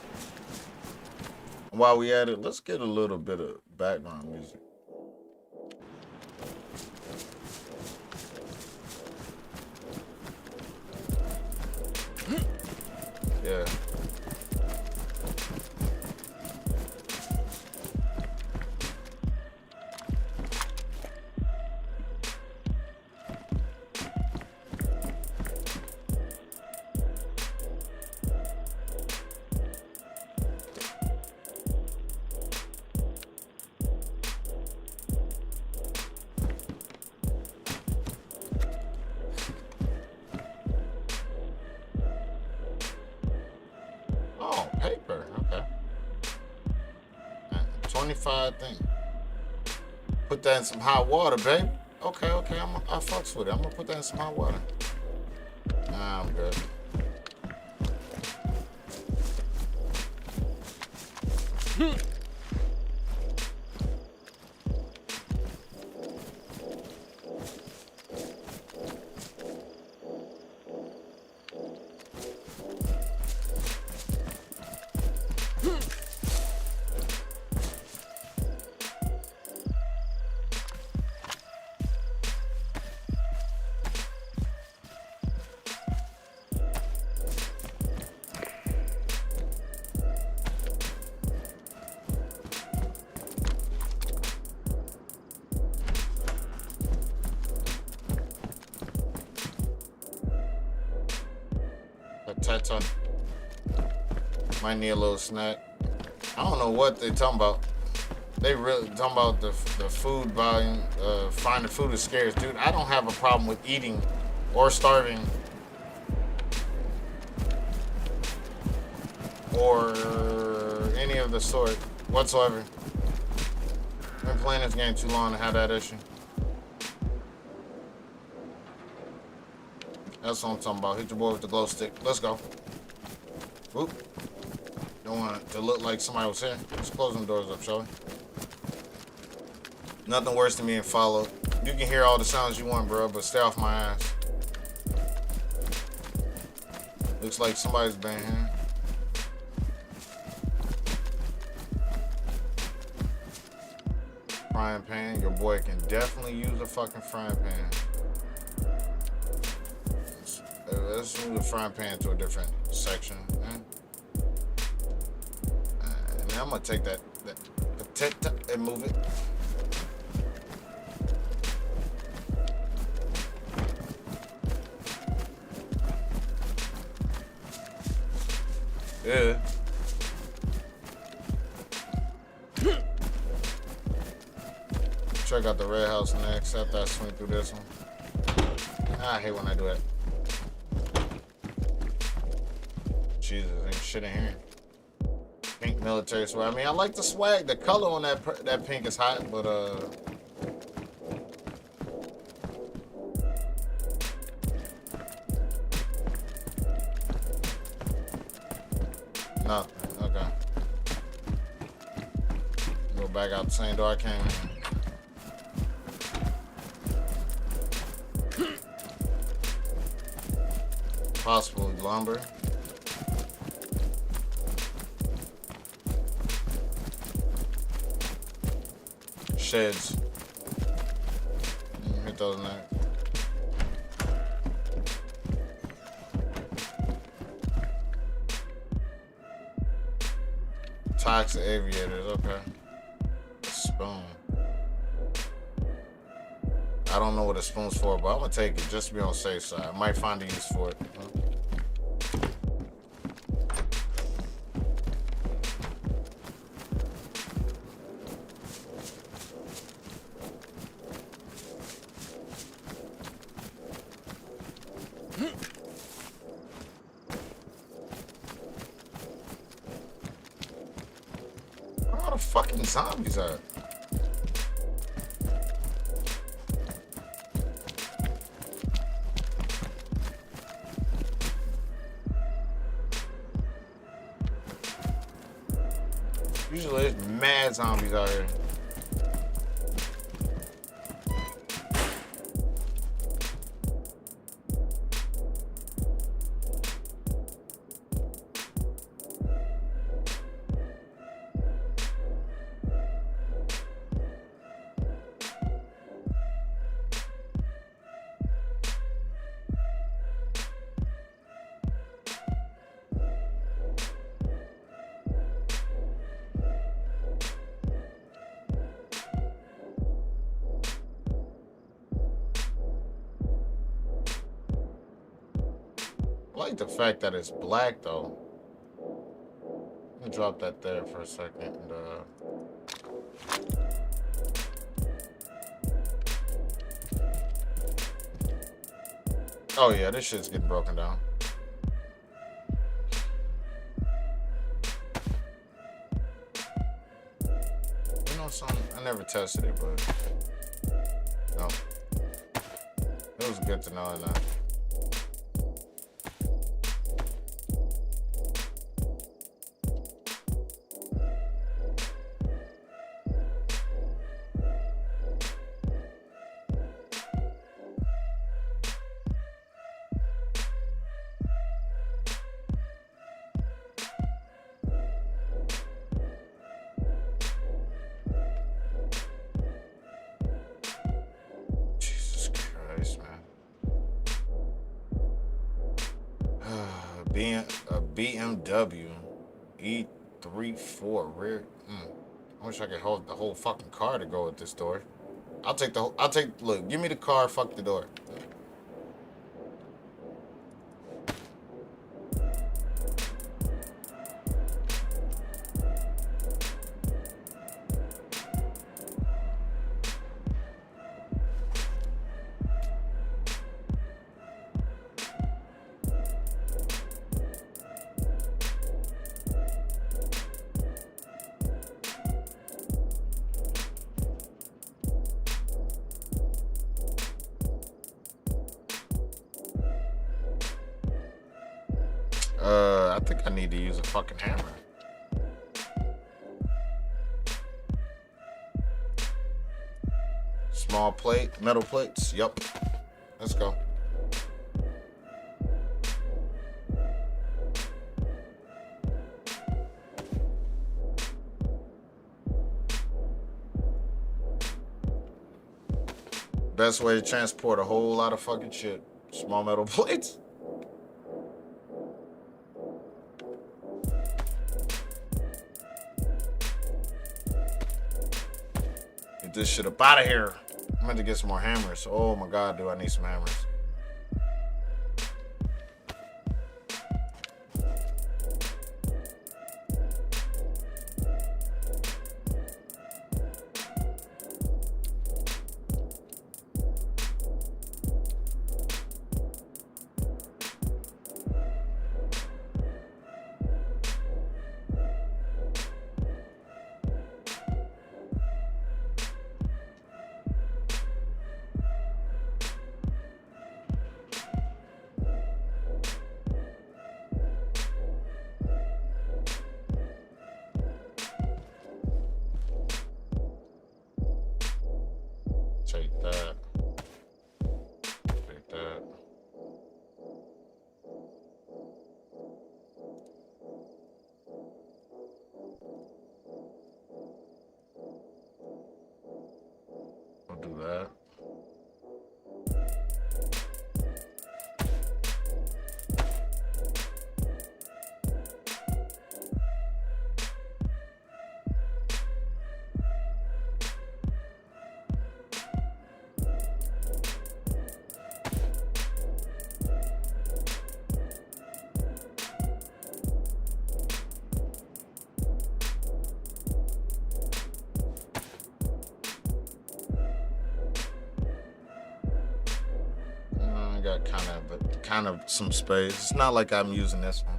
While we at it, let's get a little bit of background music. Yeah. Oh, paper. Okay. 25 thing. Put that in some hot water, babe. Okay, okay. I fucks with it. I'm gonna put that in some hot water. Nah, I'm good. Potato. Might need a little snack. I don't know what they talking about. They really talking about the food volume. Finding food is scarce, dude. I don't have a problem with eating or starving or any of the sort whatsoever. I've been playing this game too long to have that issue. That's what I'm talking about. Hit your boy with the glow stick. Let's go. Whoop. Don't want it to look like somebody was here. Let's close them doors up, shall we? Nothing worse than being followed. You can hear all the sounds you want, bro, but stay off my ass. Looks like somebody's been here. Frying pan. Your boy can definitely use a fucking frying pan. Let's move the frying pan to a different section. Man. And then I'm gonna take that potato and move it. Yeah. Check out the red house next after I swing through this one. I hate when I do that. Jesus, ain't shit in here. Pink military swag. I mean, I like the swag. The color on that pink is hot, but nothing. Okay. Go back out the same door I came in. Possibly lumber. Sheds. Hit those next. Toxic aviators, okay. Spoon. I don't know what a spoon's for, but I'm gonna take it just to be on the safe side. I might find a use for it. fucking zombies at? Usually there's mad zombies out here. I like the fact that it's black though. Let me drop that there for a second. And, oh yeah, this shit's getting broken down. You know something? I never tested it, but no. It was good to know that. BMW E34 rear. I wish I could hold the whole fucking car to go with this door. Look, give me the car, fuck the door. I think I need to use a fucking hammer. Small plate, metal plates. Yup. Let's go. Best way to transport a whole lot of fucking shit. Small metal plates. Get this shit up out of here. I'm going to get some more hammers. Oh my god, do I need some hammers. Take that. Take that. I'll do that. I got kind of some space. It's not like I'm using this one.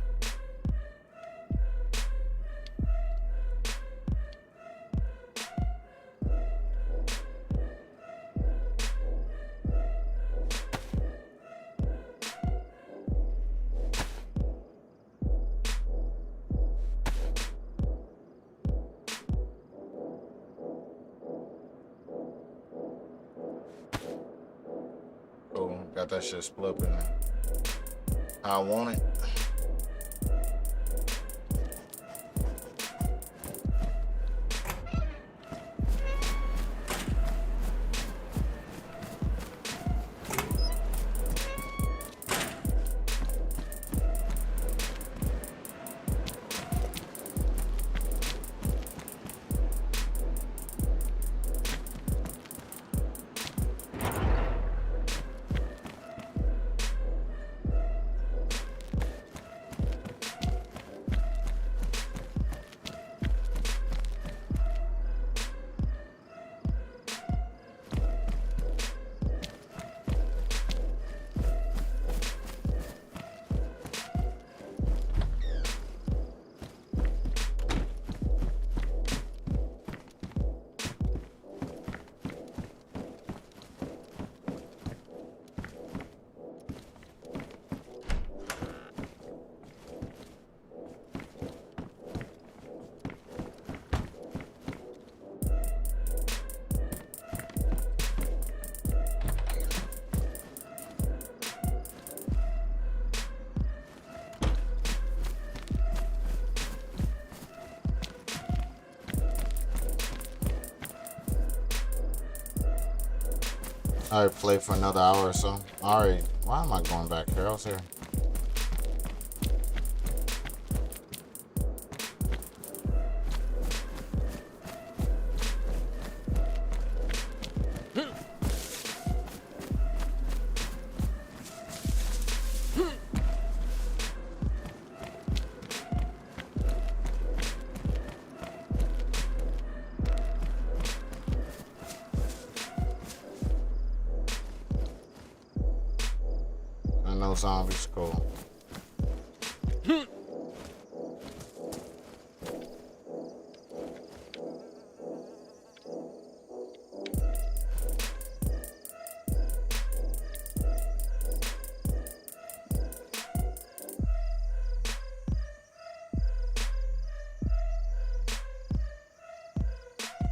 Got that shit split up in there. I want it. I play for another hour or so. Alright, why am I going back here? I was here. No zombies, cool.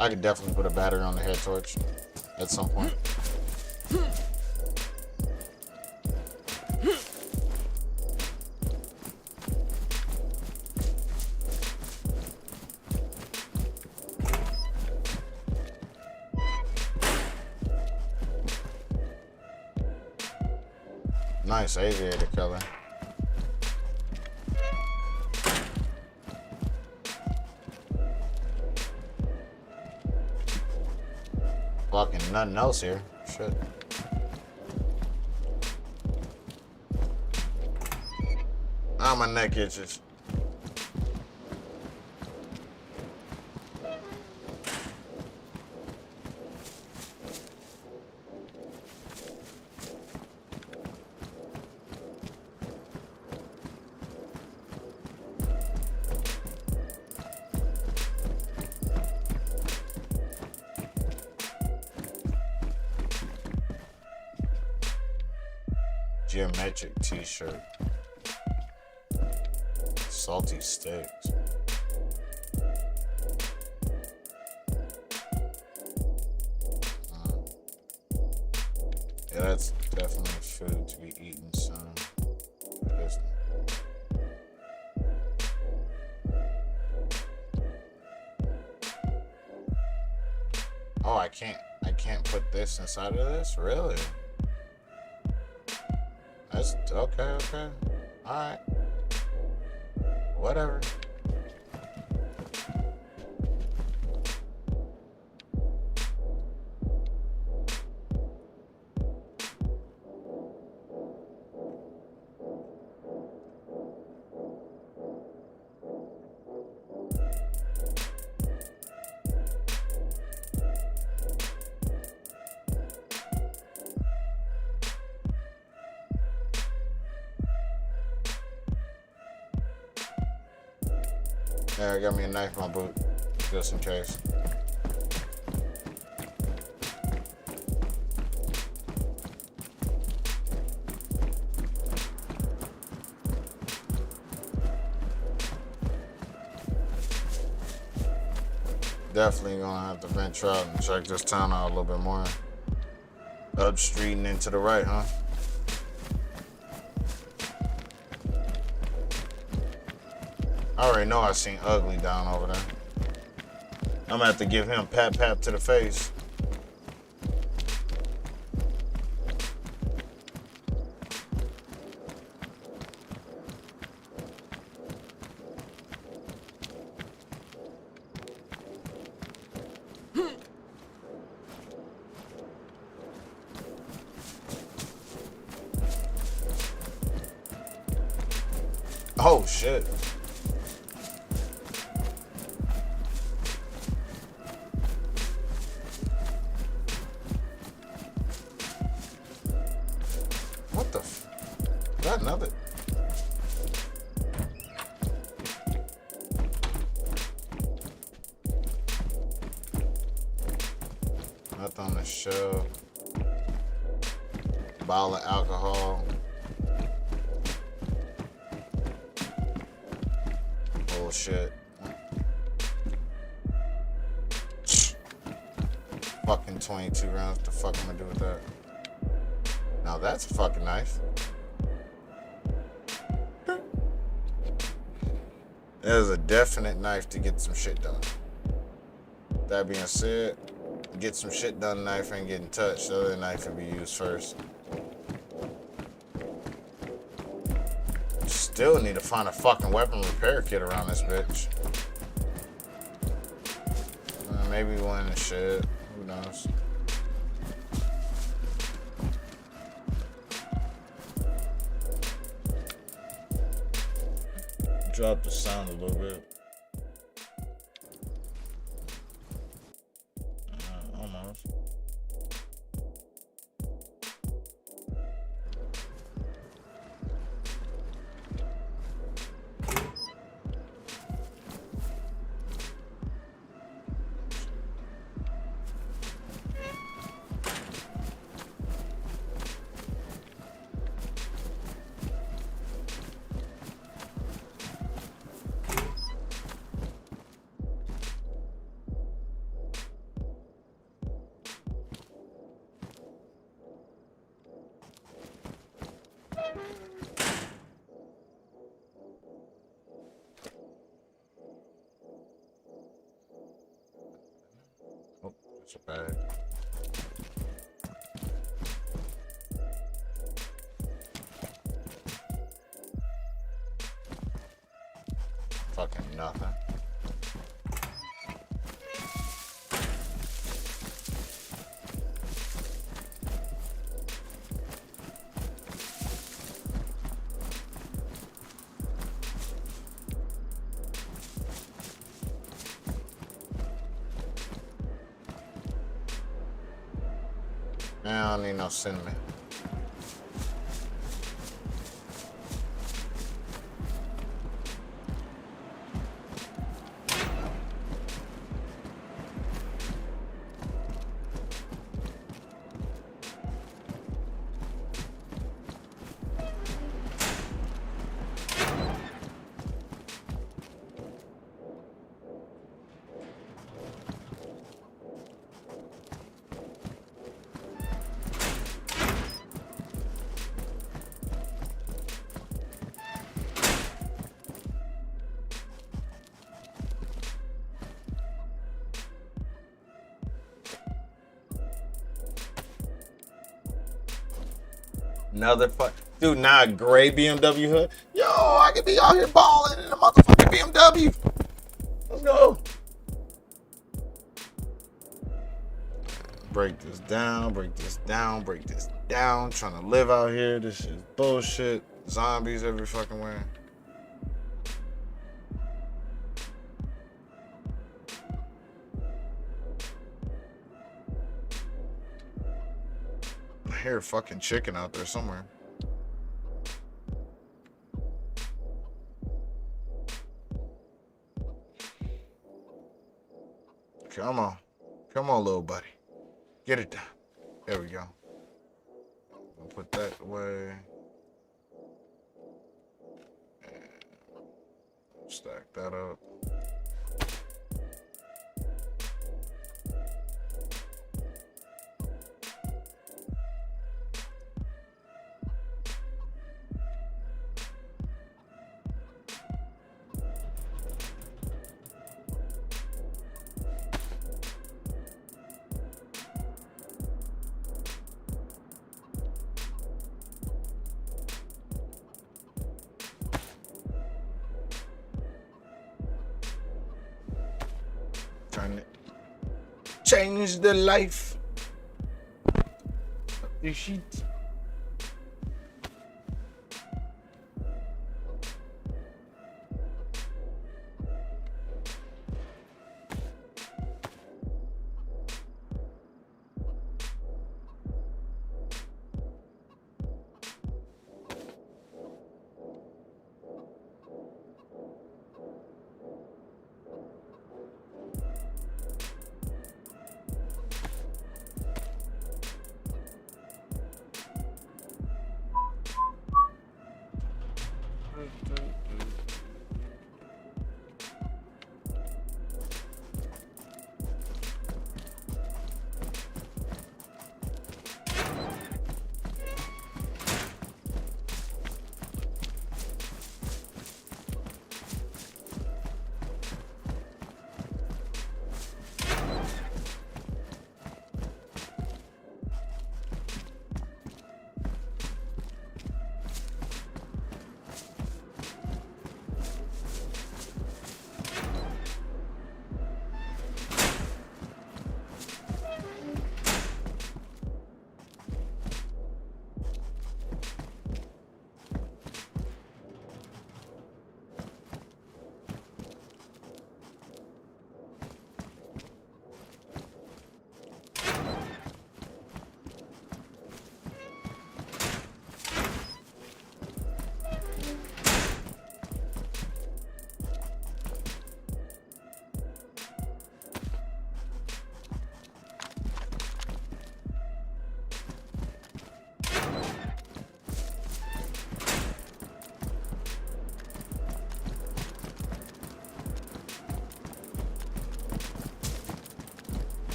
I could definitely put a battery on the head torch at some point. Nice aviator killer. Fucking nothing else here. Shit. Ah, my neck itches. Geometric t-shirt. Salty sticks. Yeah, that's definitely food to be eaten soon. Oh, I can't put this inside of this? Really? That's okay. Alright. Whatever. Yeah, I got me a knife in my boot, just in case. Definitely gonna have to venture out and check this town out a little bit more. Up street and into the right, huh? I already know I seen Ugly down over there. I'm gonna have to give him pat to the face. Oh shit. What the f? Is that another? Nothing on the shelf. Bottle of alcohol. Bullshit. Fucking 22 rounds. What the fuck am I gonna do with that? Now that's a fucking knife. That is a definite knife to get some shit done. That being said, get some shit done knife ain't getting touched. The other knife can be used first. Still need to find a fucking weapon repair kit around this bitch. Maybe one in the shed. Who knows? Drop the sound a little bit. Almost. Oh, it's a bag. Fucking nothing. I don't need no cinnamon. Another fuck. Dude, not a gray BMW hood. Yo, I could be out here balling in a motherfucking BMW. Let's go. Break this down, break this down, break this down. Trying to live out here. This is bullshit. Zombies every fucking where. I hear a fucking chicken out there somewhere. Come on. Come on, little buddy. Get it down. There we go. I'll put that away. And stack that up. change the life. The sheet.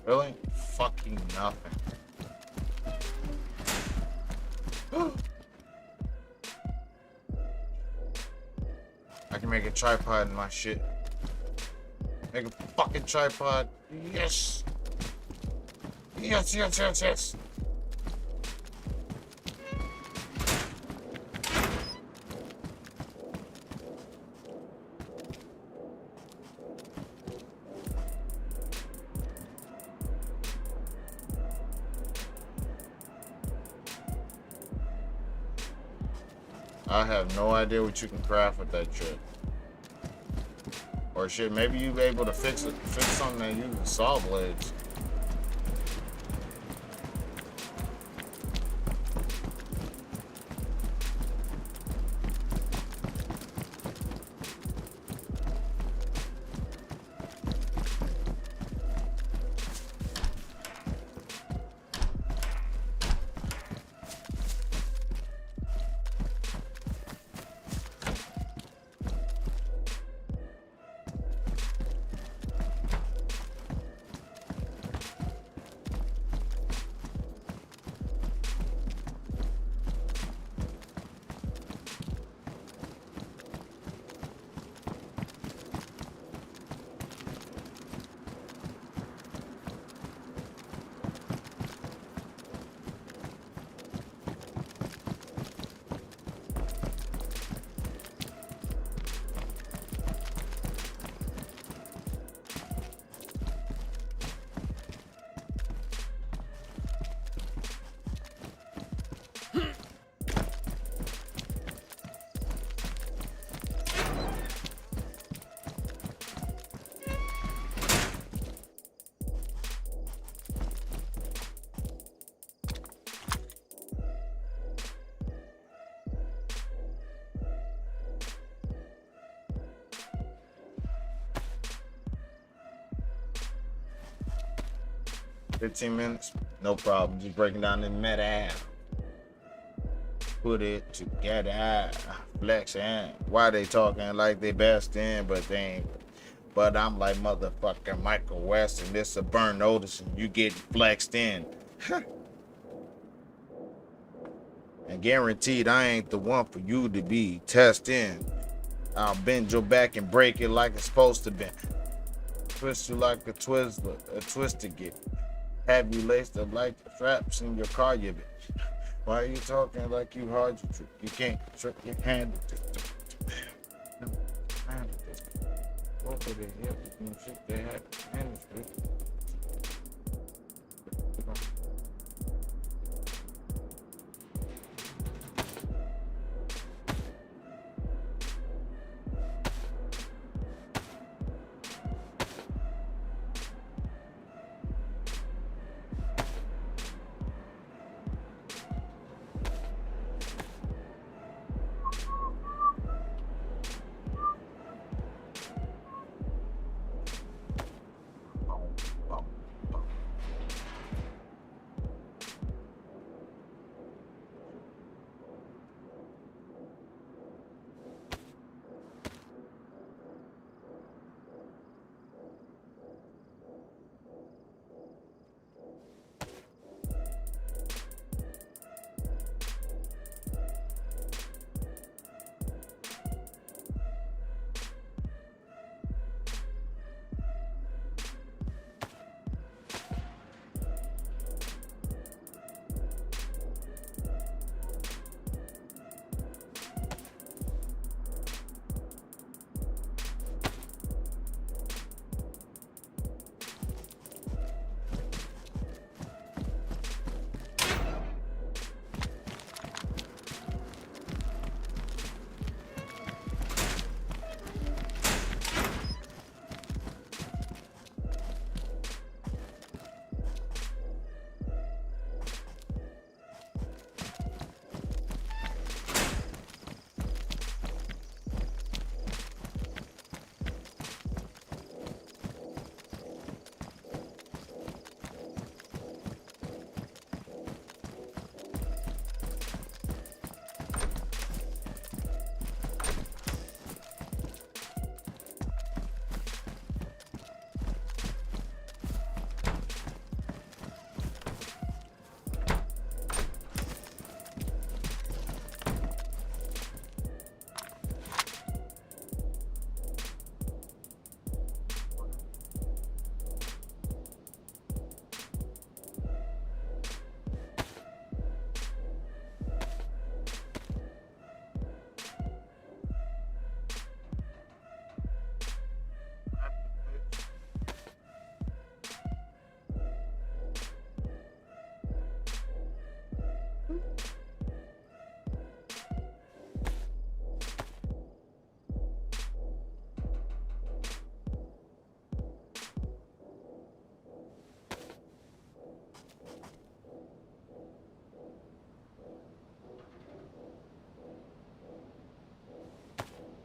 Really? Fucking nothing. I can make a tripod in my shit. Make a fucking tripod. Yes. Yes, yes, yes, yes. I have no idea what you can craft with that shit. Or shit, maybe you be able to fix something that uses saw blades. $15 minutes, no problem. Just breaking down the meta. Put it together, flex and why they talking like they best in, but they ain't. But I'm like motherfucking Michael West, and this a burn notice, and you get flexed in. And guaranteed, I ain't the one for you to be test in. I'll bend your back and break it like it's supposed to be. Twist you like a twister get. Have you laced up like the straps in your car, you bitch. Why are you talking like you hard? You can't trip your hand. No, hand. Go for the hip and shit. They have hands.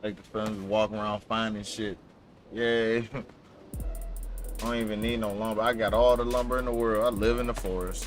Like the film, walking around finding shit. Yeah. I don't even need no lumber. I got all the lumber in the world. I live in the forest.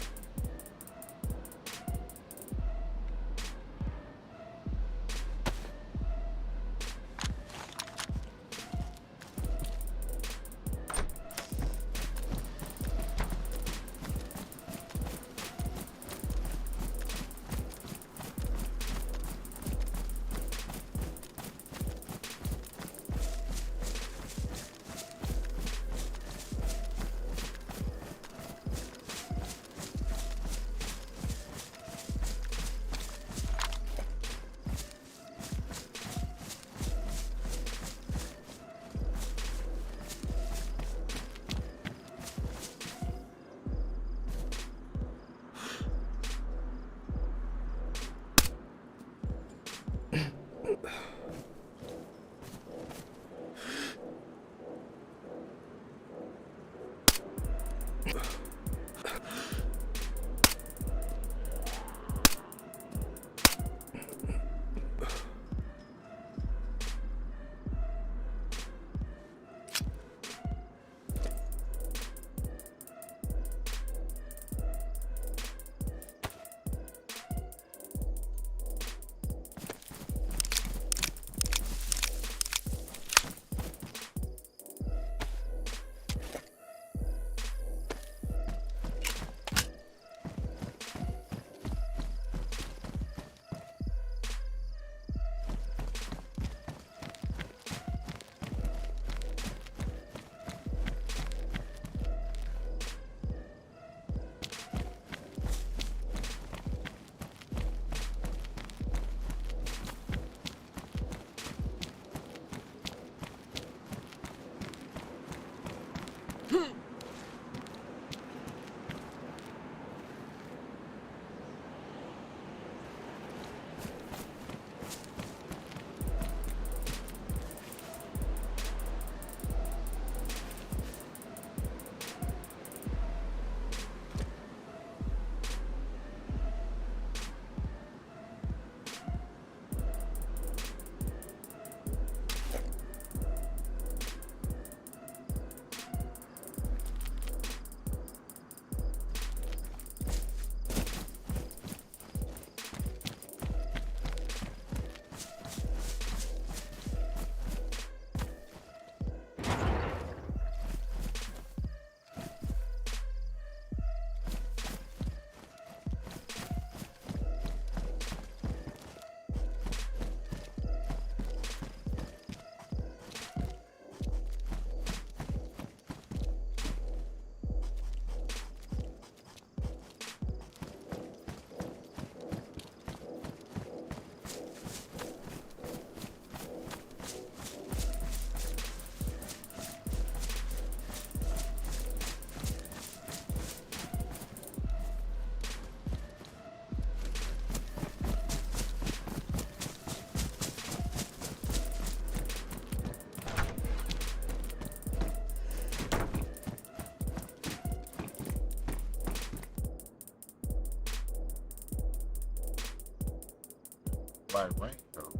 Black Rain though.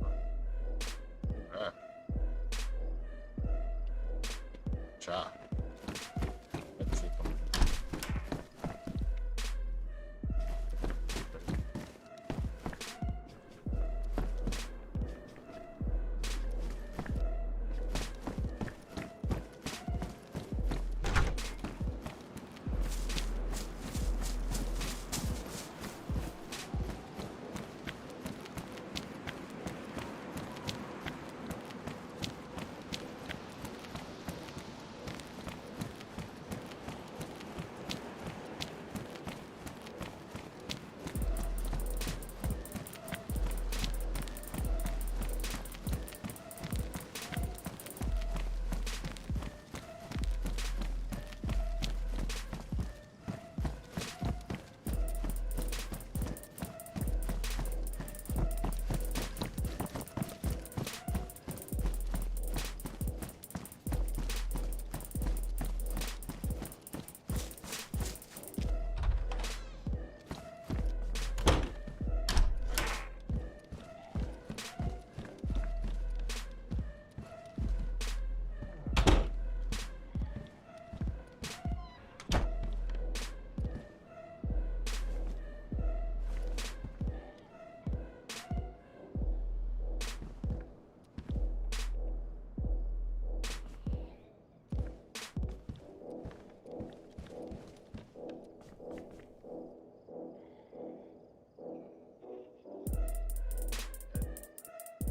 Yeah. Cha. Let's see.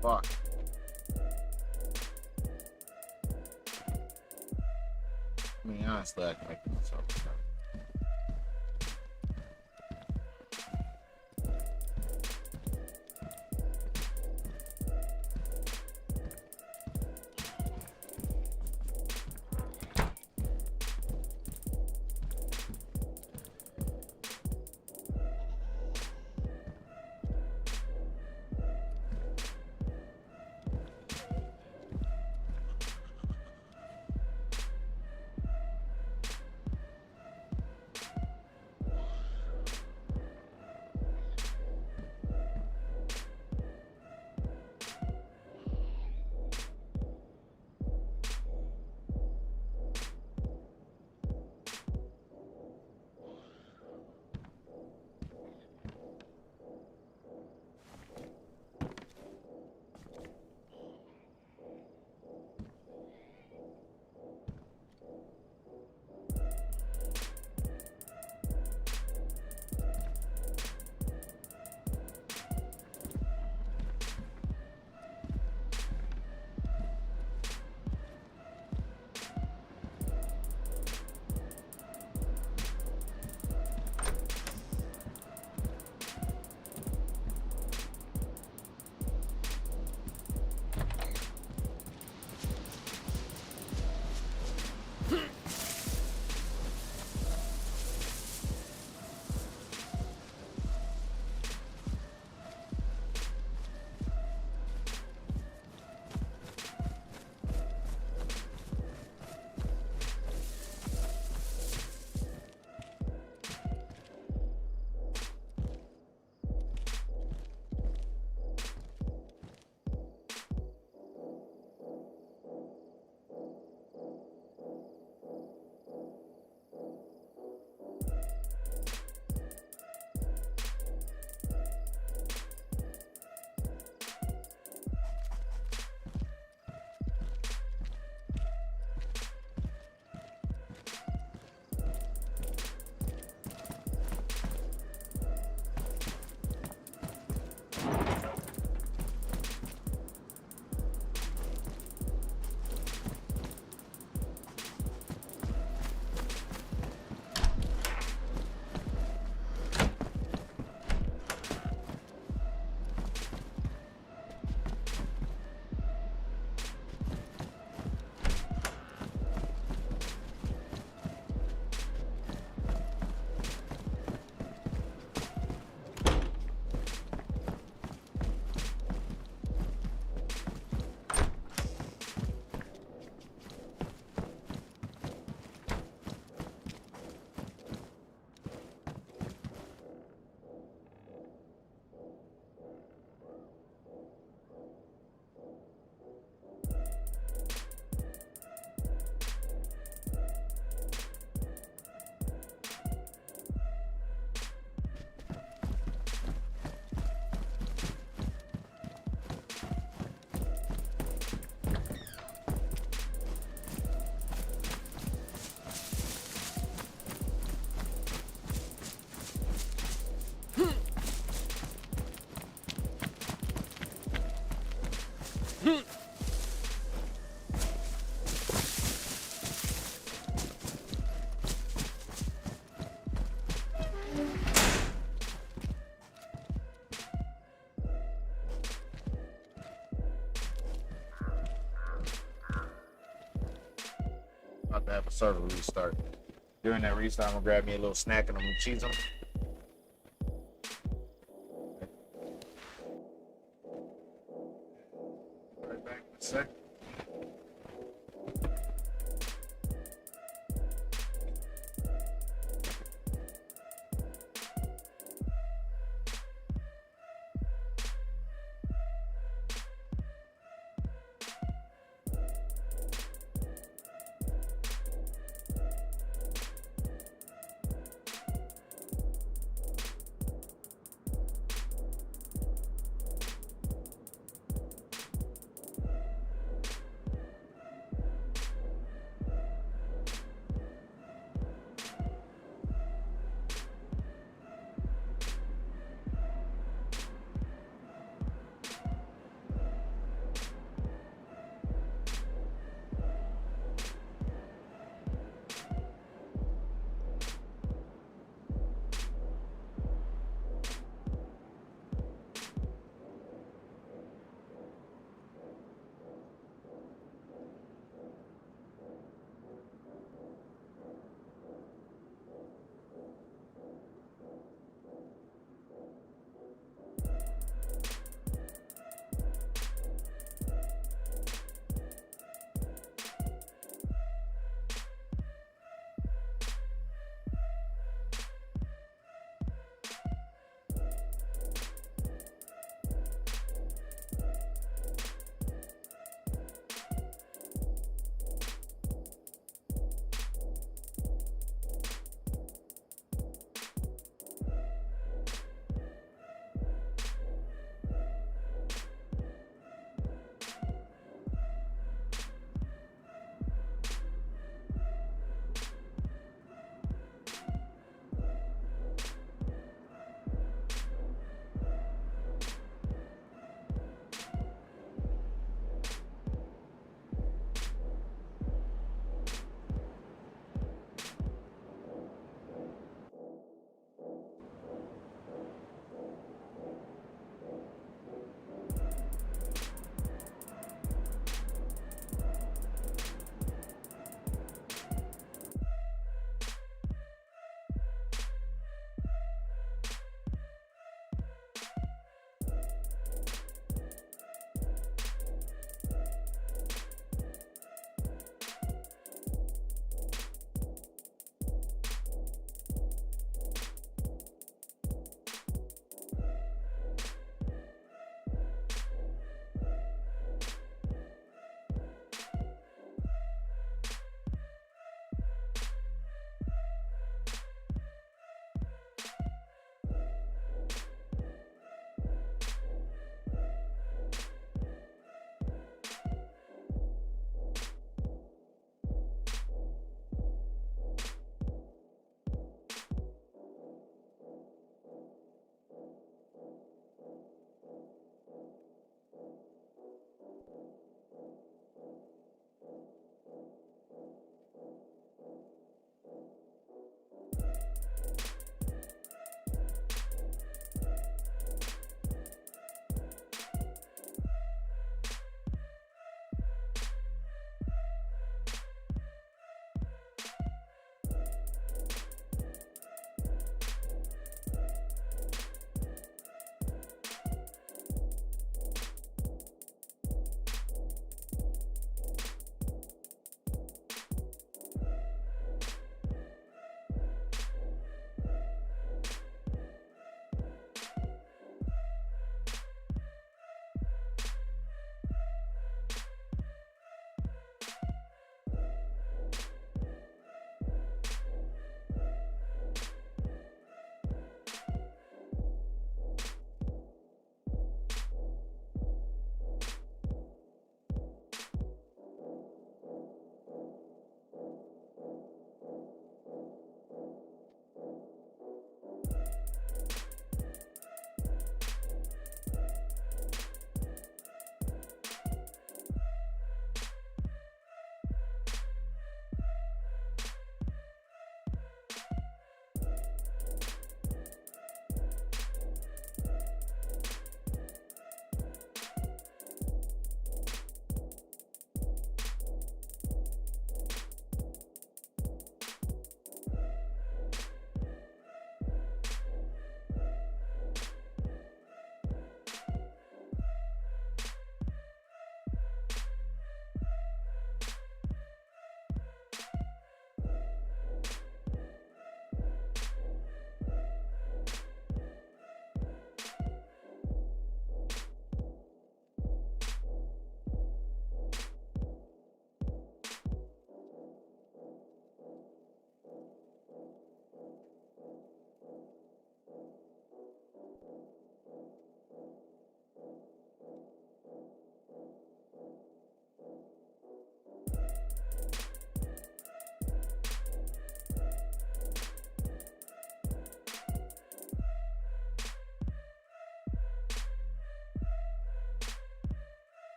Fuck. I mean, honestly, I can make myself. About to have a server restart. During that restart, I'm gonna grab me a little snack and I'm gonna cheese them. Right back in a sec.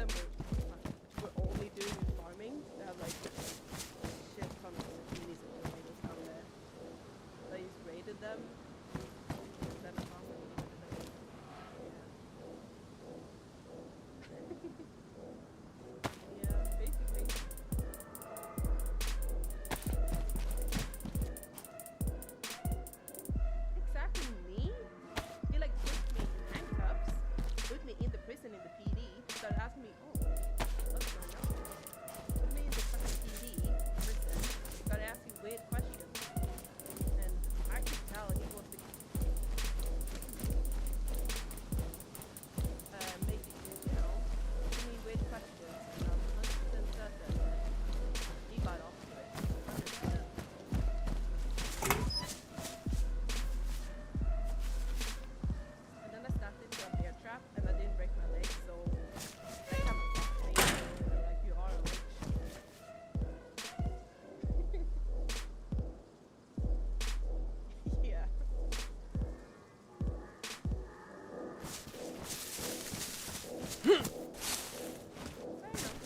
them were only doing farming. They have like shit ton of opportunities and tornadoes down there. So I just raided them. Then I found them. Yeah, basically. Exactly me? He like put me in handcuffs, put me in the prison in the PD, started asking me, oh, what's going on? Put me in the fucking PD prison, started asking weird questions. And I could tell he was the making, you know, asking me weird questions, and I'm 100% certain that he got off to it. 100%. And then I started to a bear trap, and I didn't break my leg, so they kind of fucked me. They were like, you are a witch. Yeah.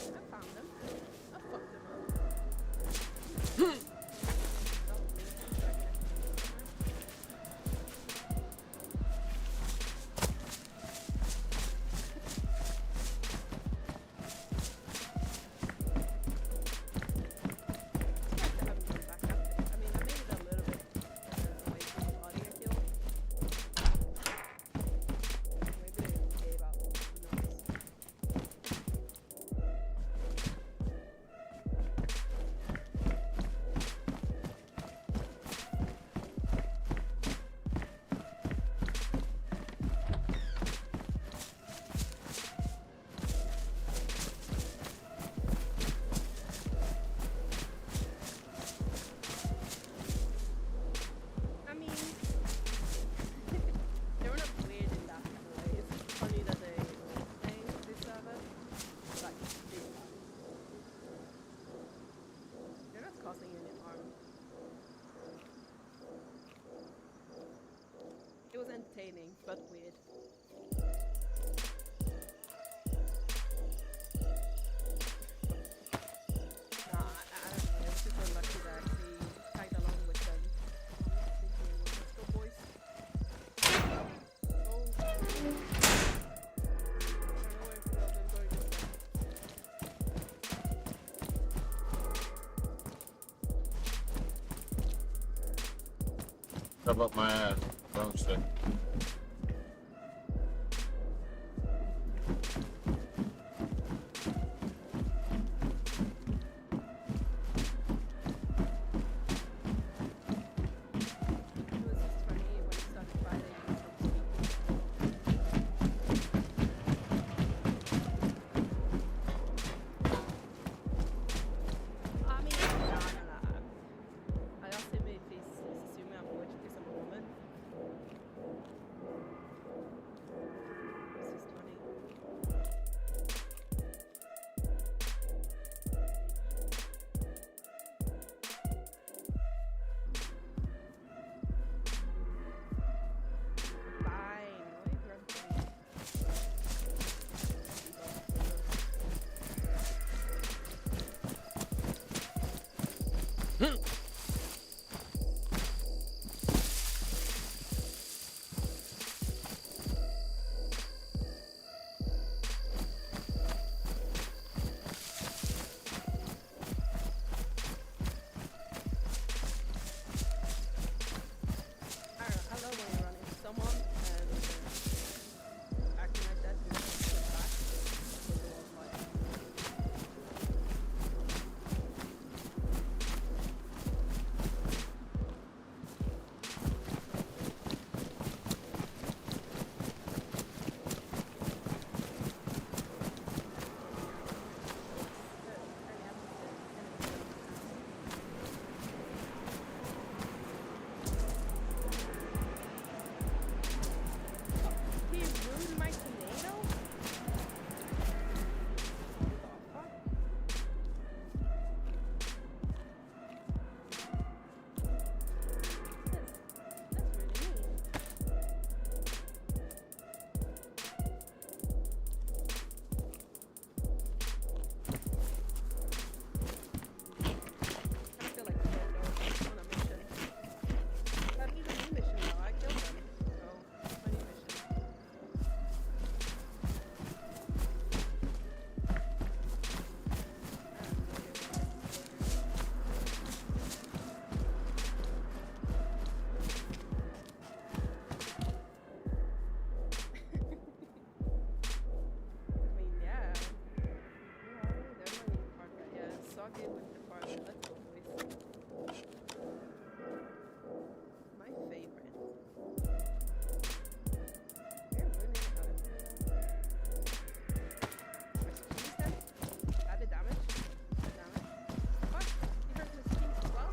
I found them. I fucked them up. I mean, they were not weird in that kind of way. It's funny that they were saying this server, like, they're not causing any harm. It was entertaining, but weird. Nah, I don't know. It was just unlucky that I actually tagged along with them. Let's go, boys. Go. I don't know where to go. I'm going this way. Shove up my ass. Don't stay. I mean, nah. I asked him if he's assuming I'm a witch because I'm a woman. Okay, with the party. Let's go, boys. My favorite. They're running out of here now. My skins then? Added damage? Damage. What? You hurt my skins as well?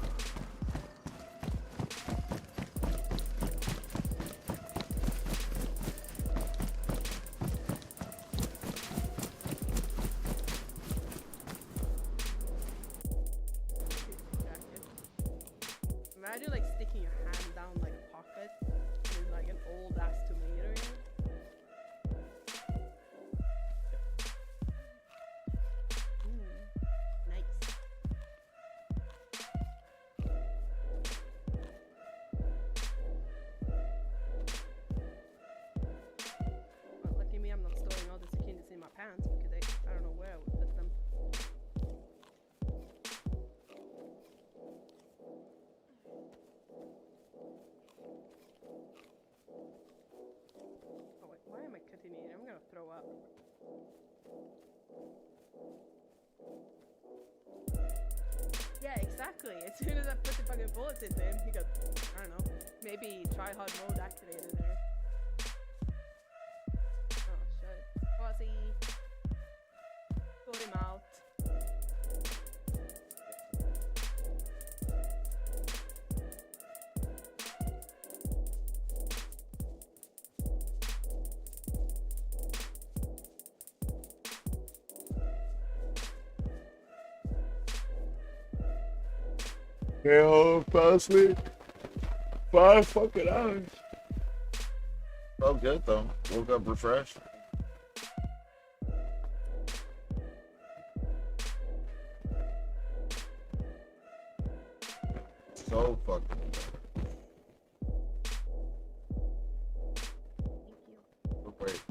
Imagine like sticking your hand down like a pocket and there's like an old ass tomato in it. Nice. Well, lucky me, I'm not storing all the zucchinis in my pants because I don't know where I would put them. Oh wait, why am I cutting it? I'm gonna throw up. Yeah, exactly. As soon as I put the fucking bullets into him, he got, I don't know, maybe try hard mode activated there. Oh shit. Fuzzy. Put him out. Hell, fell asleep. 5 fucking hours. Felt good though. Woke up refreshed. So fucking good. Oh, wait.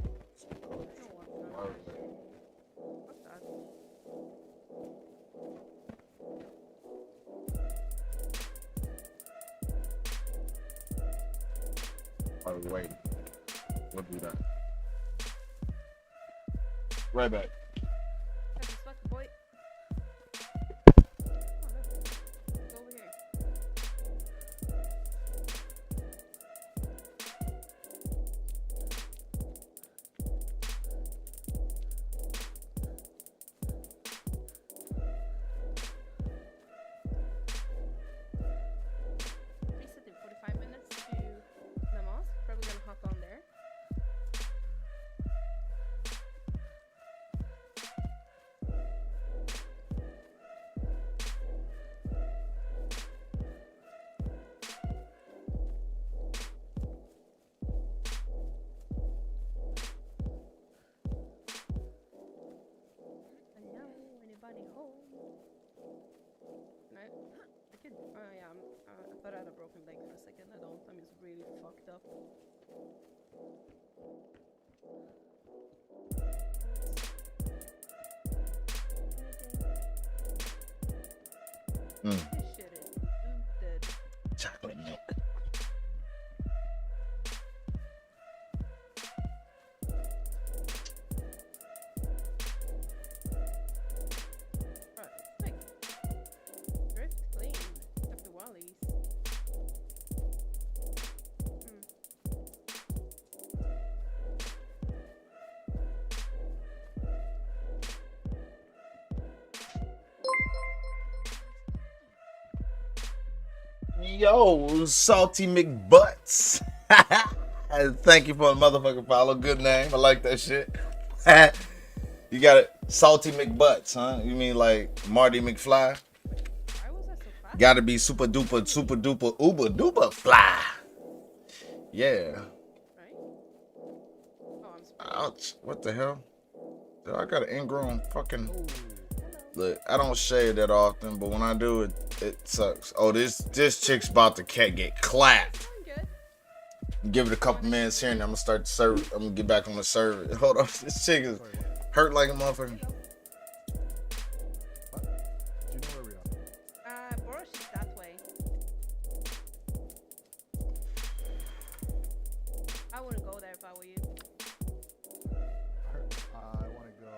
By the way, we'll do that. Right back. That's fuck, boy. Oh, look. Go over here. Reset in 45 minutes to the mosque. Probably gonna hop on there. Hello, anybody home? No, I could. Yeah, I thought I had a broken leg for a second. I don't. I'm just really fucked up. Mm. This shit is booted. Chocolate milk. Right, it's like drift clean after Wally's. Yo, Salty McButts. Thank you for the motherfucking follow. Good name. I like that shit. You got it. Salty McButts, huh? You mean like Marty McFly? Gotta be super duper, uber duper fly. Yeah. Ouch. What the hell? Dude, I got an ingrown fucking. Look, I don't shave that often, but when I do it, it sucks. Oh, this chick's about to get clapped. Give it a couple minutes here, and I'm gonna start to serve. I'm gonna get back on the server. Hold on, this chick is hurt like a motherfucker. Boros is that way. I wouldn't go there if I were you. I want to go.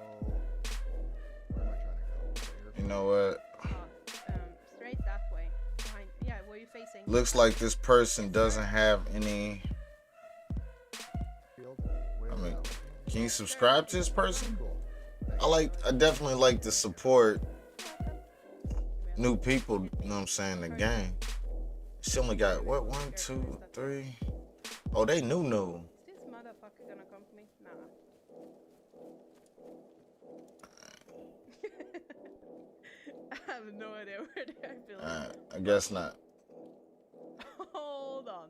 Where am I trying to go? You know what? facing? looks like this person doesn't have any. I mean, can you subscribe to this person? I definitely like to support new people, you know what I'm saying, in the game. She only got, what, 1, 2, 3? Oh, they new. Is this motherfucker gonna come for me? Nah. I have no idea where they are building. I guess not. Hold on.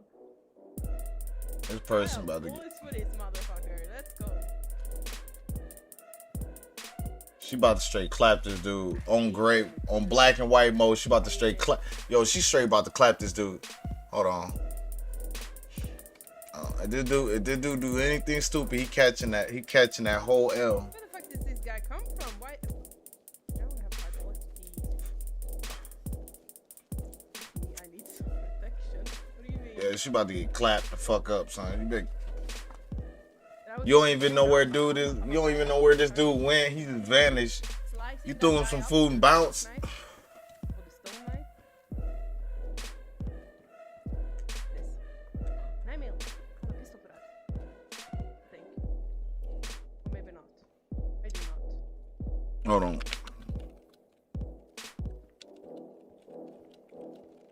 This person about to get. Bullets for this motherfucker. Let's go. She about to straight clap this dude on black and white mode. She about to straight clap. Yo, she straight about to clap this dude. Hold on. If this dude do anything stupid, he catching that whole L. Where the fuck does this guy come from? Why? I don't have my bullets. I need some protection. What do you mean? Yeah, she about to get clapped the fuck up, son. You don't even know where dude is. You don't even know where this dude went. He just vanished. You threw him some food and bounced. Hold on.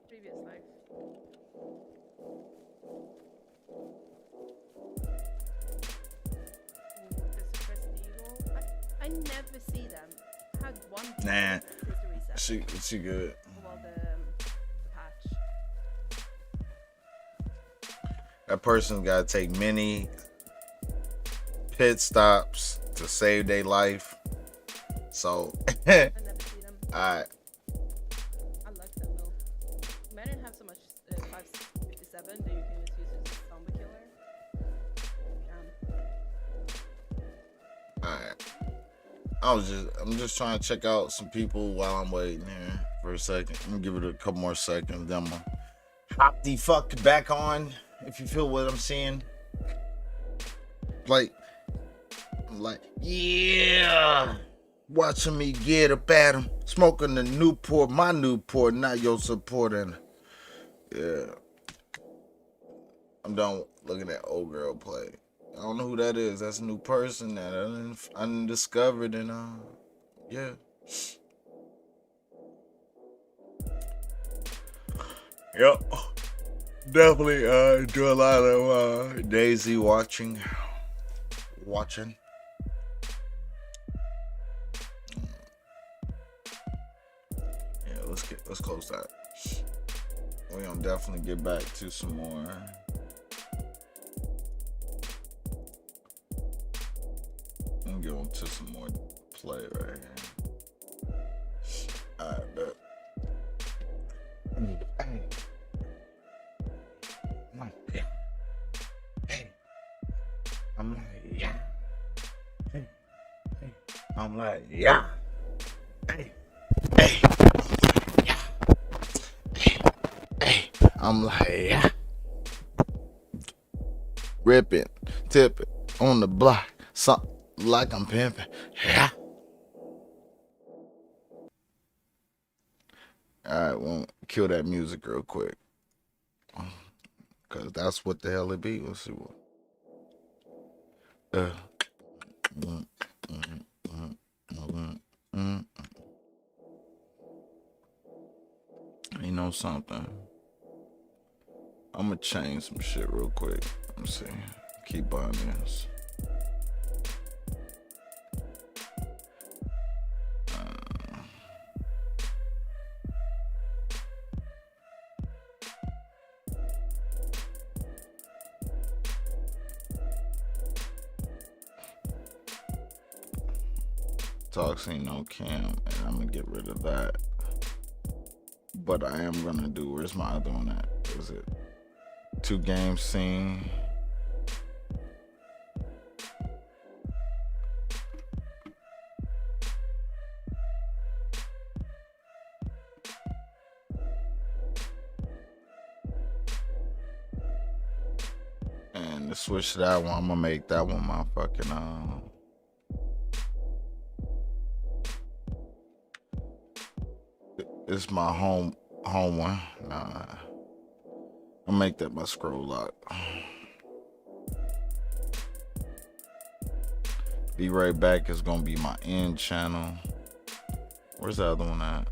Previous life. I never see them. I had one. Nah, she good. Well, the patch. That person gotta take many pit stops to save their life. So, I never see them. Alright. I like them though. Marin have so much 557 that you can just use as a zombie killer. Alright. I'm just trying to check out some people while I'm waiting here for a second. I'm gonna give it a couple more seconds. Then I'm gonna hop the fuck back on, if you feel what I'm saying. I'm like, yeah. Watching me get up at him. Smoking the Newport, my Newport, not your support. And yeah. I'm done looking at old girl play. I don't know who that is. That's a new person that I discovered, and yeah. Yep. Definitely do a lot of Daisy watching. Yeah, let's close that. We're gonna definitely get back to some more. I'm going to some more play right here. Alright, bet. I'm like, yeah. I'm like, yeah. Rip it, tip it on the block, something like I'm pimping. Yeah. Alright, well, kill that music real quick. Cause that's what the hell it be. Let's see what. You know something? I'm gonna change some shit real quick. Let me see. Keep buying this. Toxin no cam, and I'm gonna get rid of that. But I am gonna do, where's my other one at? Is it 2 game scene? And to switch to that one, I'm gonna make that one my fucking it's my home one. Nah. I'll make that my scroll lock. Be right back is gonna be my end channel. Where's the other one at?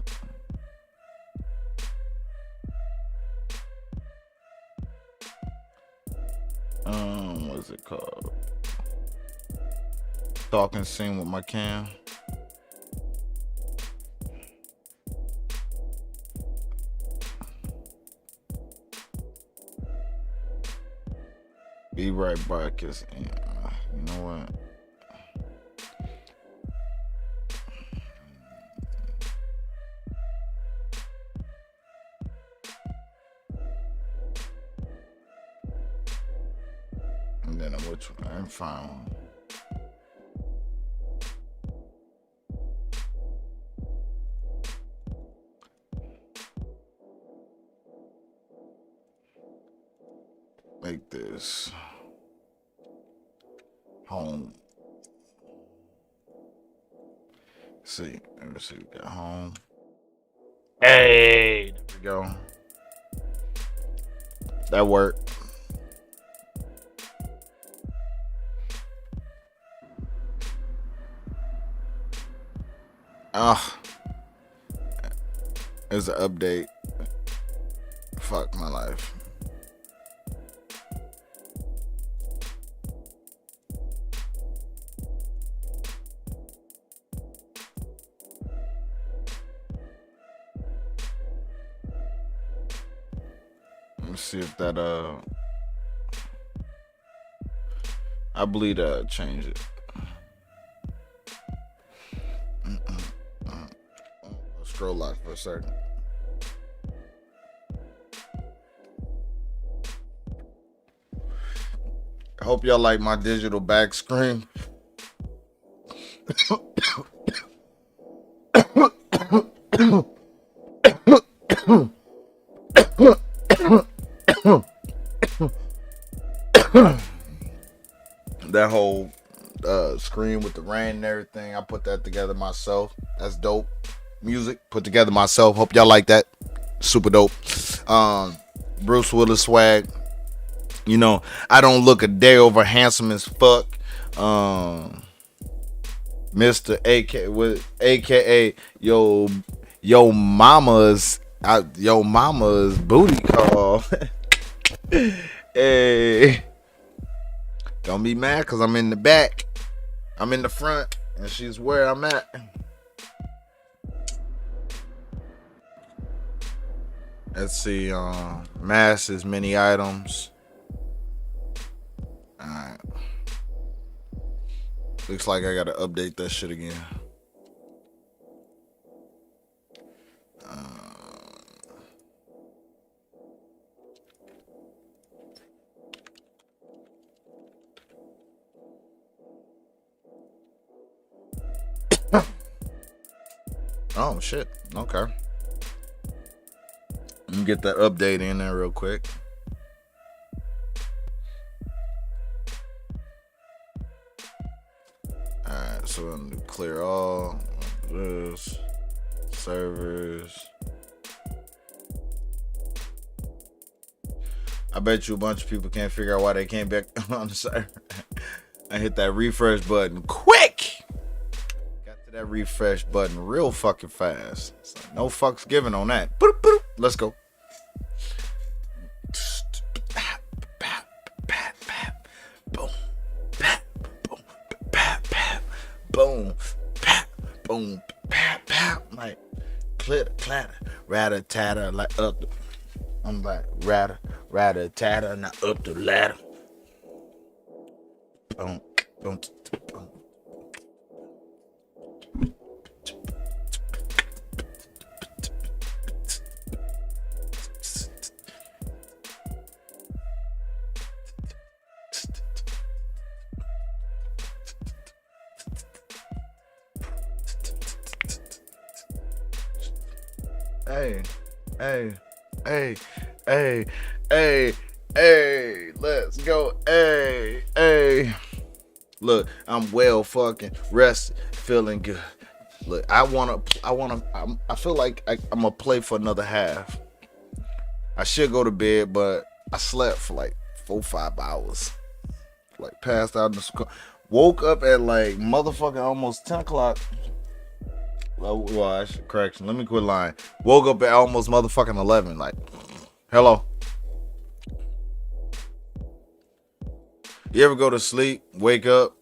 What's it called? Talking scene with my cam. Be right back is you know what? And then which one? I'm fine. Make this home. See, let me see. We got home. Hey, there we go. That worked. It's an update. Fuck my life. Let me see if that I believe that change it. Scroll lock for a second. I hope y'all like my digital back screen. That whole screen with the rain and everything, I put that together myself. That's dope. Music put together myself. Hope y'all like that. Super dope. Bruce Willis swag. You know, I don't look a day over handsome as fuck. Mr. AKA yo mama's booty call. Hey, don't be mad because I'm in the back. I'm in the front and she's where I'm at. Let's see, masses, many items. Alright. Looks like I gotta update that shit again. Oh shit. Okay. Let me get that update in there real quick. Alright, so I'm gonna clear all this servers. I bet you a bunch of people can't figure out why they came back on the server. I hit that refresh button quick. Got to that refresh button real fucking fast. So no fucks given on that. Boop, boop. Let's go. Boom. Boom. Boom. Like clitter clatter. Ratter tatter like up. I'm like ratter tatter not up the ladder. Boom. Boom. Boom. Hey, let's go. Hey. Look, I'm well fucking rested, feeling good. Look, I feel like I'm gonna play for another half. I should go to bed, but I slept for like 4-5 hours. Like passed out in the school. Woke up at like motherfucking almost 10 o'clock. Well, correction. Let me quit lying. Woke up at almost motherfucking 11. Like, hello. You ever go to sleep, wake up,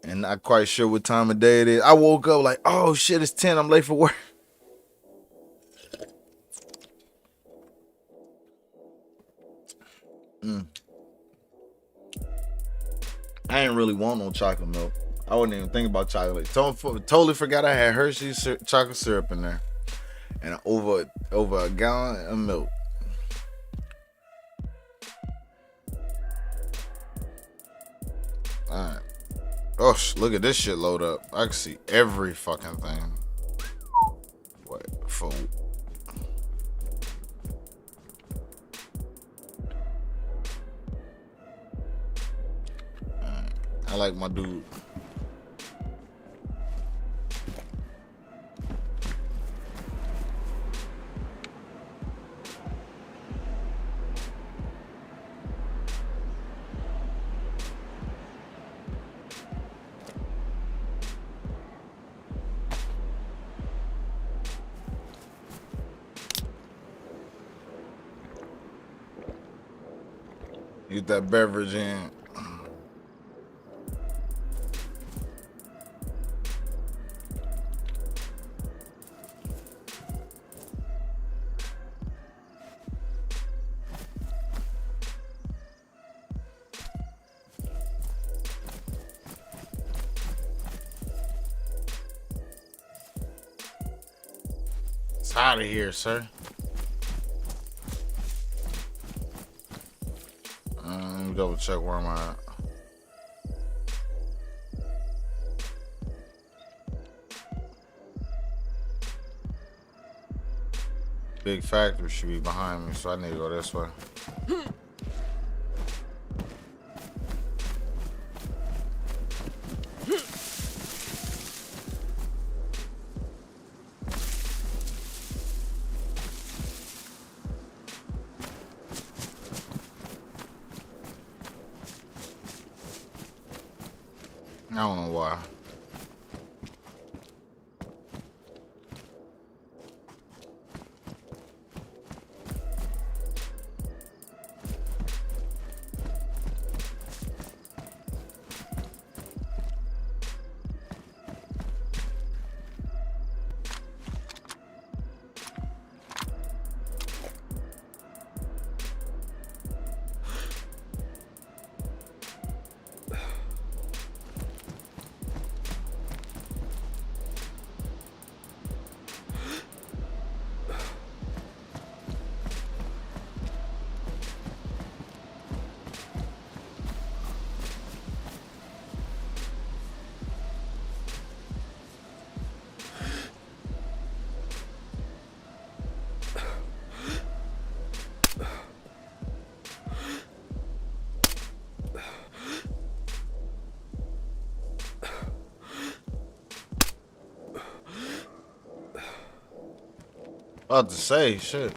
and not quite sure what time of day it is? I woke up like, oh shit, it's 10. I'm late for work. I ain't really want no chocolate milk. I wouldn't even think about chocolate. Totally forgot I had Hershey's chocolate syrup in there, and over a gallon of milk. All right. Oh, look at this shit load up. I can see every fucking thing. What? Food. I like my dude. Get that beverage in. It's out of here, sir. Let me double check where I'm at. Big factory should be behind me, so I need to go this way. I don't know why. About to say, shit.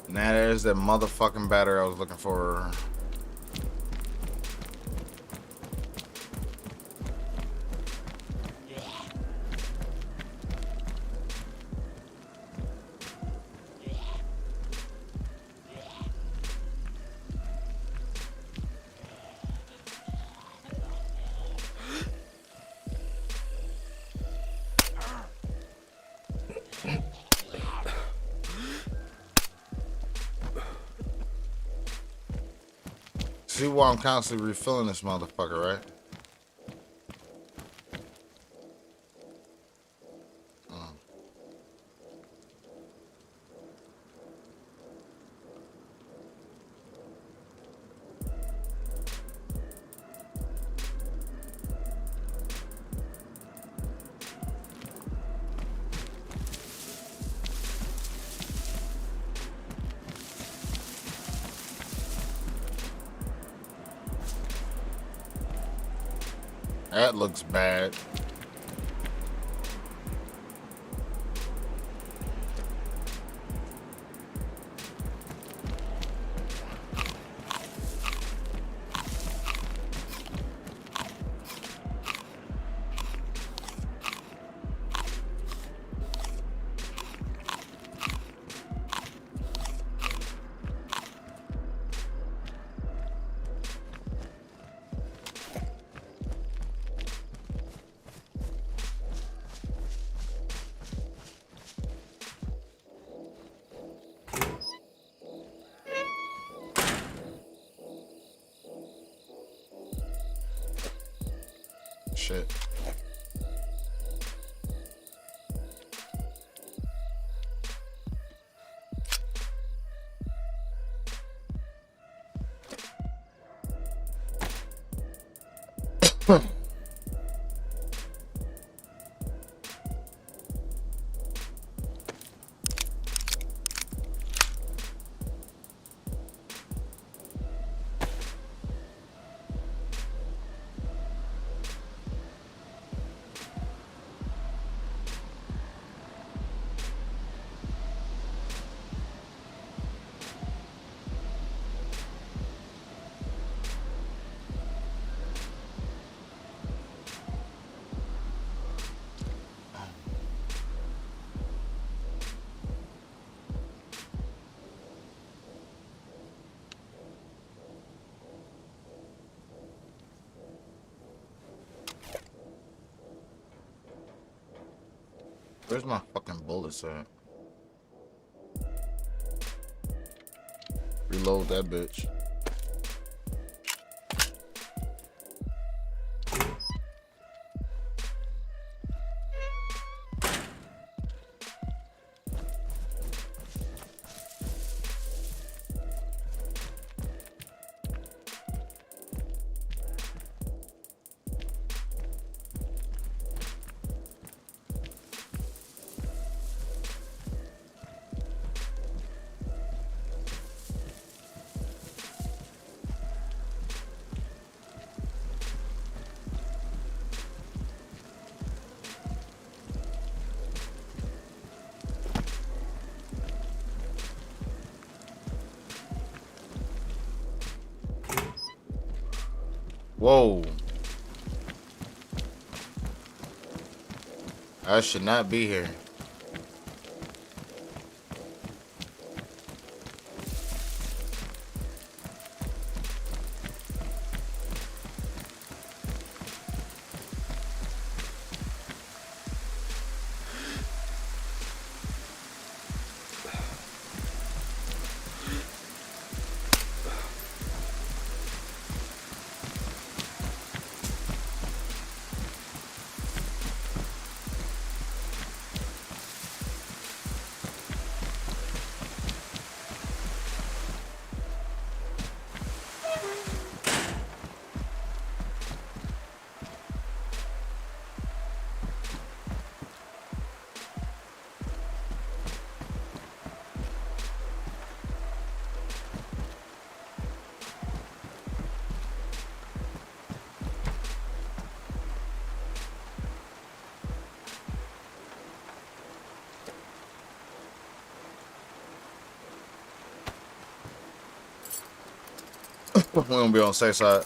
Nah, there's that motherfucking battery I was looking for. See why I'm constantly refilling this motherfucker, right? That looks bad. Shit. Where's my fucking bullets at? Reload that bitch. Whoa. I should not be here. We gonna be on the safe side.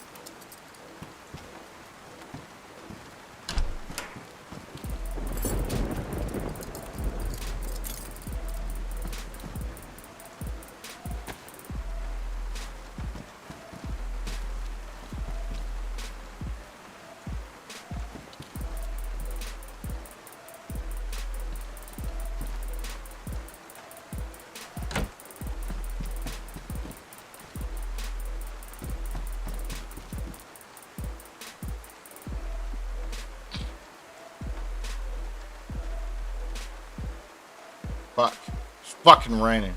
Fuck. It's fucking raining.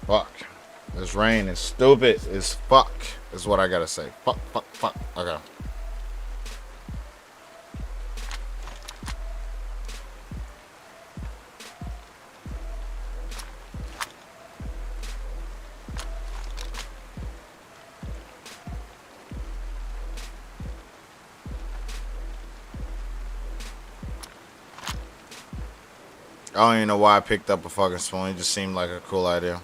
Fuck. This rain is stupid as fuck, is what I gotta say. Fuck, fuck, fuck. Okay. I don't even know why I picked up a fucking spoon. It just seemed like a cool idea.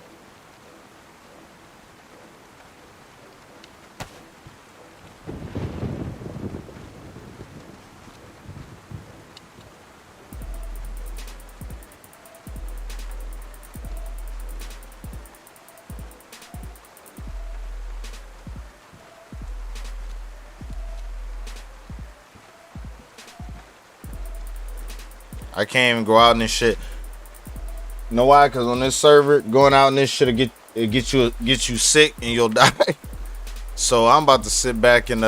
I can't even go out in this shit. You know why? Because on this server, going out in this shit will get you sick and you'll die. So I'm about to sit back and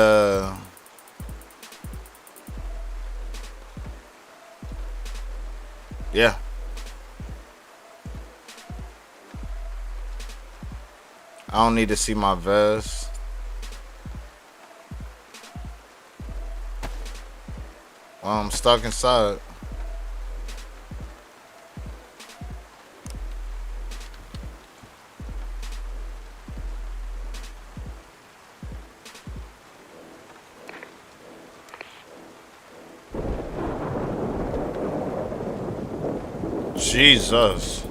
yeah. I don't need to see my vest. Well, I'm stuck inside. Jesus.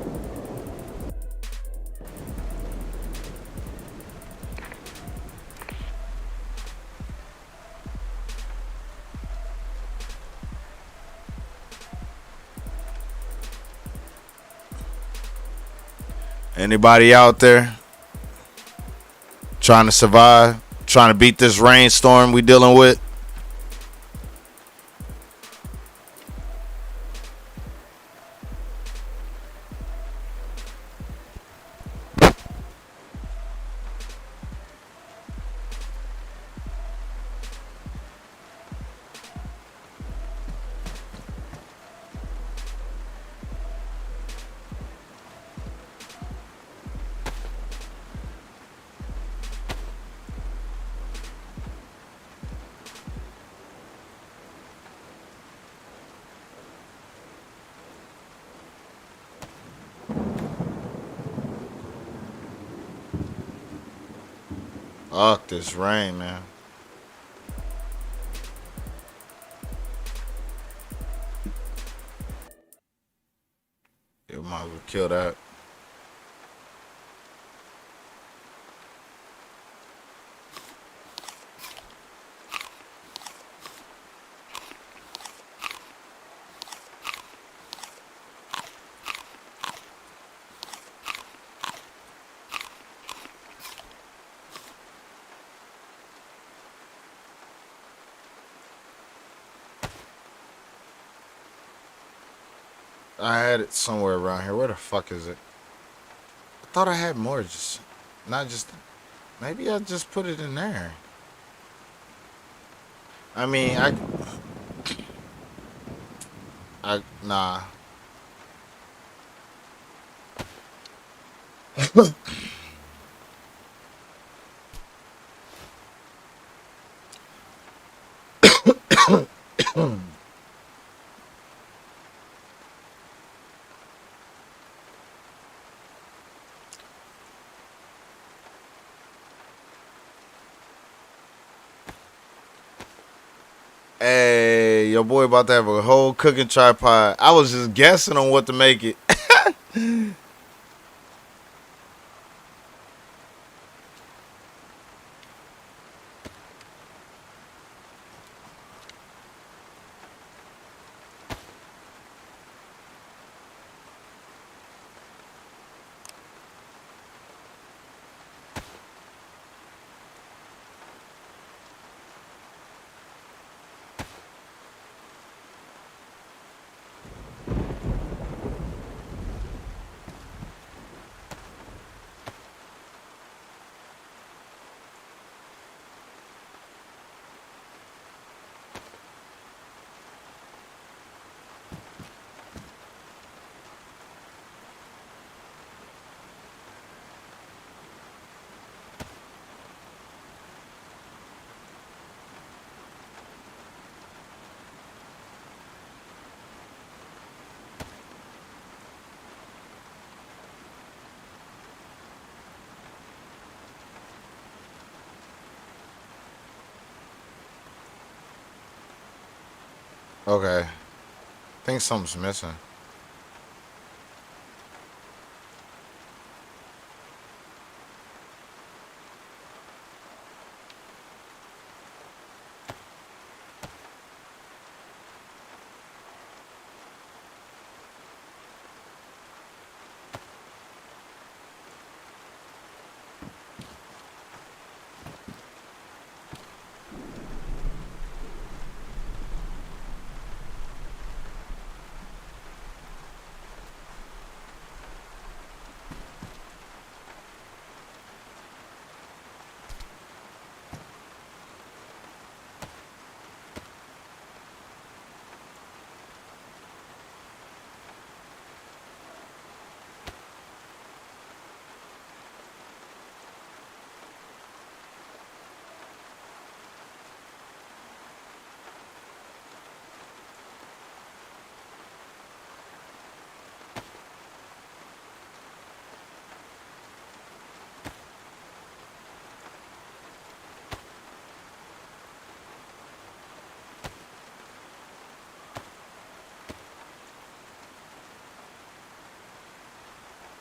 Anybody out there trying to survive, trying to beat this rainstorm we dealing with? Fuck this rain, man. You might as well kill that. I had it somewhere around here. Where the fuck is it? I thought I had more. Maybe I just put it in there. I mean, nah. Hey, your boy about to have a whole cooking tripod. I was just guessing on what to make it. Okay. Think something's missing.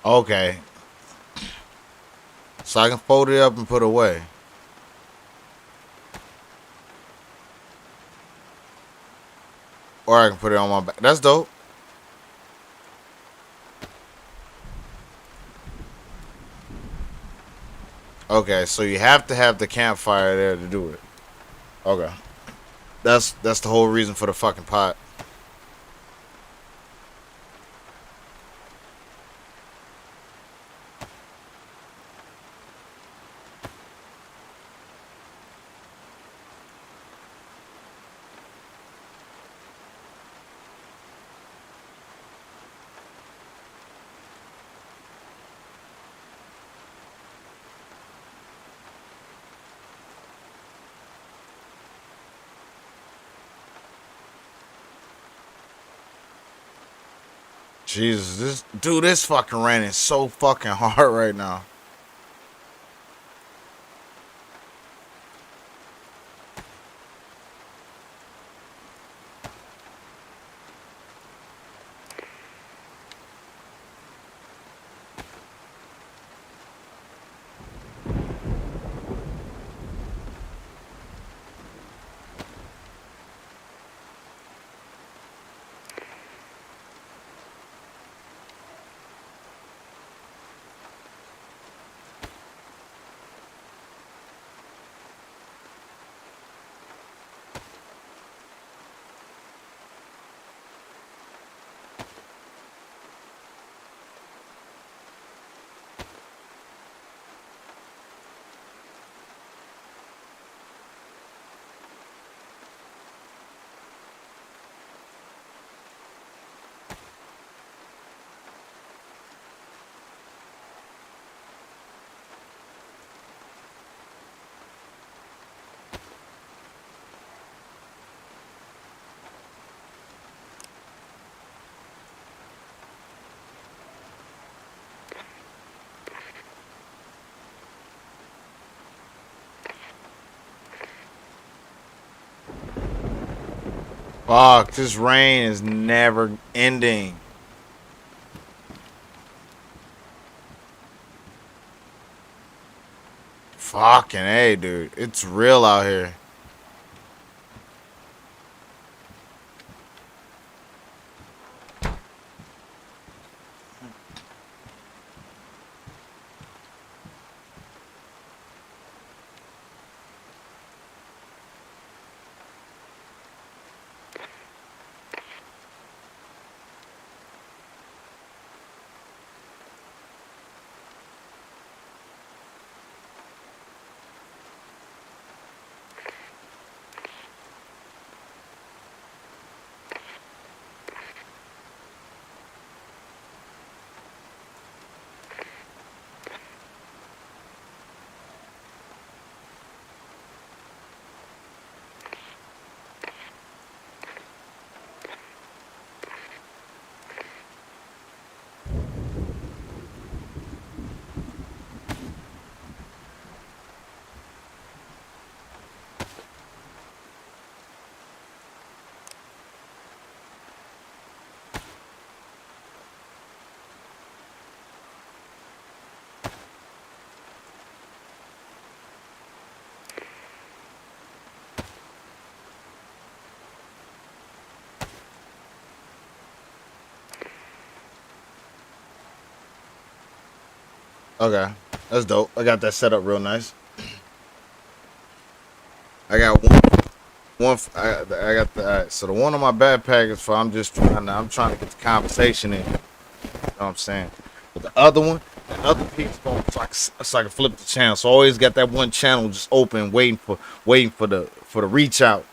Okay. So I can fold it up and put it away. Or I can put it on my back. That's dope. Okay, so you have to have the campfire there to do it. Okay. That's the whole reason for the fucking pot. Jesus, this fucking rain is so fucking hard right now. Fuck, this rain is never ending. Fucking A, dude. It's real out here. Okay, that's dope. I got that set up real nice. I got I got the so the one on my backpack is for I'm trying to get the conversation in. You know what I'm saying? But the other one, the other piece going so I can flip the channel. So I always got that one channel just open, waiting for the reach out.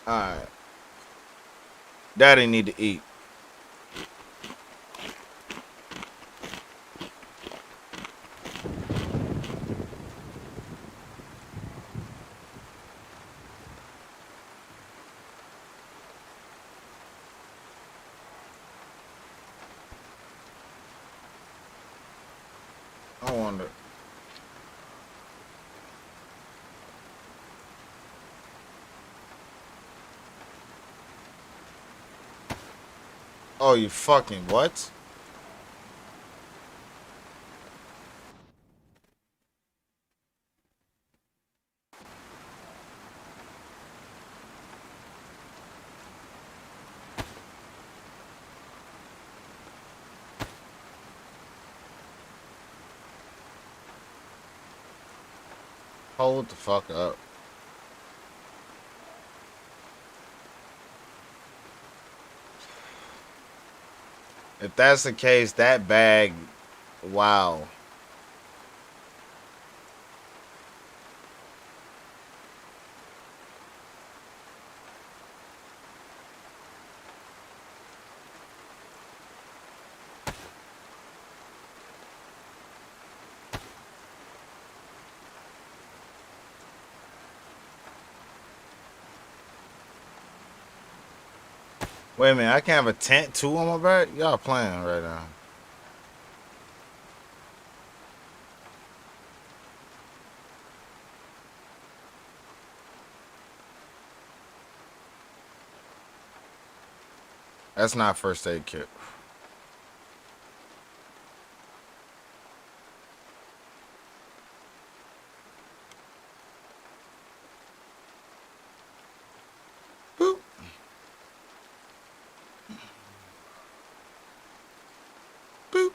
All right, Daddy need to eat. I wonder. Oh, you fucking what? Hold the fuck up. If that's the case, that bag, wow. Wait a minute, I can have a tent too on my back? Y'all playing right now. That's not first aid kit. Boop. Boop.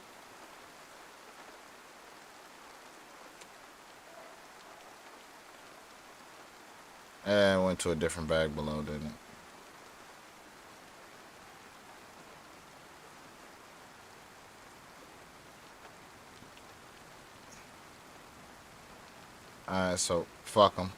And it went to a different bag below, didn't it? Alright, so fuck them.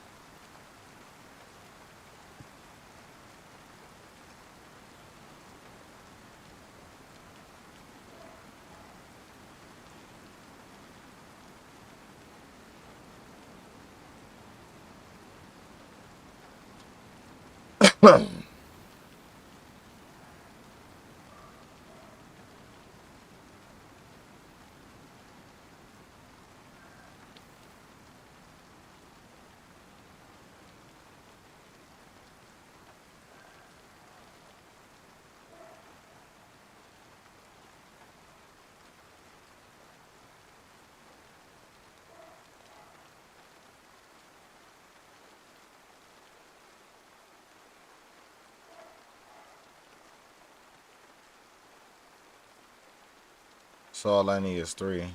So all I need is 3.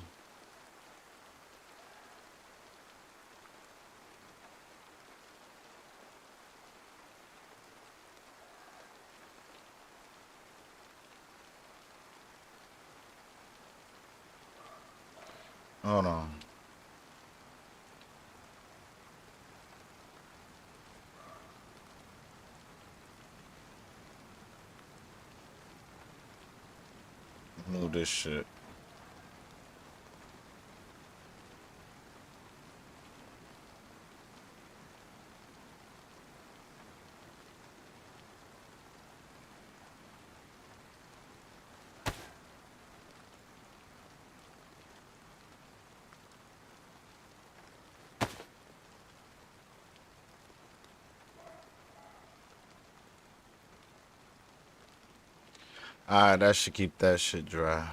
Hold on. Move this shit. Alright, that should keep that shit dry.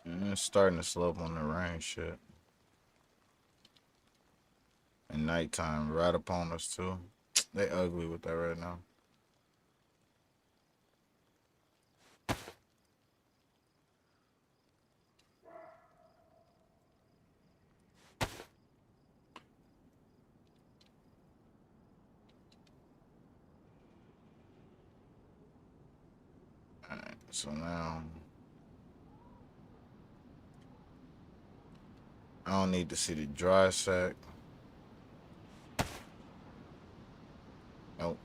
It's starting to slow up on the rain shit. And nighttime right upon us too. They ugly with that right now. Alright, so now I don't need to see the dry sack. Nope.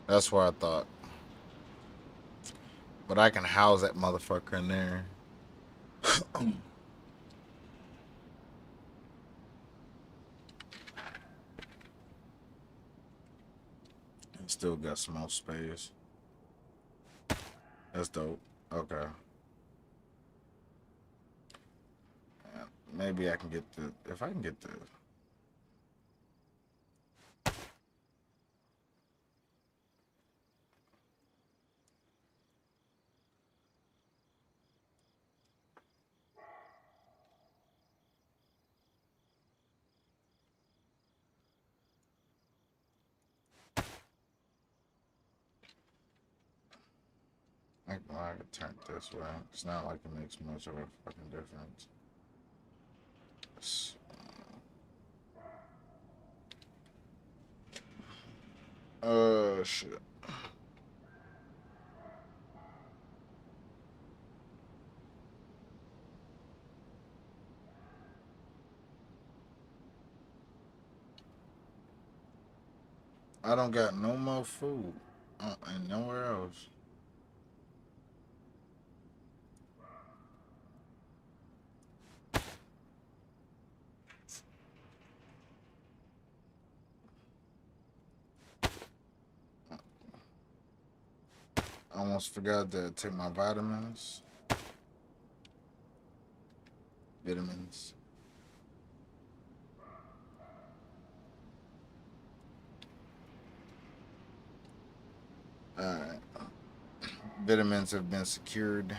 That's what I thought. But I can house that motherfucker in there. Still got some more space. That's dope. Okay. Yeah, maybe I can get the... If I can get the... I can turn it this way. It's not like it makes much of a fucking difference. Shit. I don't got no more food. And nowhere else. I almost forgot to take my vitamins. Vitamins. Alright. Vitamins have been secured.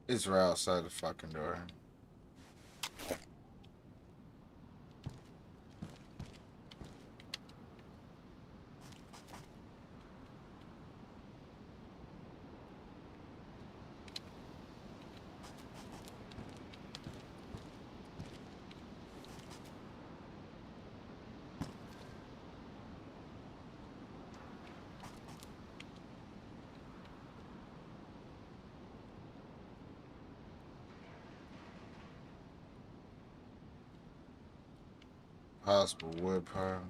It's right outside the fucking door. Possible wood pile.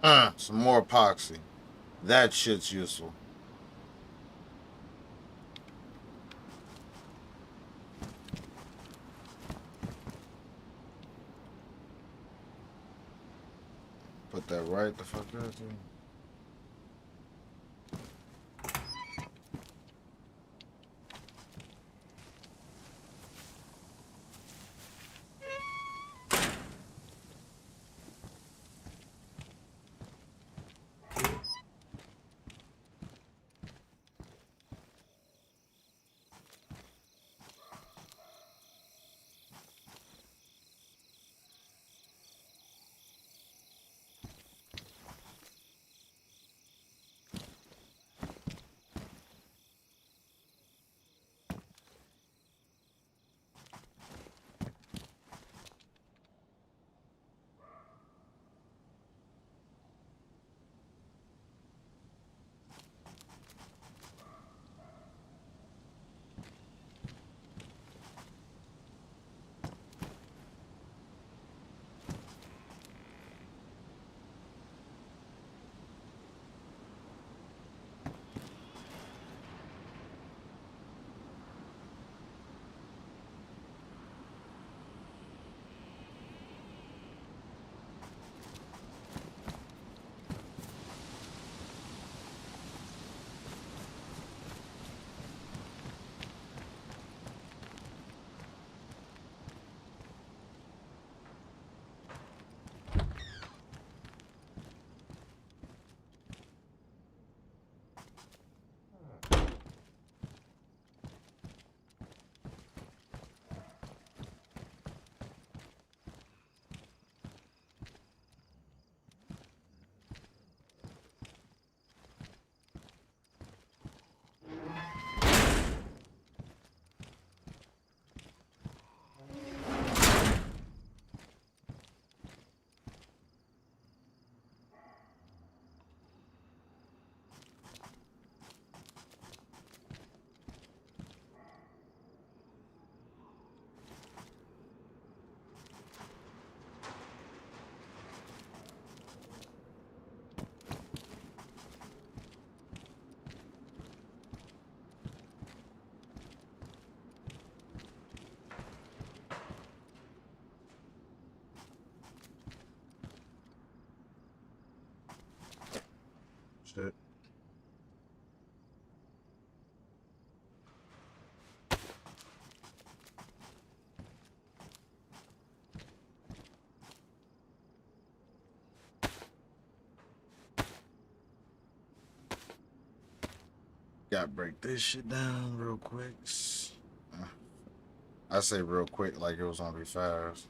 Some more epoxy. That shit's useful. Put that right the fuck there, too. Shit. Gotta break this shit down real quick. I say real quick like it was gonna be fast.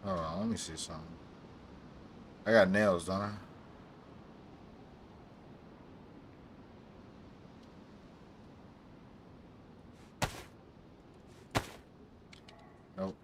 Hold on, let me see something. I got nails, don't I? Nope.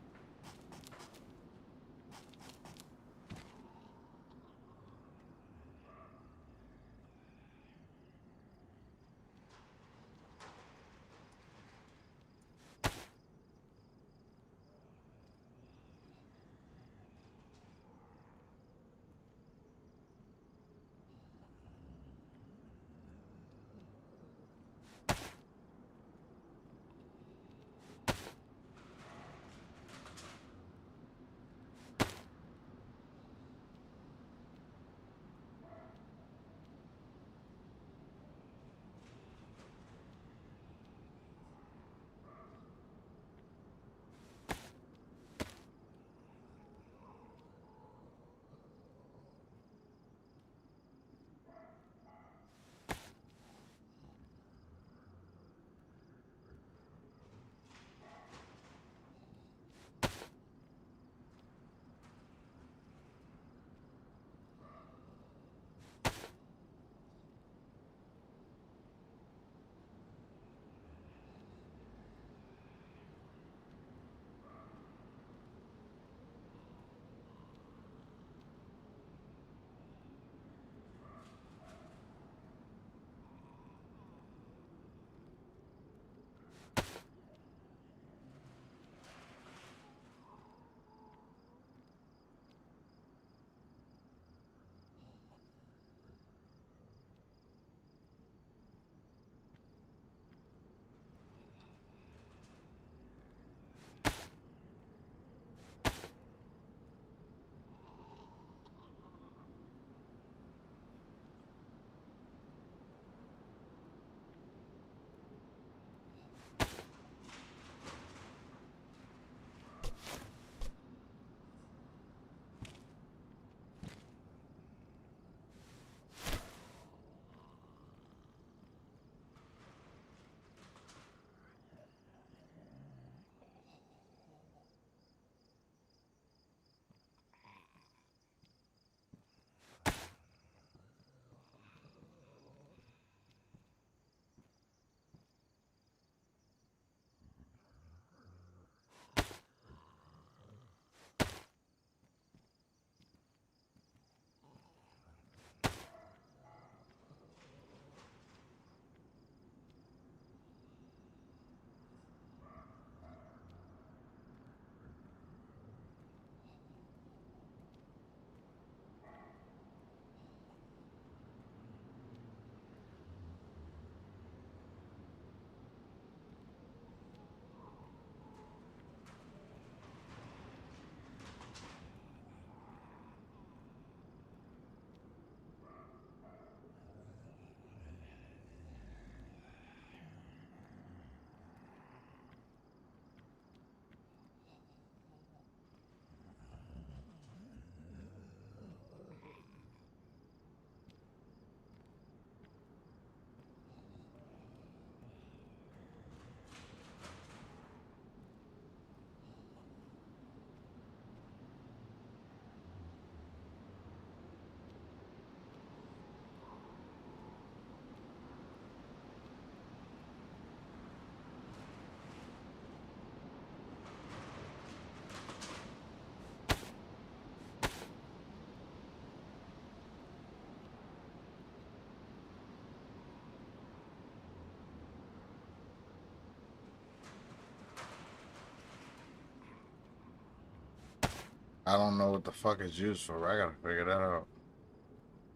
I don't know what the fuck it's used for. I gotta figure that out.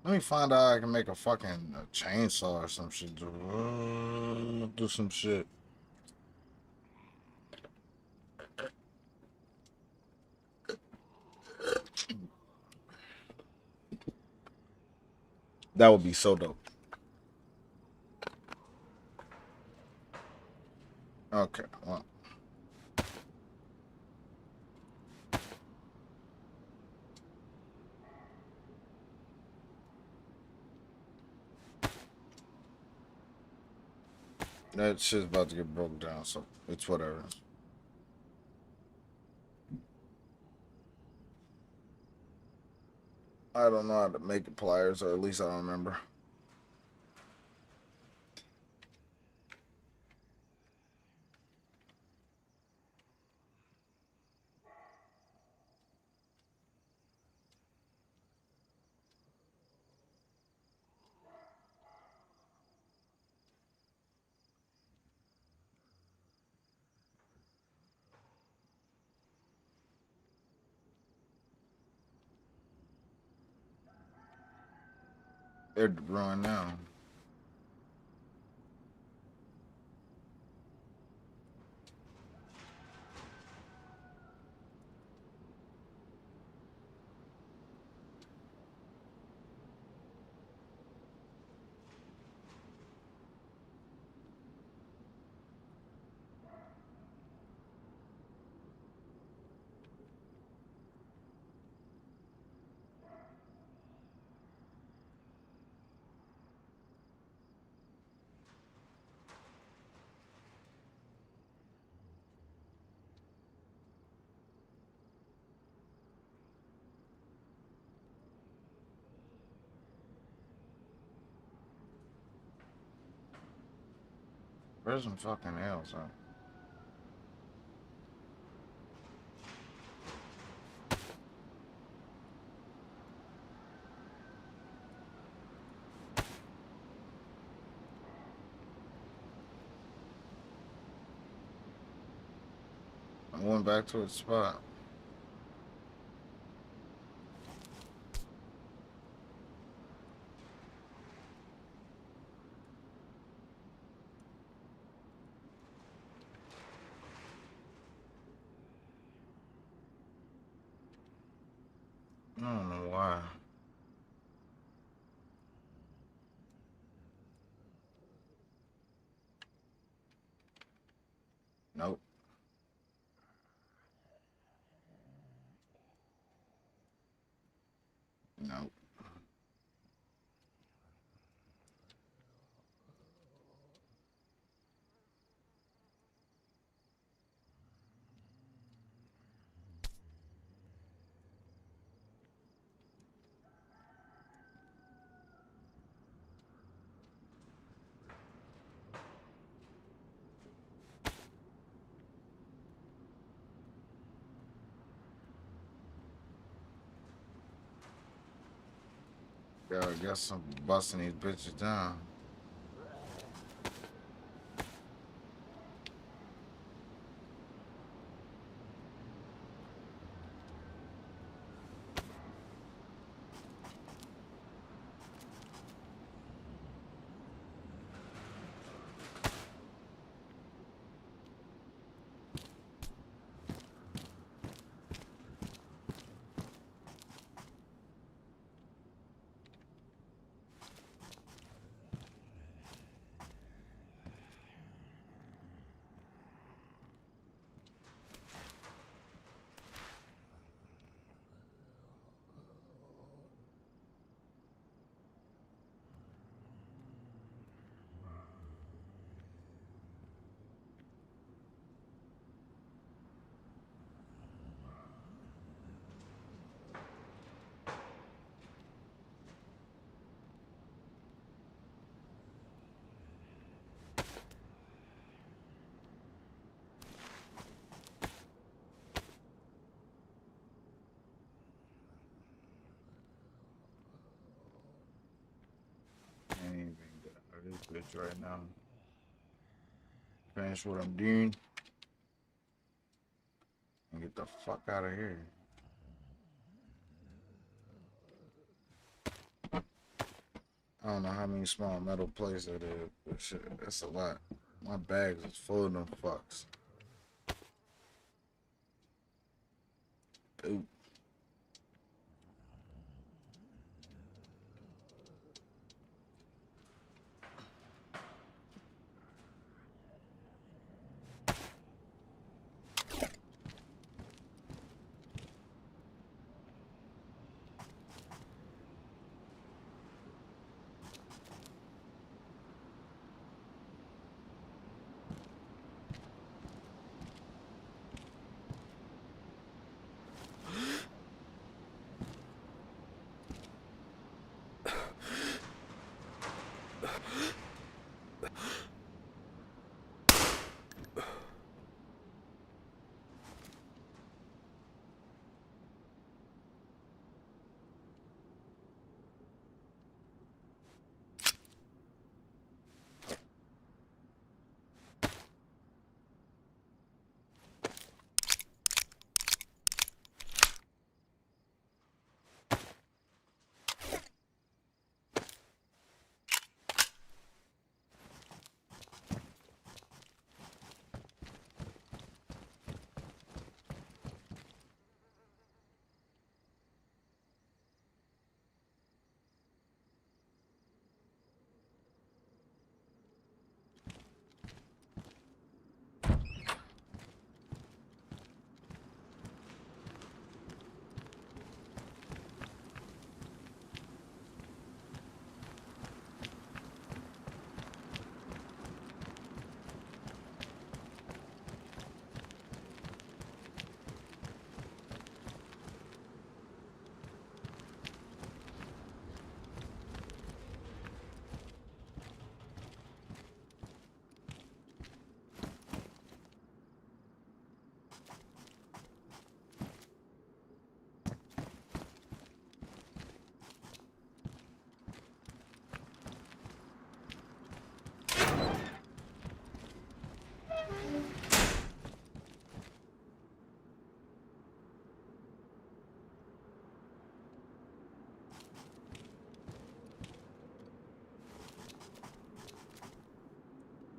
Let me find out I can make a fucking chainsaw or some shit. Do some shit. That would be so dope. Okay, well. That shit's about to get broke down, so it's whatever. I don't know how to make the pliers, or at least I don't remember. They're ruined now. Where's some fucking nails, huh? I went back to its spot. I don't know why. Nope. Nope. Yeah, I guess I'm busting these bitches down. Can't even get out of this bitch right now. Finish what I'm doing and get the fuck out of here. I don't know how many small metal plates that is, but shit, that's a lot. My bags is full of them fucks. Dude.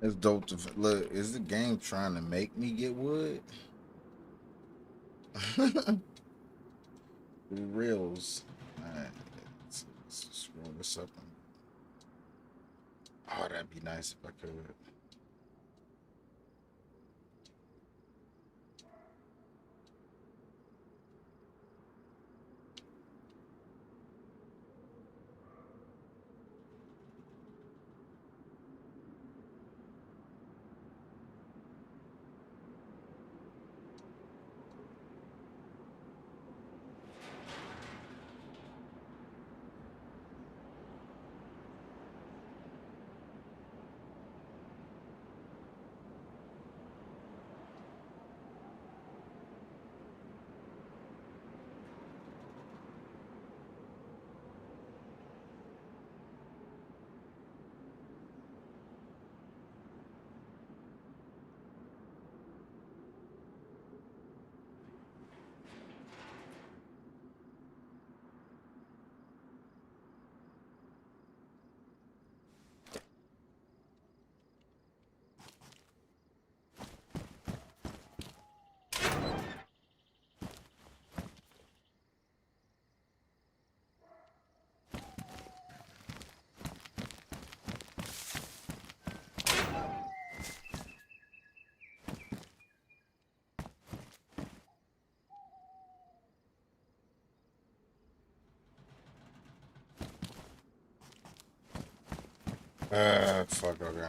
It's dope to look. Is the game trying to make me get wood? Reels. Alright, let's scroll this up. Oh, that'd be nice if I could. Fuck, okay.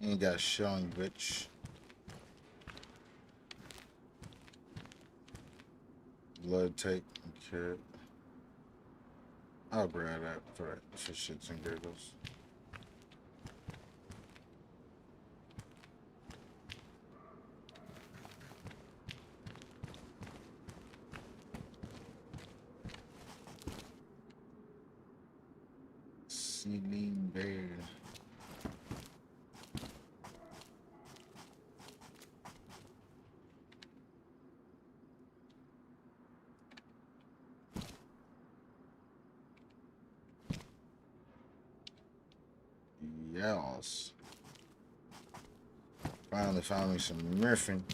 Ain't got shit on you, bitch. Blood take kit. I'll grab that for shits and giggles. Ceiling bear. Yes. Finally found me some Murphin.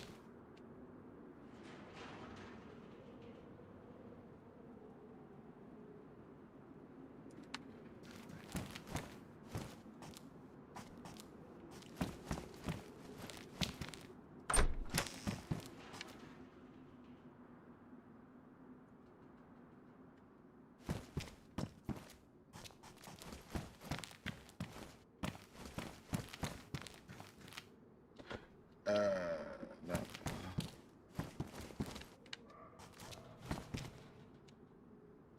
No.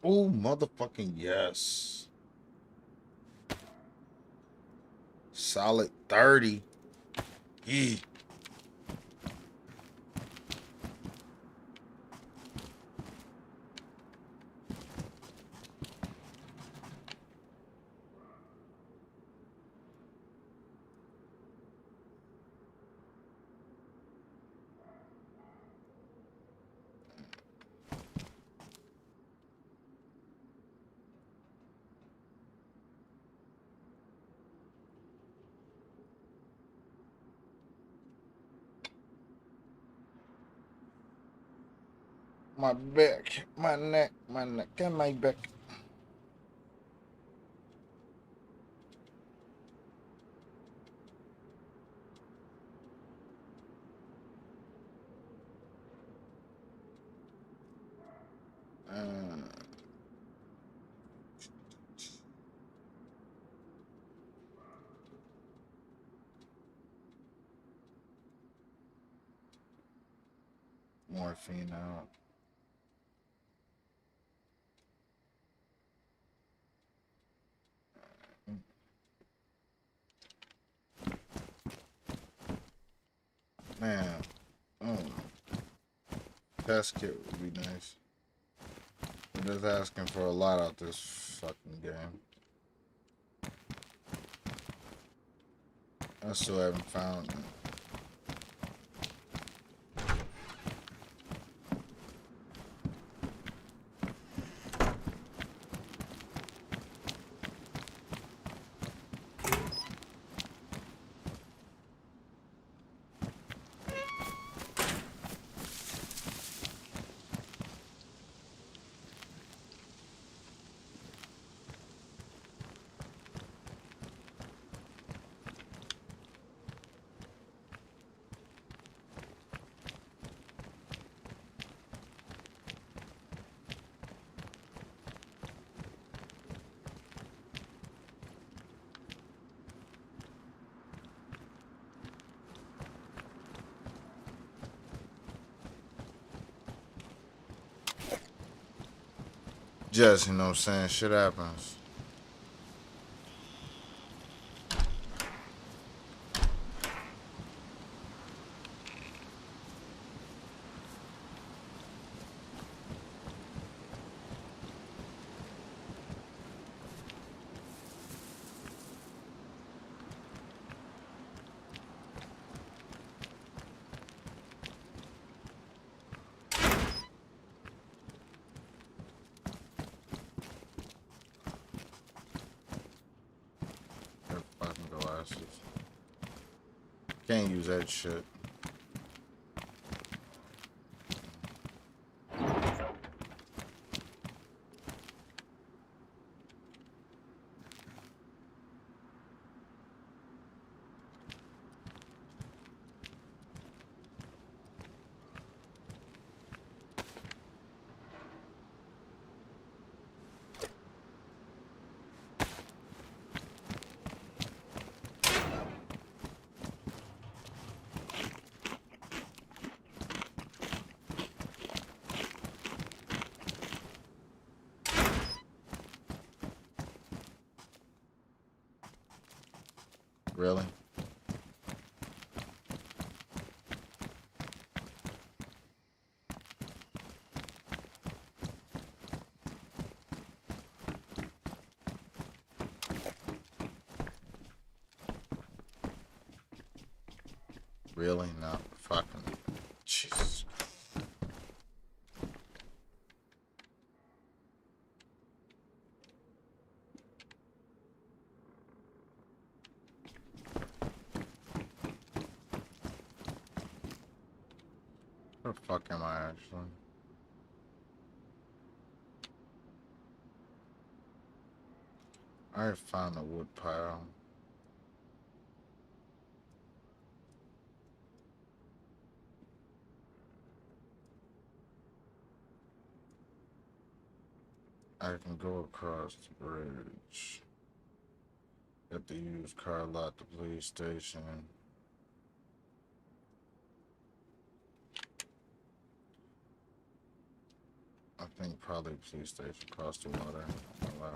Oh, motherfucking yes. Solid 30. Yeah. My back, my neck, and my back. Morphine out. Man, test kit would be nice. We're just asking for a lot out this fucking game. I still haven't found it. Just, you know what I'm saying? Shit happens. They're fucking glasses. Can't use that shit. Really? Really? Not fucking. Jesus. Where the fuck am I actually? I already found the wood pile. I can go across the bridge. At the used car lot, the police station. I think probably police station across the water. Wow.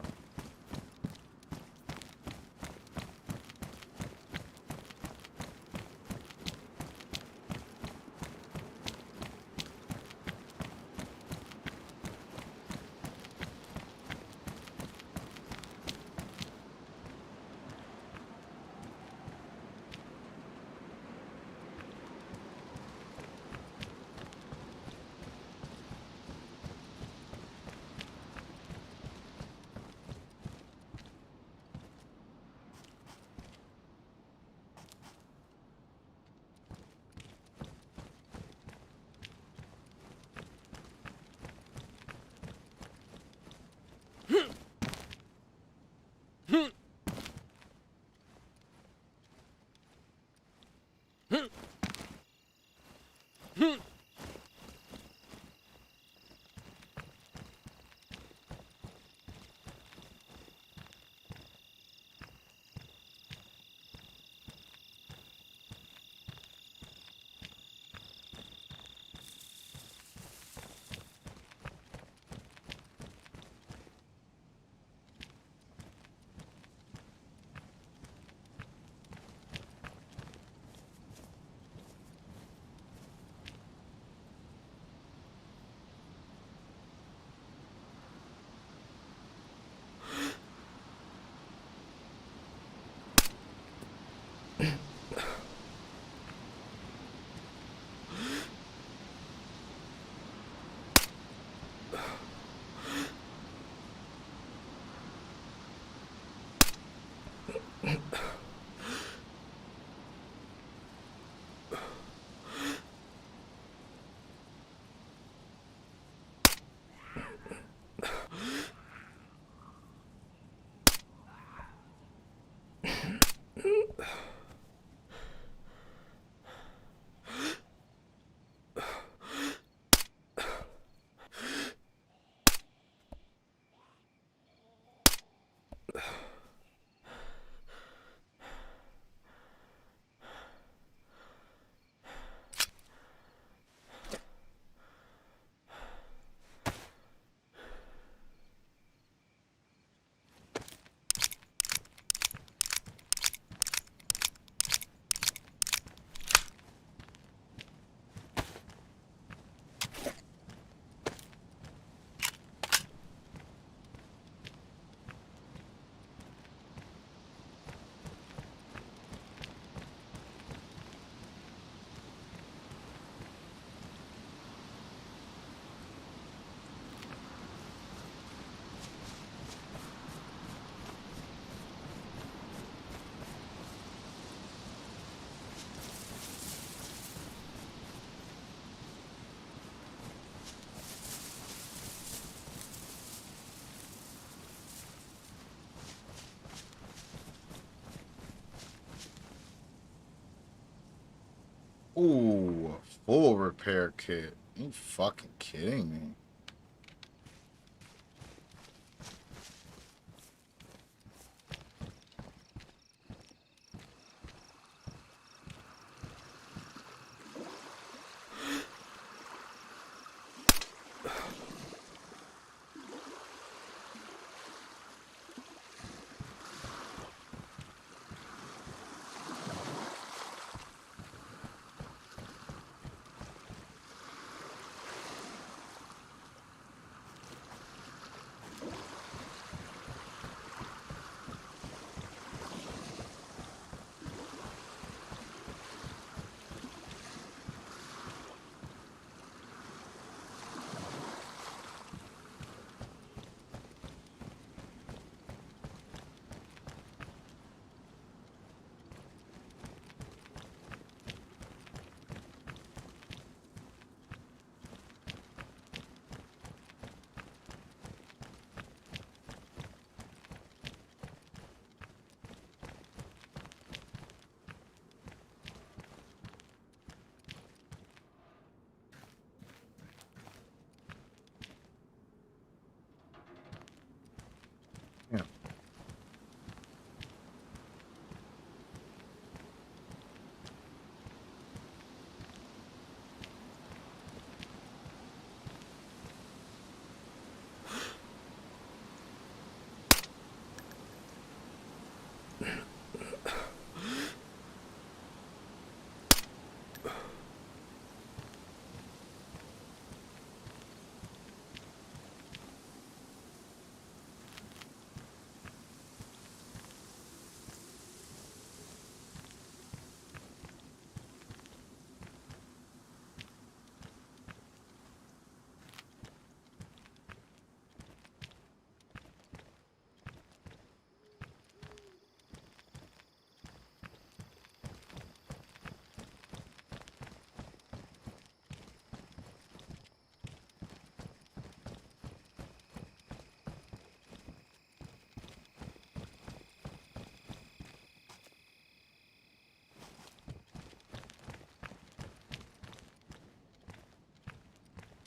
Ooh, a full repair kit. You fucking kidding me?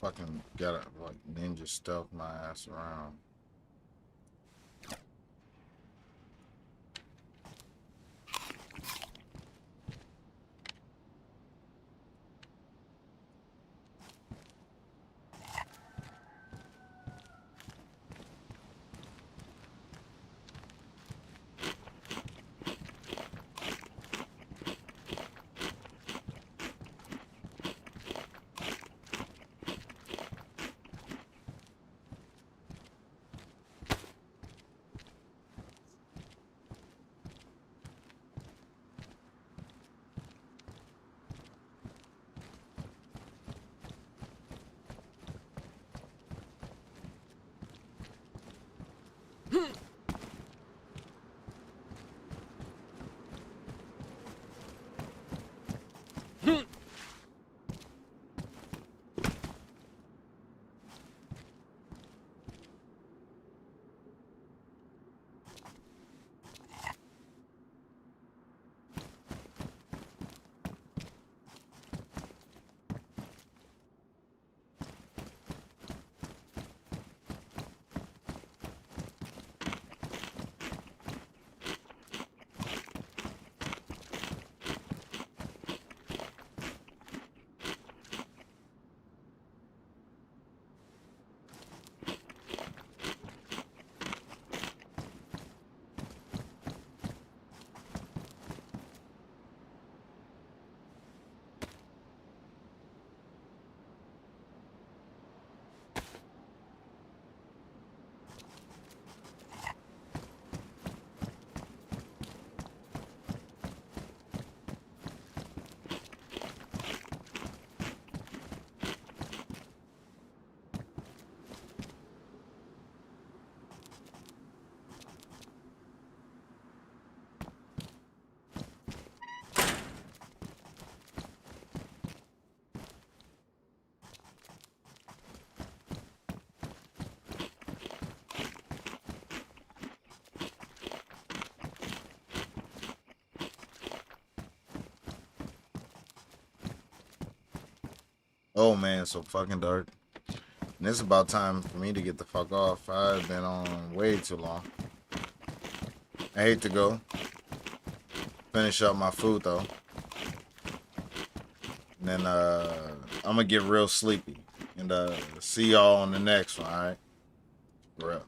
fucking gotta like ninja stealth my ass around. Oh man, it's so fucking dark. And it's about time for me to get the fuck off. I've been on way too long. I hate to go. Finish up my food though. And then I'm gonna get real sleepy. And see y'all on the next one, alright? For real.